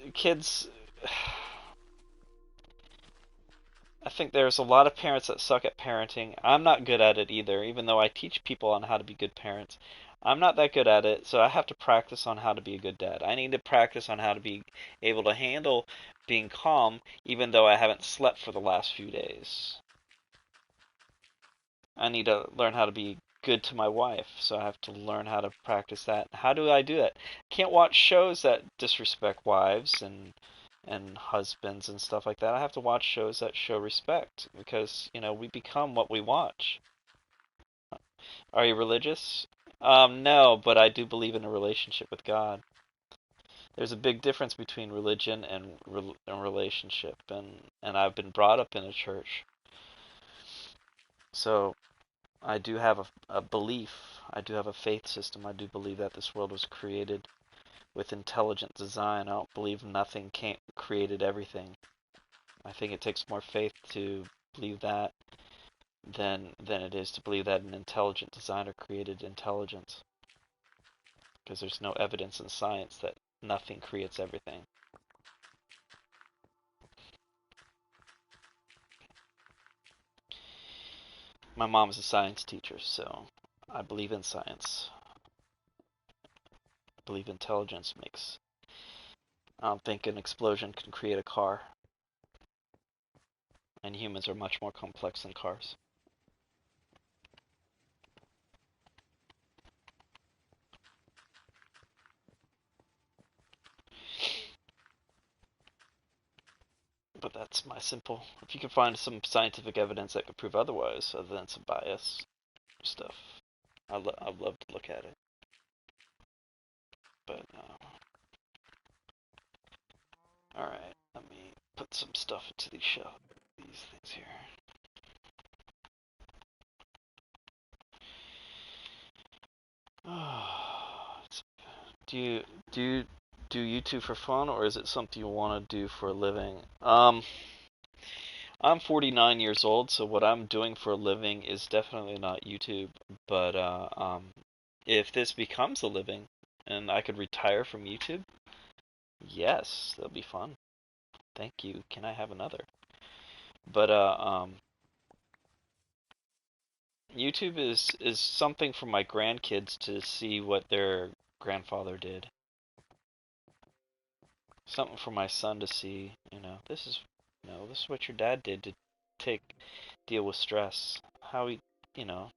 I think there's a lot of parents that suck at parenting. I'm not good at it either, even though I teach people on how to be good parents. I'm not that good at it, so I have to practice on how to be a good dad. I need to practice on how to be able to handle being calm, even though I haven't slept for the last few days. I need to learn how to be good to my wife, so I have to learn how to practice that. How do I do that? Can't watch shows that disrespect wives and husbands and stuff like that. I have to watch shows that show respect because, we become what we watch. Are you religious? No, but I do believe in a relationship with God. There's a big difference between religion and relationship, and I've been brought up in a church. So I do have a belief. I do have a faith system. I do believe that this world was created with intelligent design. I don't believe nothing created everything. I think it takes more faith to believe that than it is to believe that an intelligent designer created intelligence. Because there's no evidence in science that nothing creates everything. My mom's a science teacher, so I believe in science. I believe intelligence makes. I don't think an explosion can create a car. And humans are much more complex than cars. But that's my simple. If you can find some scientific evidence that could prove otherwise, other than some bias stuff, I'd love to look at it. But all right, let me put some stuff into these things here. Do you do YouTube for fun, or is it something you want to do for a living? I'm 49 years old, so what I'm doing for a living is definitely not YouTube. But if this becomes a living and I could retire from YouTube, yes, that'll be fun. Thank you. Can I have another? But YouTube is something for my grandkids to see what their grandfather did. Something for my son to see. This is what your dad did to take deal with stress. How he,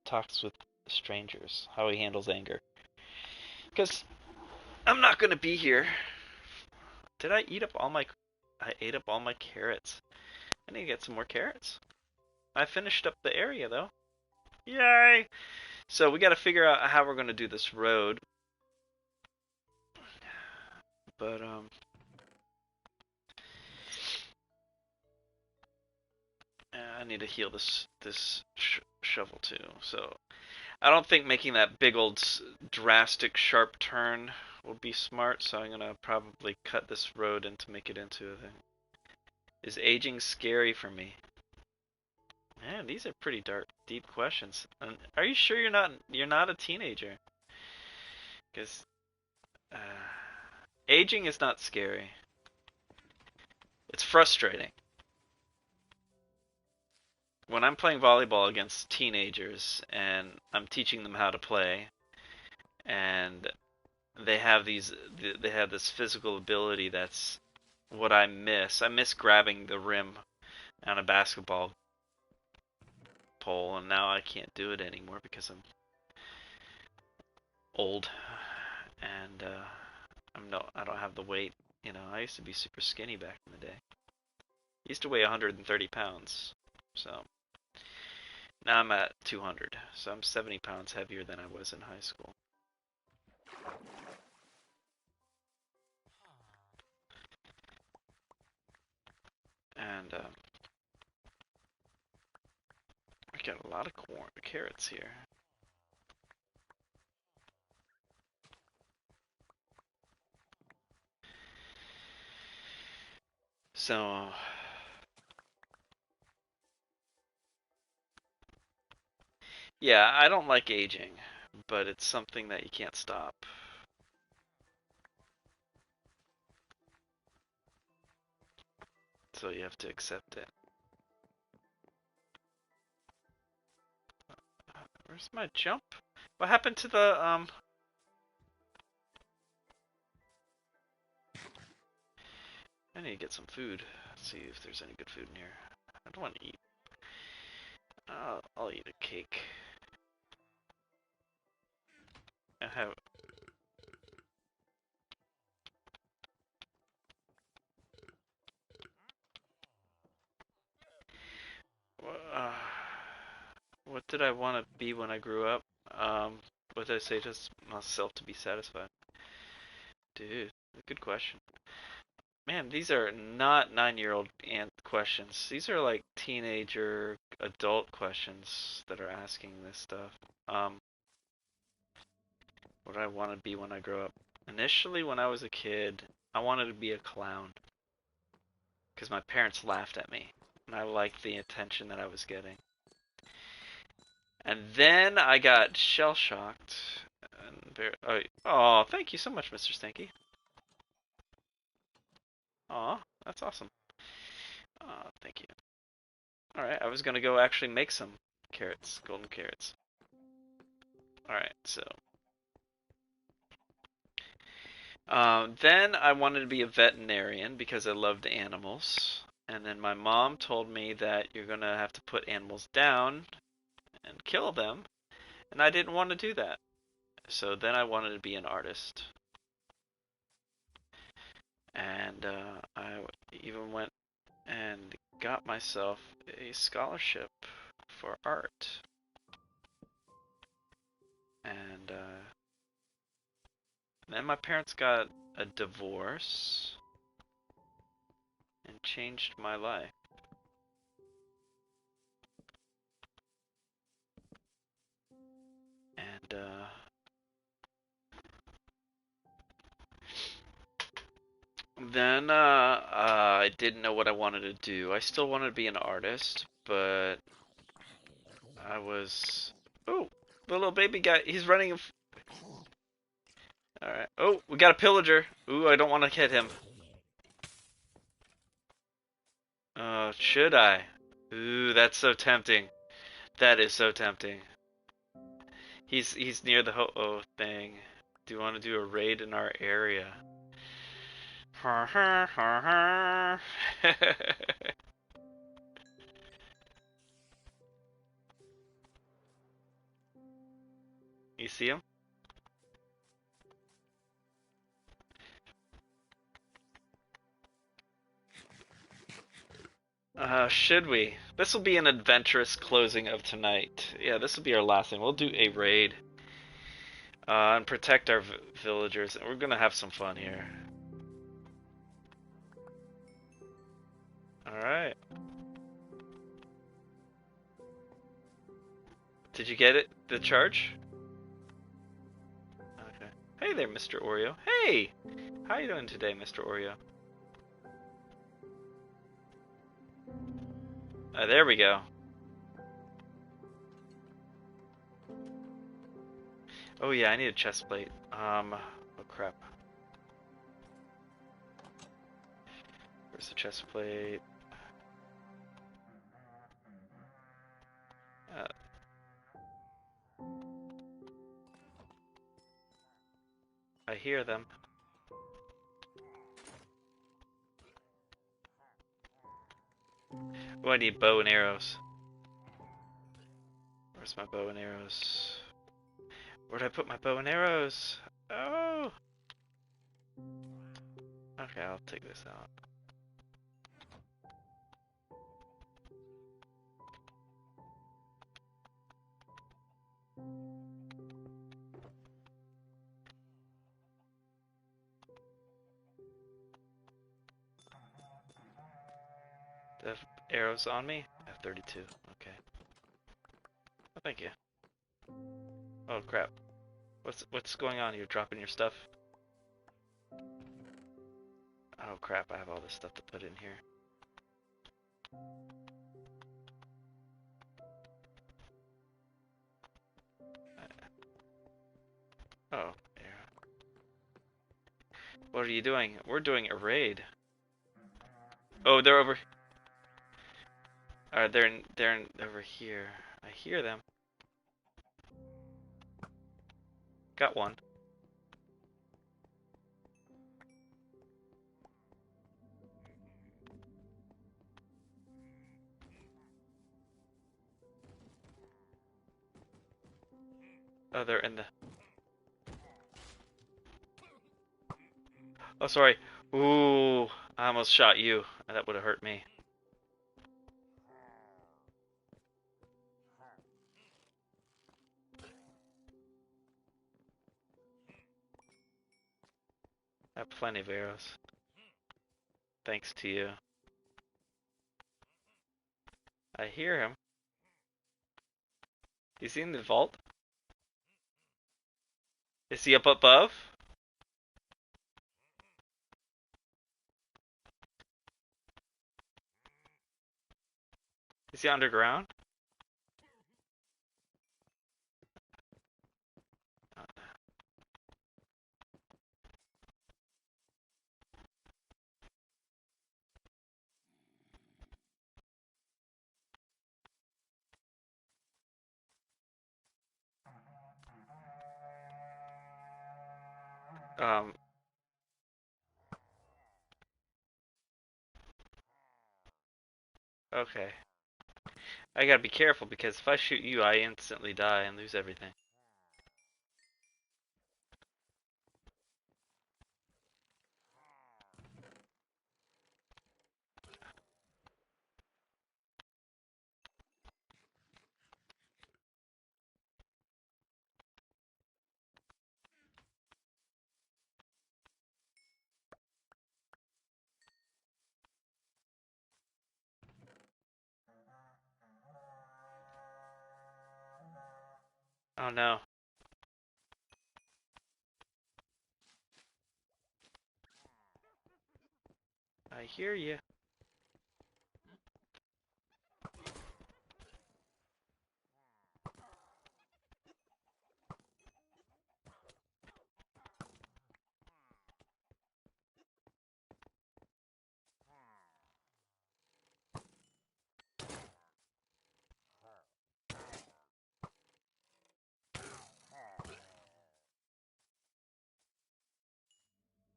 talks with strangers. How he handles anger. Because I'm not gonna be here. Did I eat up all my? I ate up all my carrots. I need to get some more carrots. I finished up the area though. Yay! So we got to figure out how we're gonna do this road. But I need to heal this shovel too. So I don't think making that big old drastic sharp turn would be smart. So I'm gonna probably cut this road and to make it into a thing. Is aging scary for me? Man, these are pretty dark, deep questions. And are you sure you're not a teenager? Because uh, aging is not scary. It's frustrating. When I'm playing volleyball against teenagers and I'm teaching them how to play, and they have this physical ability that's what I miss. I miss grabbing the rim on a basketball pole, and now I can't do it anymore because I'm old and I don't have the weight. I used to be super skinny back in the day. I used to weigh 130 pounds, so now I'm at 200, so I'm 70 pounds heavier than I was in high school. And I got a lot of carrots here. So yeah, I don't like aging, but it's something that you can't stop. So you have to accept it. Where's my jump? What happened to the I need to get some food. See if there's any good food in here. I don't want to eat. I'll eat a cake. I have. Uh, what did I want to be when I grew up? What did I say to myself to be satisfied? Dude, good question. Man, these are not 9-year-old questions. These are like teenager, adult questions that are asking this stuff. What do I want to be when I grow up? Initially, when I was a kid, I wanted to be a clown because my parents laughed at me, and I liked the attention that I was getting. And then I got shell shocked. Oh, thank you so much, Mr. Stanky. Aw, that's awesome. Thank you. Alright, I was gonna go actually make some carrots, golden carrots. Alright, so. Then I wanted to be a veterinarian because I loved animals. And then my mom told me that you're gonna have to put animals down and kill them. And I didn't want to do that. So then I wanted to be an artist. And I even went and got myself a scholarship for art. And then my parents got a divorce and changed my life. And then I didn't know what I wanted to do. I still wanted to be an artist, but I was. Oh, the little baby guy. He's running. All right. Oh, we got a pillager. Ooh, I don't want to hit him. Should I? Ooh, that's so tempting. That is so tempting. He's near the ho-oh thing. Do you want to do a raid in our area? You see him? Should we? This will be an adventurous closing of tonight. Yeah, this will be our last thing. We'll do a raid. And protect our villagers. We're gonna have some fun here. Alright. Did you get it? The charge? Okay. Hey there, Mr. Oreo. Hey! How you doing today, Mr. Oreo? There we go. Oh yeah, I need a chest plate. Oh crap. Where's the chest plate? Uh, I hear them. Oh, I need bow and arrows. Where's my bow and arrows? Where'd I put my bow and arrows? Oh! Okay, I'll take this out. Do I have arrows on me? I have 32. Okay. Oh, thank you. Oh crap. What's going on? You're dropping your stuff? Oh crap, I have all this stuff to put in here. Oh, yeah. What are you doing? We're doing a raid. Oh, they're over. They're over here. I hear them. Got one. Oh, they're in the. Oh, sorry. Ooh, I almost shot you. That would have hurt me. I have plenty of arrows. Thanks to you. I hear him. Is he in the vault? Is he up above? Is he underground? Um. Okay. I gotta be careful because if I shoot you, I instantly die and lose everything. Oh no. I hear you.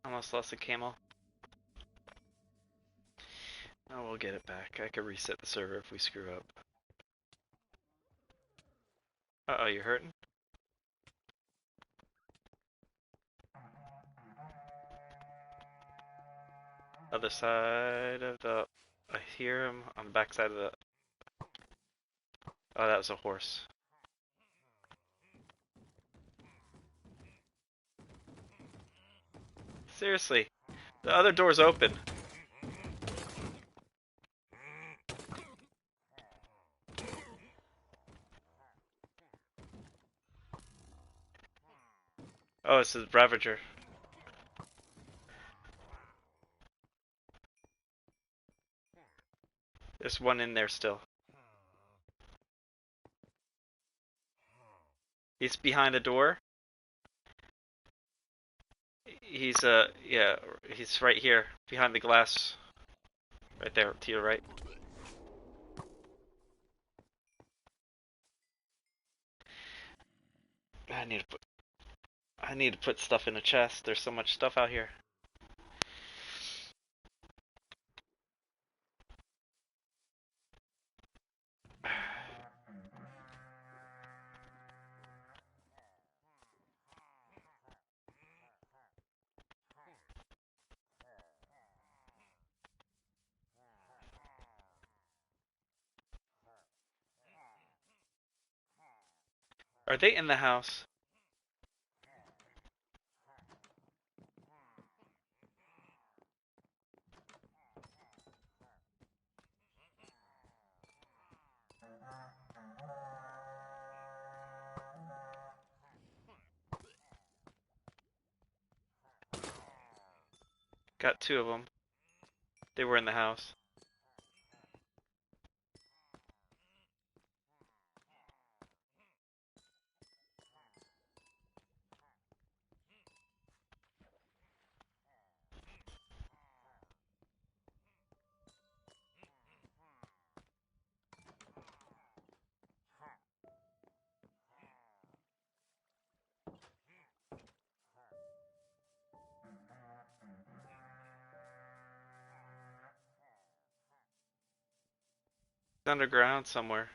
Almost lost the camel. Oh, we'll get it back. I could reset the server if we screw up. Uh-oh, you're hurting? Other side of the... I hear him on the back side of the... Oh, that was a horse. Seriously, the other door's open. Oh, it's a Ravager. There's one in there still. He's behind the door. He's yeah, he's right here, behind the glass. Right there, to your right. I need to put stuff in a chest. There's so much stuff out here. Are they in the house? Got two of them. They were in the house. It's underground somewhere.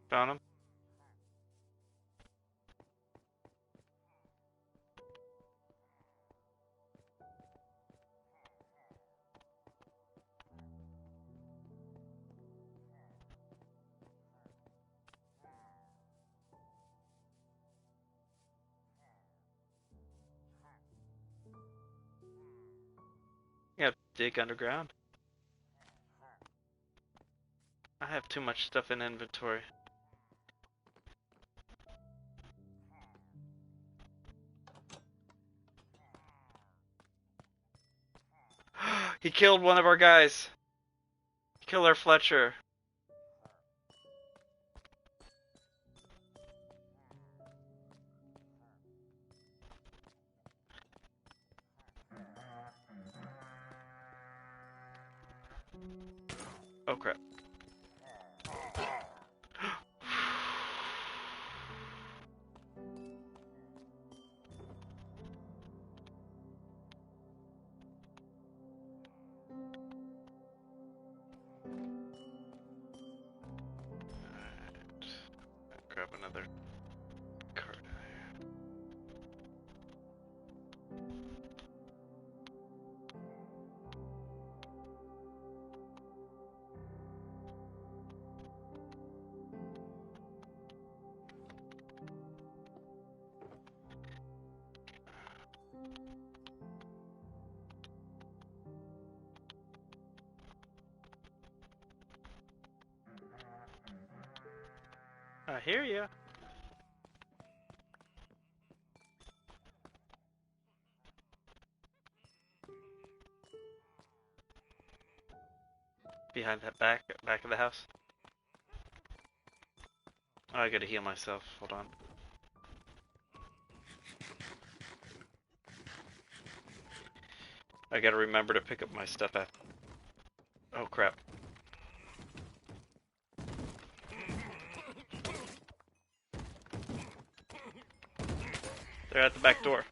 Found him? Yeah, dig underground. I have too much stuff in inventory. He killed one of our guys. He killed our Fletcher. Oh crap. Grab another card. I hear ya. Behind that back of the house. Oh, I gotta heal myself. Hold on. I gotta remember to pick up my stuff at. Oh crap. They're at the back door.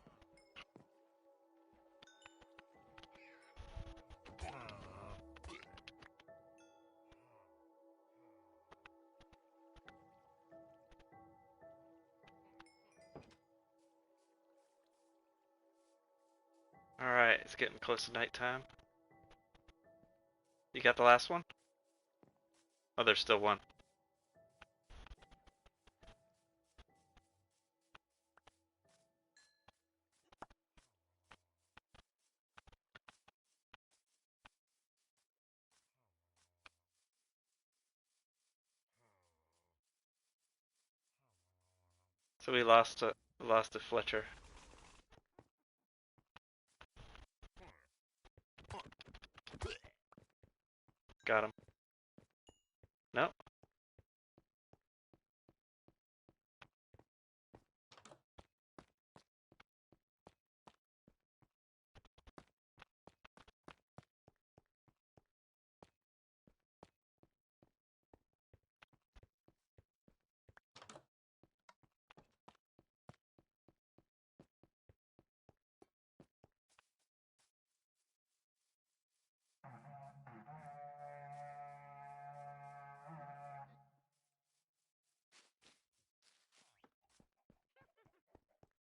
Alright, it's getting close to nighttime. You got the last one? Oh, there's still one. So we lost a Fletcher. Got him. No.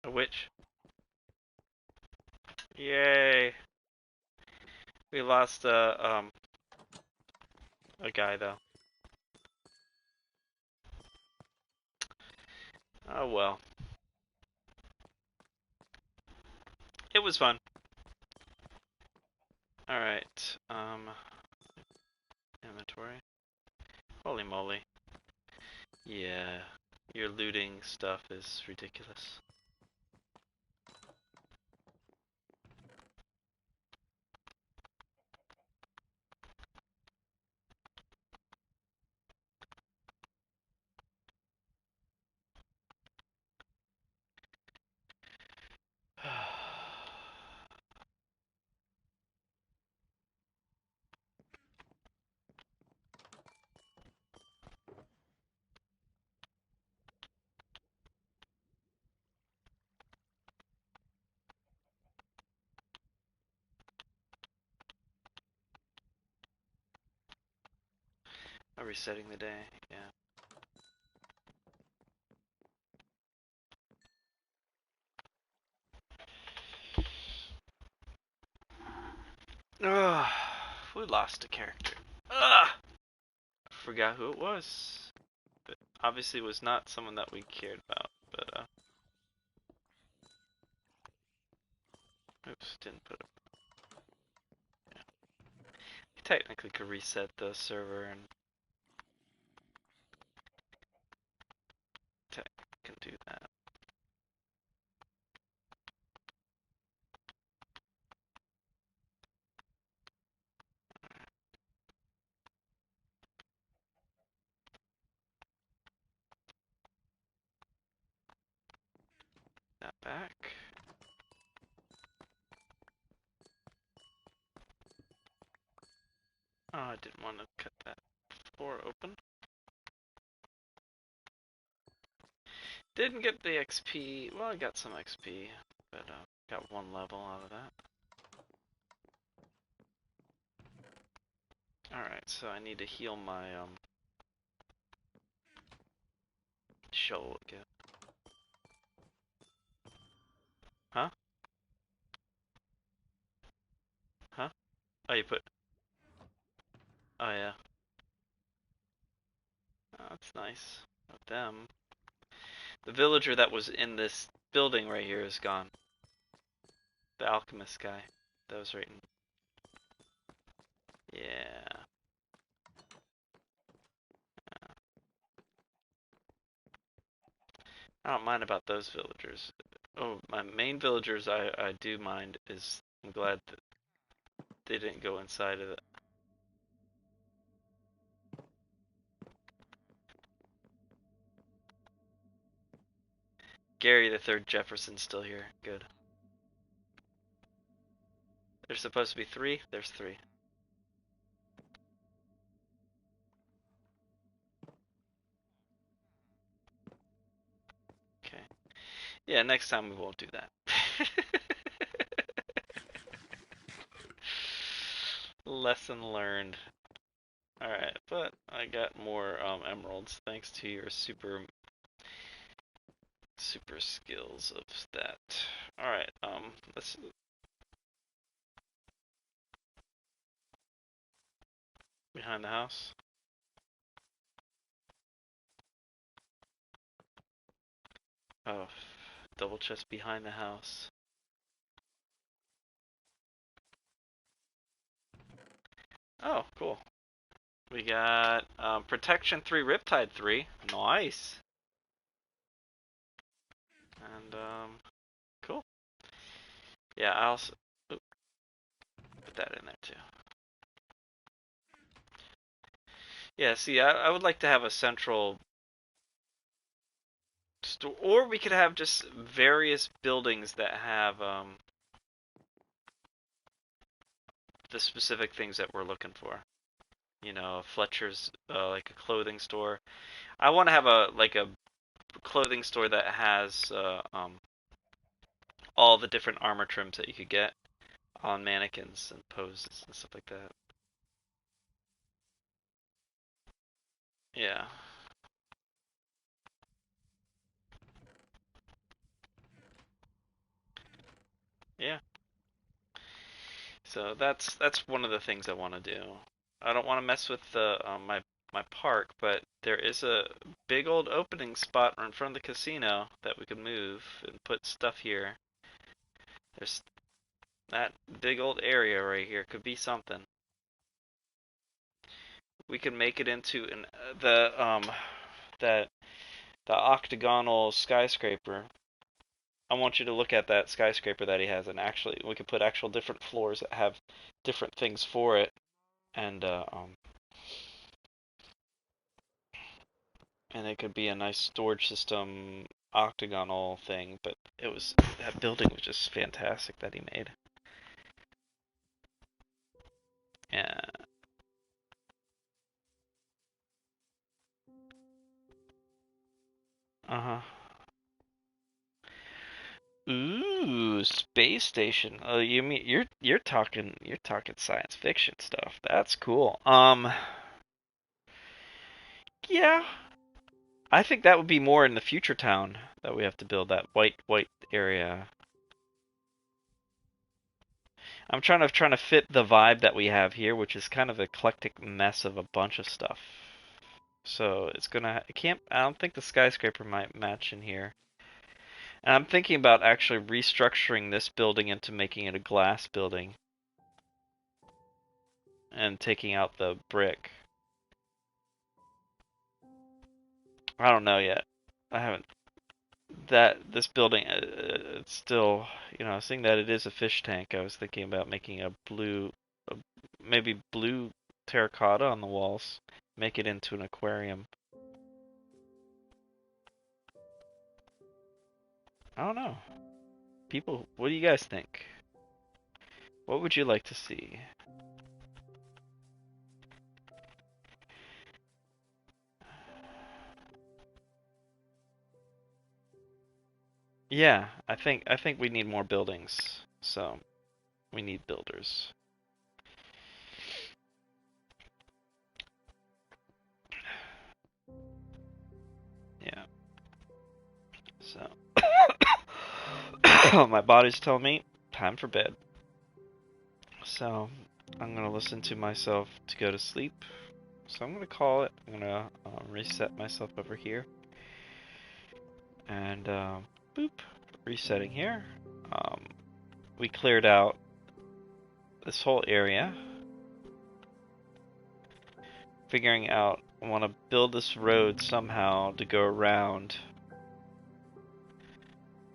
A witch. Yay. We lost a guy though. Oh well. It was fun. Alright, inventory. Holy moly. Yeah, your looting stuff is ridiculous. Resetting the day, yeah. Ugh, we lost a character. Ugh! Forgot who it was. But obviously it was not someone that we cared about, but oops, didn't put it. Yeah. We technically could reset the server and can do that. That back. Oh, I didn't want to cut that floor open. Didn't get the XP. Well, I got some XP, but got one level out of that. Alright, so I need to heal my shovel again. Huh? Huh? Oh, you put... Oh, yeah. Oh, that's nice of them. The villager that was in this building right here is gone. The alchemist guy. That was right in... Yeah. I don't mind about those villagers. Oh, my main villagers I do mind is I'm glad that they didn't go inside of it. Gary the third Jefferson's still here. Good. There's supposed to be 3. There's 3. Okay. Yeah, next time we won't do that. Lesson learned. Alright, but I got more emeralds thanks to your super skills of that. Alright, let's behind the house. Oh, double chest behind the house. Oh, cool. We got protection 3, riptide 3. Nice. And cool. Yeah, I also put that in there too. Yeah, see, I would like to have a central store, or we could have just various buildings that have the specific things that we're looking for. You know, Fletcher's like a clothing store. I want to have a clothing store that has all the different armor trims that you could get on mannequins and poses and stuff like that. Yeah. Yeah. So that's one of the things I want to do. I don't want to mess with the my park, but there is a big old opening spot in front of the casino that we could move and put stuff here. There's that big old area right here could be something. We can make it into that the octagonal skyscraper. I want you to look at that skyscraper that he has, and actually we could put actual different floors that have different things for it, and it could be a nice storage system octagonal thing. But that building was just fantastic that he made. Yeah. Uh-huh. Ooh, space station. Oh, you mean you're talking science fiction stuff. That's cool. Yeah. I think that would be more in the future town that we have to build, that white area. I'm trying to fit the vibe that we have here, which is kind of an eclectic mess of a bunch of stuff. So it's gonna I don't think the skyscraper might match in here. And I'm thinking about actually restructuring this building into making it a glass building and taking out the brick. I don't know yet. I haven't. This building, it's still, seeing that it is a fish tank, I was thinking about making maybe blue terracotta on the walls, make it into an aquarium. I don't know. People, what do you guys think? What would you like to see? Yeah, I think we need more buildings. So, we need builders. Yeah. So, my body's telling me time for bed. So, I'm gonna listen to myself to go to sleep. So I'm gonna call it. I'm gonna reset myself over here. And boop, resetting here. We cleared out this whole area. Figuring out, I want to build this road somehow to go around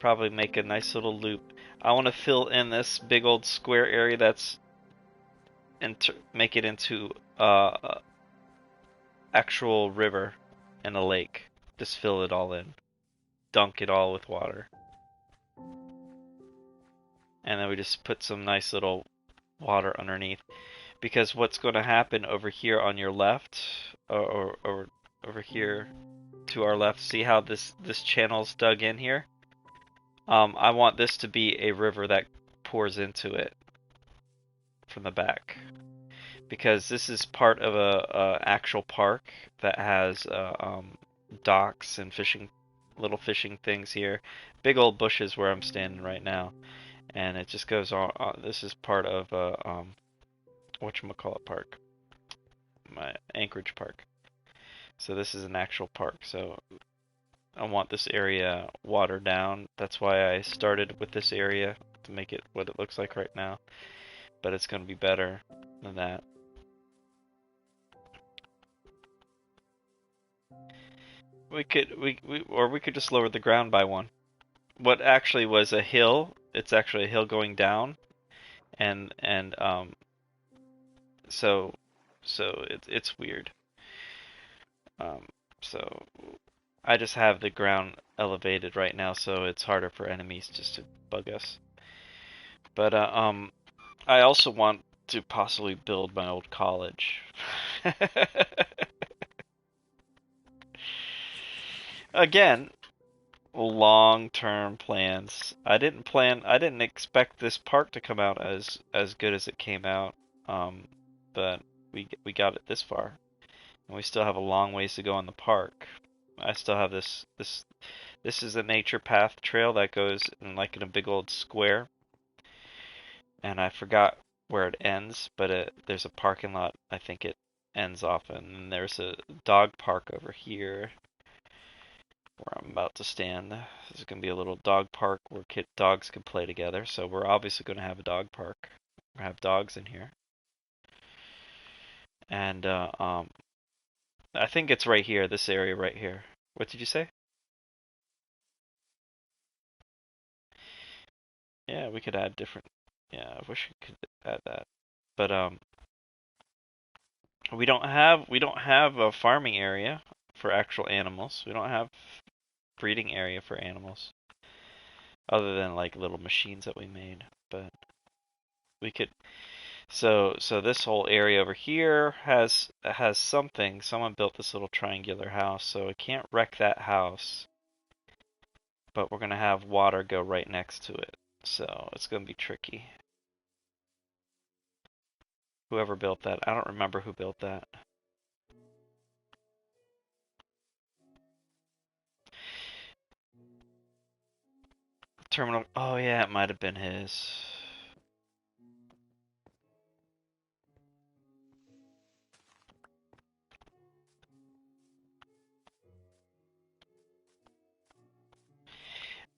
probably make a nice little loop. I want to fill in this big old square area that's make it into actual river and a lake. Just fill it all in. Dunk it all with water. And then we just put some nice little water underneath. Because what's going to happen over here on your left, or over here to our left, see how this channel's dug in here? I want this to be a river that pours into it from the back. Because this is part of a actual park that has docks and little fishing things here. Big old bushes where I'm standing right now. And it just goes on. This is part of whatchamacallit park, my Anchorage Park. So this is an actual park. So I want this area watered down. That's why I started with this area to make it what it looks like right now. But it's going to be better than that. We could just lower the ground by one. What actually was a hill, it's actually a hill going down, and so it's weird. So I just have the ground elevated right now, so it's harder for enemies just to bug us. But I also want to possibly build my old college. Again, long-term plans. I didn't expect this park to come out as good as it came out. But we got it this far. And we still have a long ways to go in the park. I still have this is a nature path trail that goes in a big old square. And I forgot where it ends, but there's a parking lot I think it ends off in. And there's a dog park over here where I'm about to stand. This is going to be a little dog park where dogs can play together. So we're obviously going to have a dog park. We have dogs in here. And I think it's right here, this area right here. What did you say? Yeah, we could add different. Yeah, I wish we could add that. But we don't have a farming area for actual animals. We don't have breeding area for animals other than little machines that we made. But we could. So this whole area over here has something. Someone built this little triangular house, so I can't wreck that house. But we're gonna have water go right next to it, so it's gonna be tricky. Whoever built that, I don't remember who built that. Terminal. Oh yeah, it might have been his.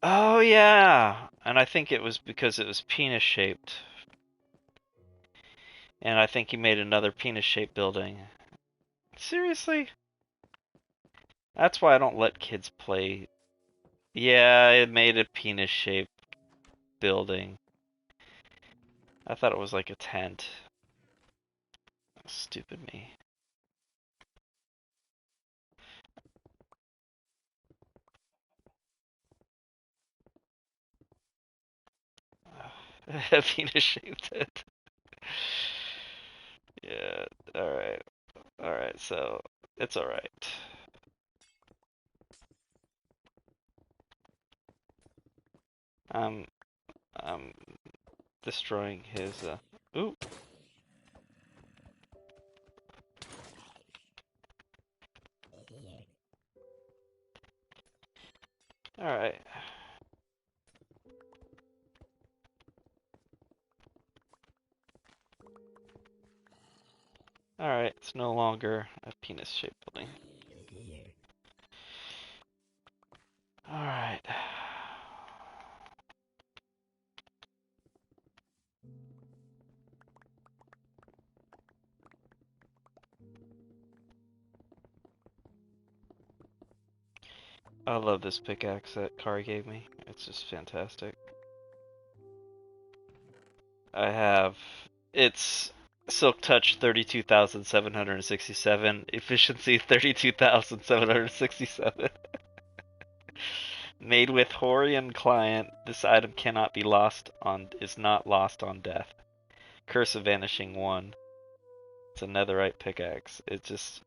Oh yeah, and I think it was because it was penis shaped. And I think he made another penis shaped building. Seriously? That's why I don't let kids play. Yeah, it made a penis shaped building. I thought it was like a tent. Stupid me. Penis shaped tent. Yeah, alright. Alright, so it's alright. I'm destroying his ooh. Alright. Alright, it's no longer a penis shaped building. Alright. I love this pickaxe that Kari gave me. It's just fantastic. I have, it's Silk Touch 32,767, efficiency 32,767. Made with Horian Client, this item cannot be lost on, is not lost on death. Curse of Vanishing 1. It's a netherite pickaxe. It just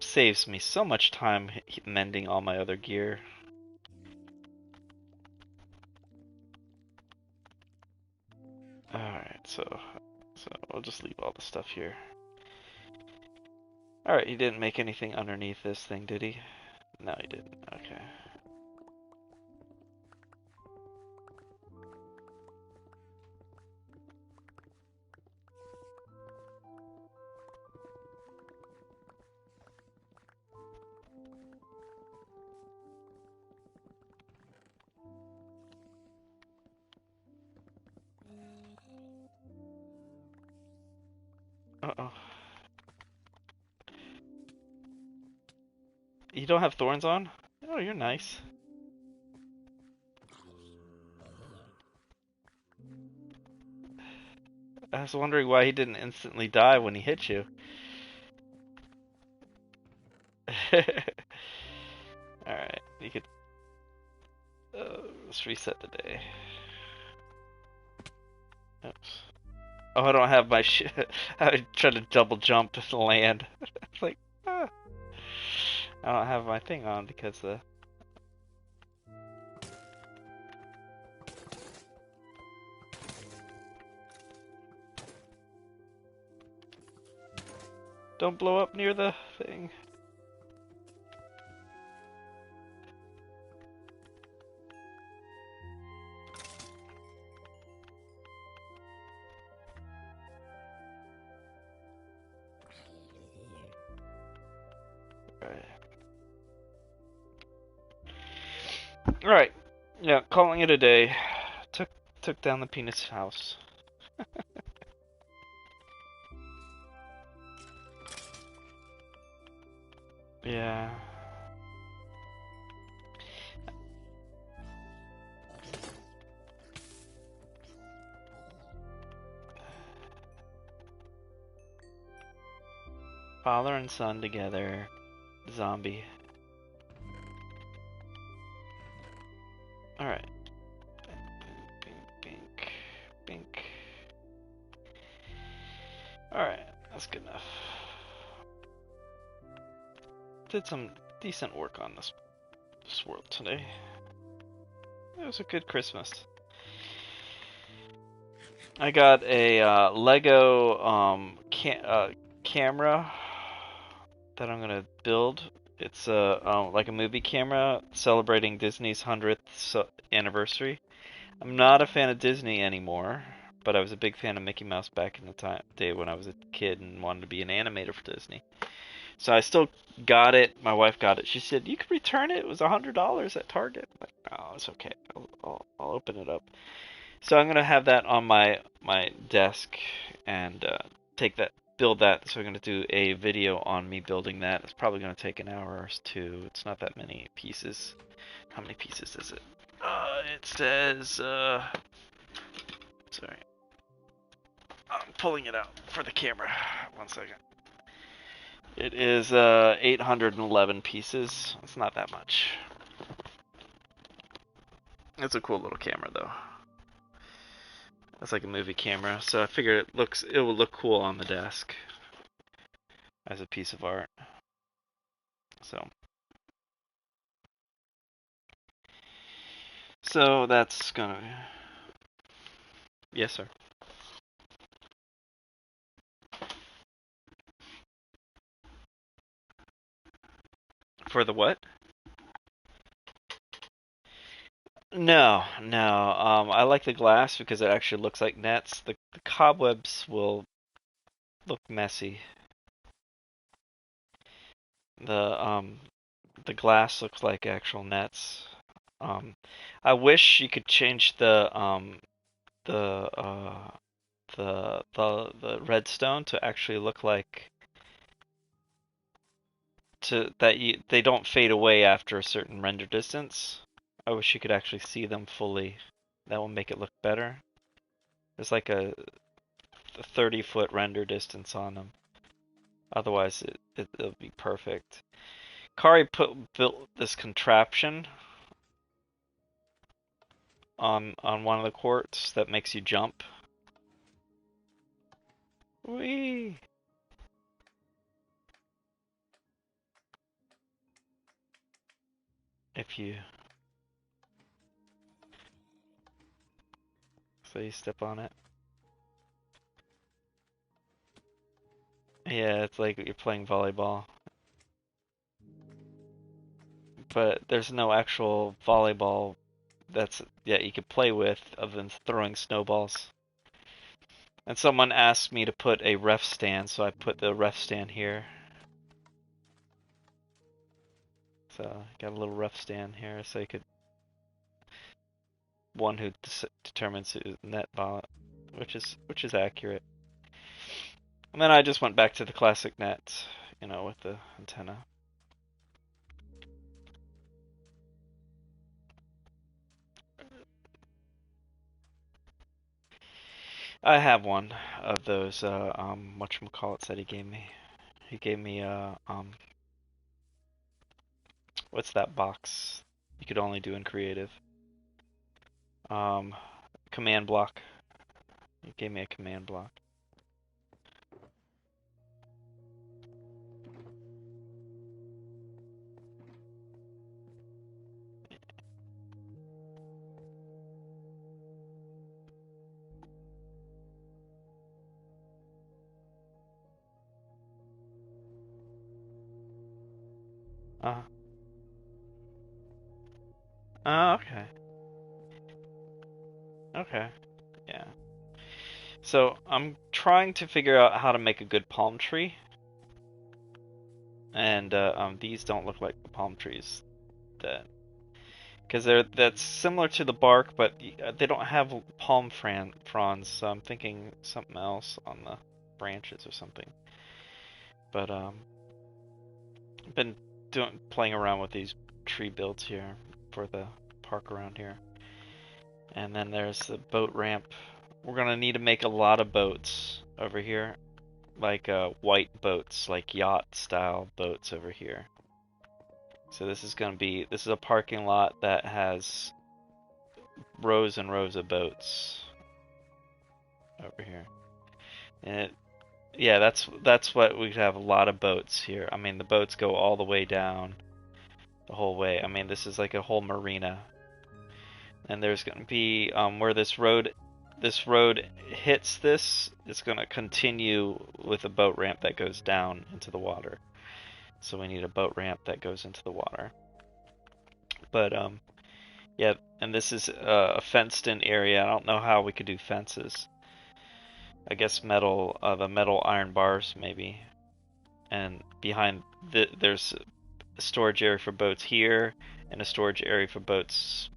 saves me so much time mending all my other gear. Alright, so I'll just leave all the stuff here. Alright, he didn't make anything underneath this thing, did he? No, he didn't. Okay. Uh-oh. You don't have thorns on? Oh, you're nice. I was wondering why he didn't instantly die when he hit you. Alright, you could... let's reset the day. Oops. Oh, I don't have my shit. I tried to double jump to land. It's like, ah. I don't have my thing on because the... Don't blow up near the thing. Alright. Yeah, calling it a day. Took down the penis house. Yeah. Father and son together. Zombie. Alright. Bink. Bink. Alright, that's good enough. Did some decent work on this world today. It was a good Christmas. I got a Lego camera that I'm gonna build. It's like a movie camera celebrating Disney's 100th anniversary. I'm not a fan of Disney anymore, but I was a big fan of Mickey Mouse back in the day when I was a kid and wanted to be an animator for Disney. So I still got it. My wife got it. She said, "You could return it. It was $100 at Target." I'm like, "No, it's okay. I'll open it up." So I'm gonna have that on my desk and build that. So I'm gonna do a video on me building that. It's probably gonna take an hour or two. It's not that many pieces. How many pieces is it? It says sorry. I'm pulling it out for the camera. 1 second. It is 811 pieces. It's not that much. It's a cool little camera though. It's like a movie camera, so I figured it will look cool on the desk as a piece of art. So that's gonna. Yes, sir. For the what? No. I like the glass because it actually looks like nets. The cobwebs will look messy. The glass looks like actual nets. I wish you could change the redstone to actually look like they don't fade away after a certain render distance. I wish you could actually see them fully. That will make it look better. There's like a 30-foot render distance on them. Otherwise, it'll be perfect. Kari built this contraption on one of the quartz that makes you jump. Whee! If you step on it. Yeah, it's like you're playing volleyball. But there's no actual volleyball you could play with other than throwing snowballs. And someone asked me to put a ref stand, so I put the ref stand here. So got a little ref stand here, so you could one who determines net volley, which is accurate. And then I just went back to the classic net, with the antenna. I have one of those. Whatchamacallit said he gave me. He gave me what's that box you could only do in creative? Command block. He gave me a command block. Okay. Okay. Yeah. So I'm trying to figure out how to make a good palm tree. And these don't look like the palm trees because that's similar to the bark, but they don't have palm fronds. So I'm thinking something else on the branches or something. But I've been playing around with these tree builds here for the park around here. And then there's the boat ramp. We're gonna need to make a lot of boats over here, like white boats, like yacht style boats over here. So this is a parking lot that has rows and rows of boats over here. And yeah, that's what we have, a lot of boats here. I mean, the boats go all the way down the whole way. I mean, this is like a whole marina. And there's going to be where this road hits this, it's going to continue with a boat ramp that goes down into the water. So we need a boat ramp that goes into the water. But yeah, and this is a fenced-in area. I don't know how we could do fences. I guess metal, the metal iron bars maybe. And behind there's a storage area for boats here, and a storage area for boats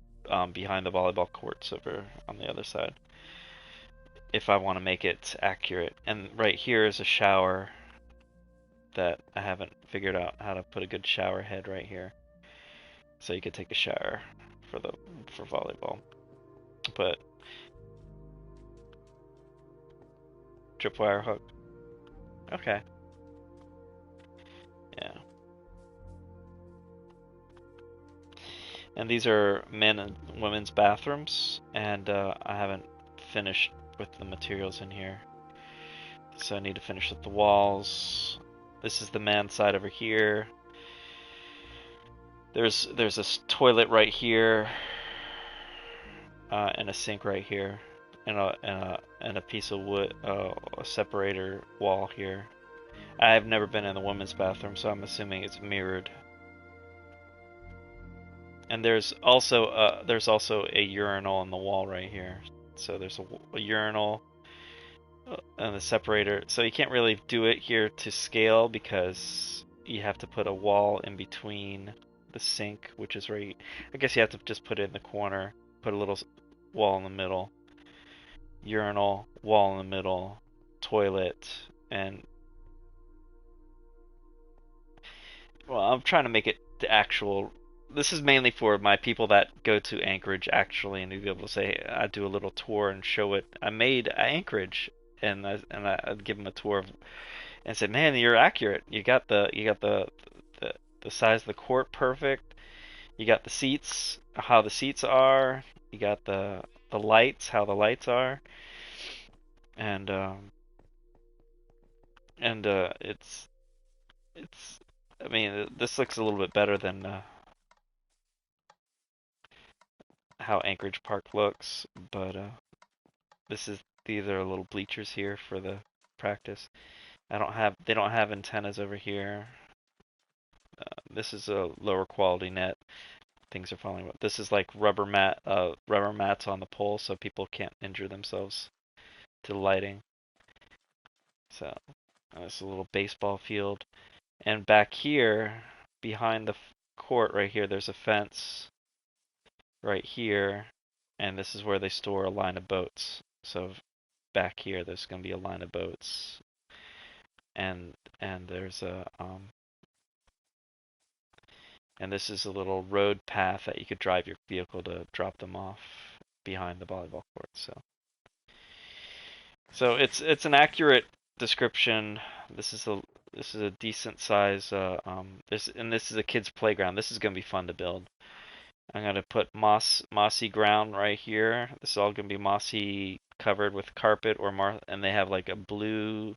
behind the volleyball courts over on the other side, if I want to make it accurate. And right here is a shower that I haven't figured out how to put a good shower head right here, so you could take a shower for volleyball. But tripwire hook. Okay. Yeah. And these are men and women's bathrooms, and I haven't finished with the materials in here. So I need to finish with the walls. This is the man's side over here. There's a toilet right here, and a sink right here, and a piece of wood, a separator wall here. I've never been in the women's bathroom, so I'm assuming it's mirrored. And there's also a urinal on the wall right here. So there's a urinal and the separator. So you can't really do it here to scale because you have to put a wall in between the sink, which is right. I guess you have to just put it in the corner, put a little wall in the middle, urinal, wall in the middle, toilet, and Well, I'm trying to make it the actual. This is mainly for my people that go to Anchorage actually, and to be able to say I do a little tour and show it. I made Anchorage, and I'd give them a tour of, and say, man, you're accurate. You got the size of the court perfect. You got the seats, how the seats are. You got the lights, how the lights are, and it's. I mean, this looks a little bit better than how Anchorage Park looks, but these are little bleachers here for the practice. They don't have antennas over here. This is a lower quality net. Things are falling. This is like rubber mats on the pole so people can't injure themselves to the lighting. So it's a little baseball field, and back here behind the court right here, there's a fence right here, and this is where they store a line of boats. So back here, there's going to be a line of boats, and there's a and this is a little road path that you could drive your vehicle to drop them off behind the volleyball court. So it's an accurate description. This is a decent size. This is a kid's playground. This is going to be fun to build. I'm gonna put mossy ground right here. This is all gonna be mossy, covered with carpet and they have like a blue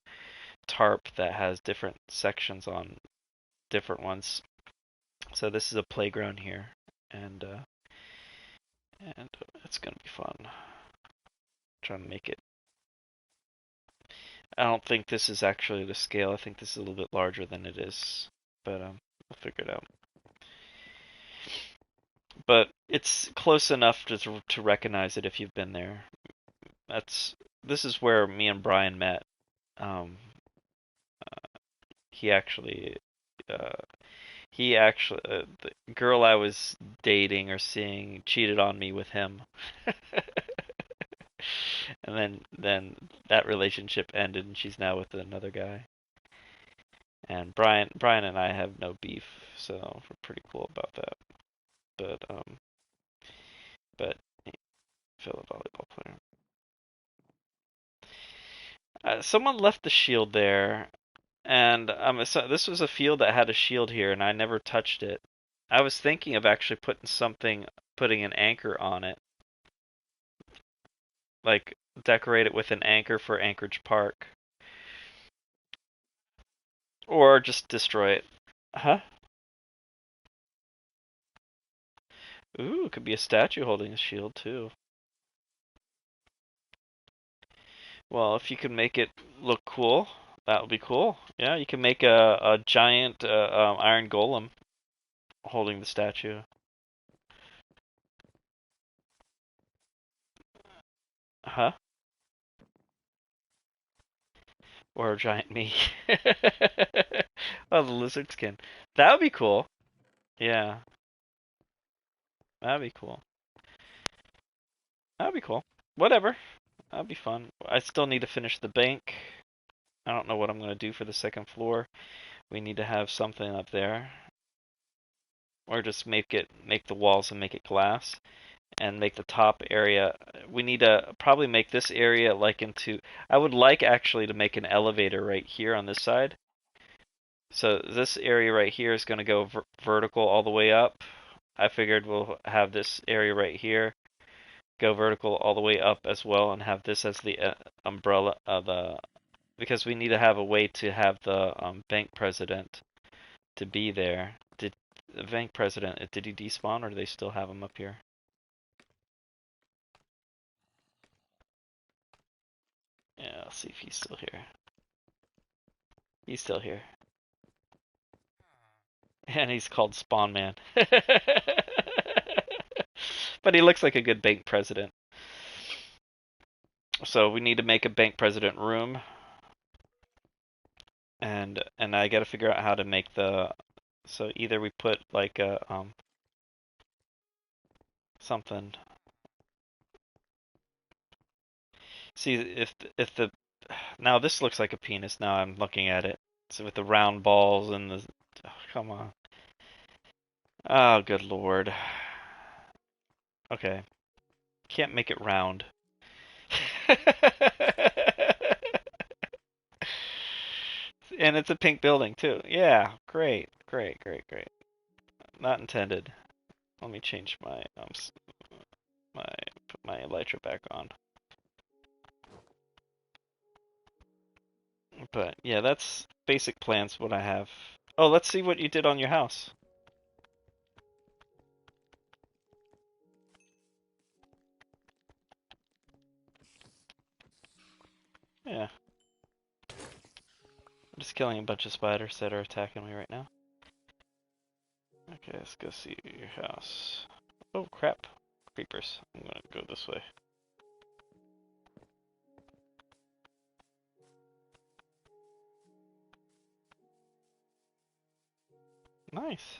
tarp that has different sections on different ones. So this is a playground here, and it's gonna be fun. Trying to make it. I don't think this is actually the scale. I think this is a little bit larger than it is, but we'll figure it out. But it's close enough to recognize it if you've been there. This is where me and Brian met. Um, he actually, uh, the girl I was dating or seeing cheated on me with him, and then that relationship ended, and she's now with another guy. And Brian and I have no beef, so we're pretty cool about that. But fellow volleyball player. Someone left the shield there, and so this was a field that had a shield here, and I never touched it. I was thinking of actually putting an anchor on it, like decorate it with an anchor for Anchorage Park, or just destroy it. Huh? Ooh, it could be a statue holding a shield too. Well, if you could make it look cool, that would be cool. Yeah, you can make a giant iron golem holding the statue. Huh? Or a giant me. Oh, the lizard skin. That would be cool. Yeah, that'd be cool. That'd be cool. Whatever. That'd be fun. I still need to finish the bank. I don't know what I'm gonna do for the second floor. We need to have something up there. Or just make the walls and make it glass. And make the top area. We need to probably make this area like into. I would like actually to make an elevator right here on this side. So this area right here is going to go vertical all the way up. I figured we'll have this area right here go vertical all the way up as well, and have this as the umbrella of the. Because we need to have a way to have the bank president to be there. Did the bank president? Did he despawn, or do they still have him up here? Yeah, I'll see if he's still here. He's still here. And he's called Spawn Man. But he looks like a good bank president. So we need to make a bank president room. And I gotta figure out how to make the. So either we put like a something. See if the now this looks like a penis. Now I'm looking at it. So with the round balls and the. Oh, come on. Oh, good lord. Okay. Can't make it round. And it's a pink building too. Yeah, great, great, great, great. Not intended. Let me change my put my elytra back on. But yeah, that's basic plans what I have. Oh, let's see what you did on your house. Yeah. I'm just killing a bunch of spiders that are attacking me right now. Okay, let's go see your house. Oh crap. Creepers. I'm gonna go this way. Nice.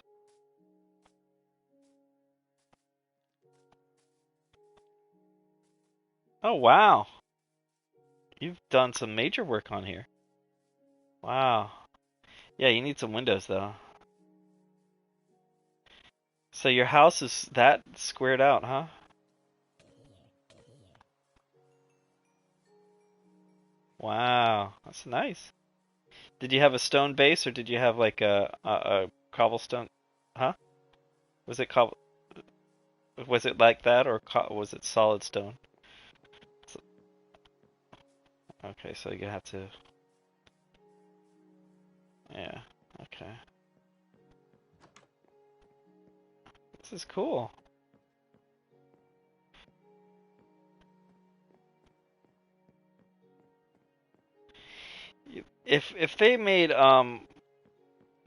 Oh wow. You've done some major work on here. Wow. Yeah, you need some windows though. So your house is that squared out, huh? Wow, that's nice. Did you have a stone base or did you have like a cobblestone? Huh? Was it cob was it like that or was it solid stone? Okay, so you have to. Yeah. Okay. This is cool. If they made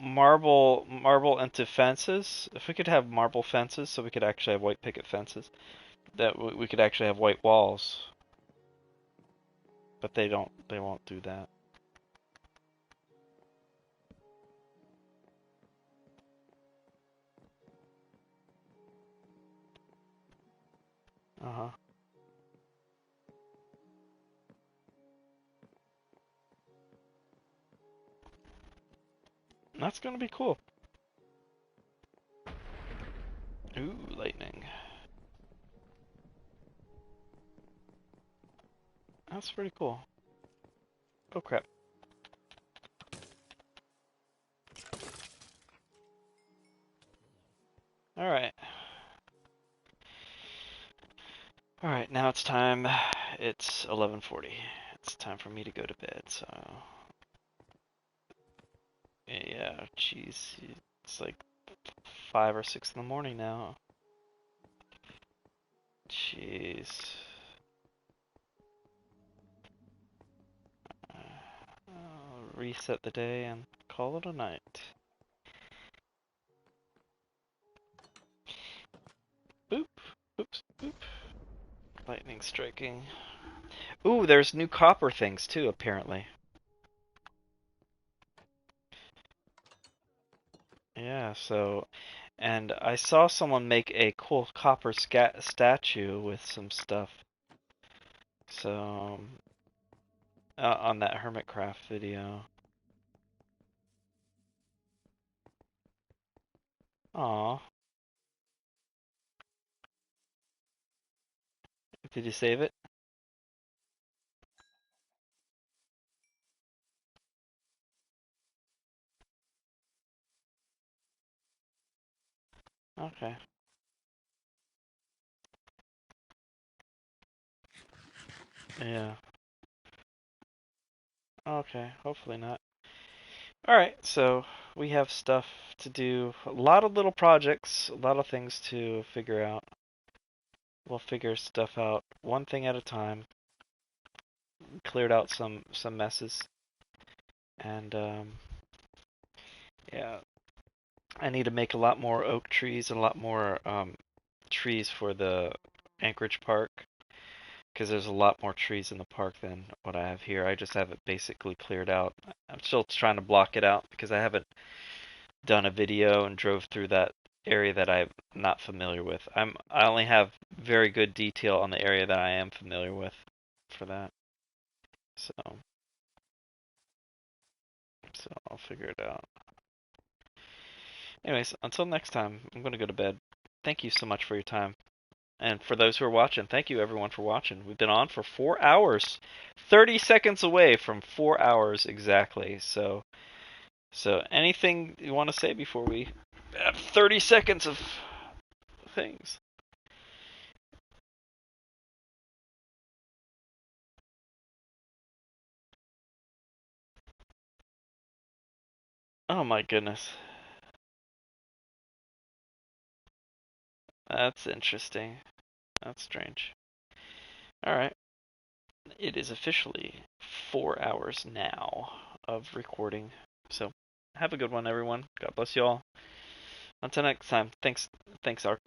marble into fences, if we could have marble fences, so we could actually have white picket fences, that we could actually have white walls. But they don't. They won't do that. Uh huh. That's gonna be cool. Ooh, lightning. That's pretty cool. Oh crap. Alright. Alright, now it's time. It's 11:40. It's time for me to go to bed, so. Yeah, jeez. It's like 5 or 6 in the morning now. Jeez. I'll reset the day and call it a night. Boop. Oops. Boop. Lightning striking. Ooh, there's new copper things too, apparently. Yeah, so, and I saw someone make a cool copper statue with some stuff. So, on that Hermitcraft video. Aw, did you save it? Okay. Yeah. Okay, hopefully not. Alright, so we have stuff to do. A lot of little projects, a lot of things to figure out. We'll figure stuff out one thing at a time. Cleared out some messes. And yeah, I need to make a lot more oak trees and a lot more trees for the Anchorage Park because there's a lot more trees in the park than what I have here. I just have it basically cleared out. I'm still trying to block it out because I haven't done a video and drove through that area that I'm not familiar with. I only have very good detail on the area that I am familiar with for that. So I'll figure it out. Anyways, until next time, I'm going to go to bed. Thank you so much for your time. And for those who are watching, thank you everyone for watching. We've been on for 4 hours. 30 seconds away from 4 hours exactly. So anything you want to say before we have 30 seconds of things? Oh my goodness. That's interesting. That's strange. Alright. It is officially 4 hours now of recording. So have a good one, everyone. God bless you all. Until next time. Thanks, Ark.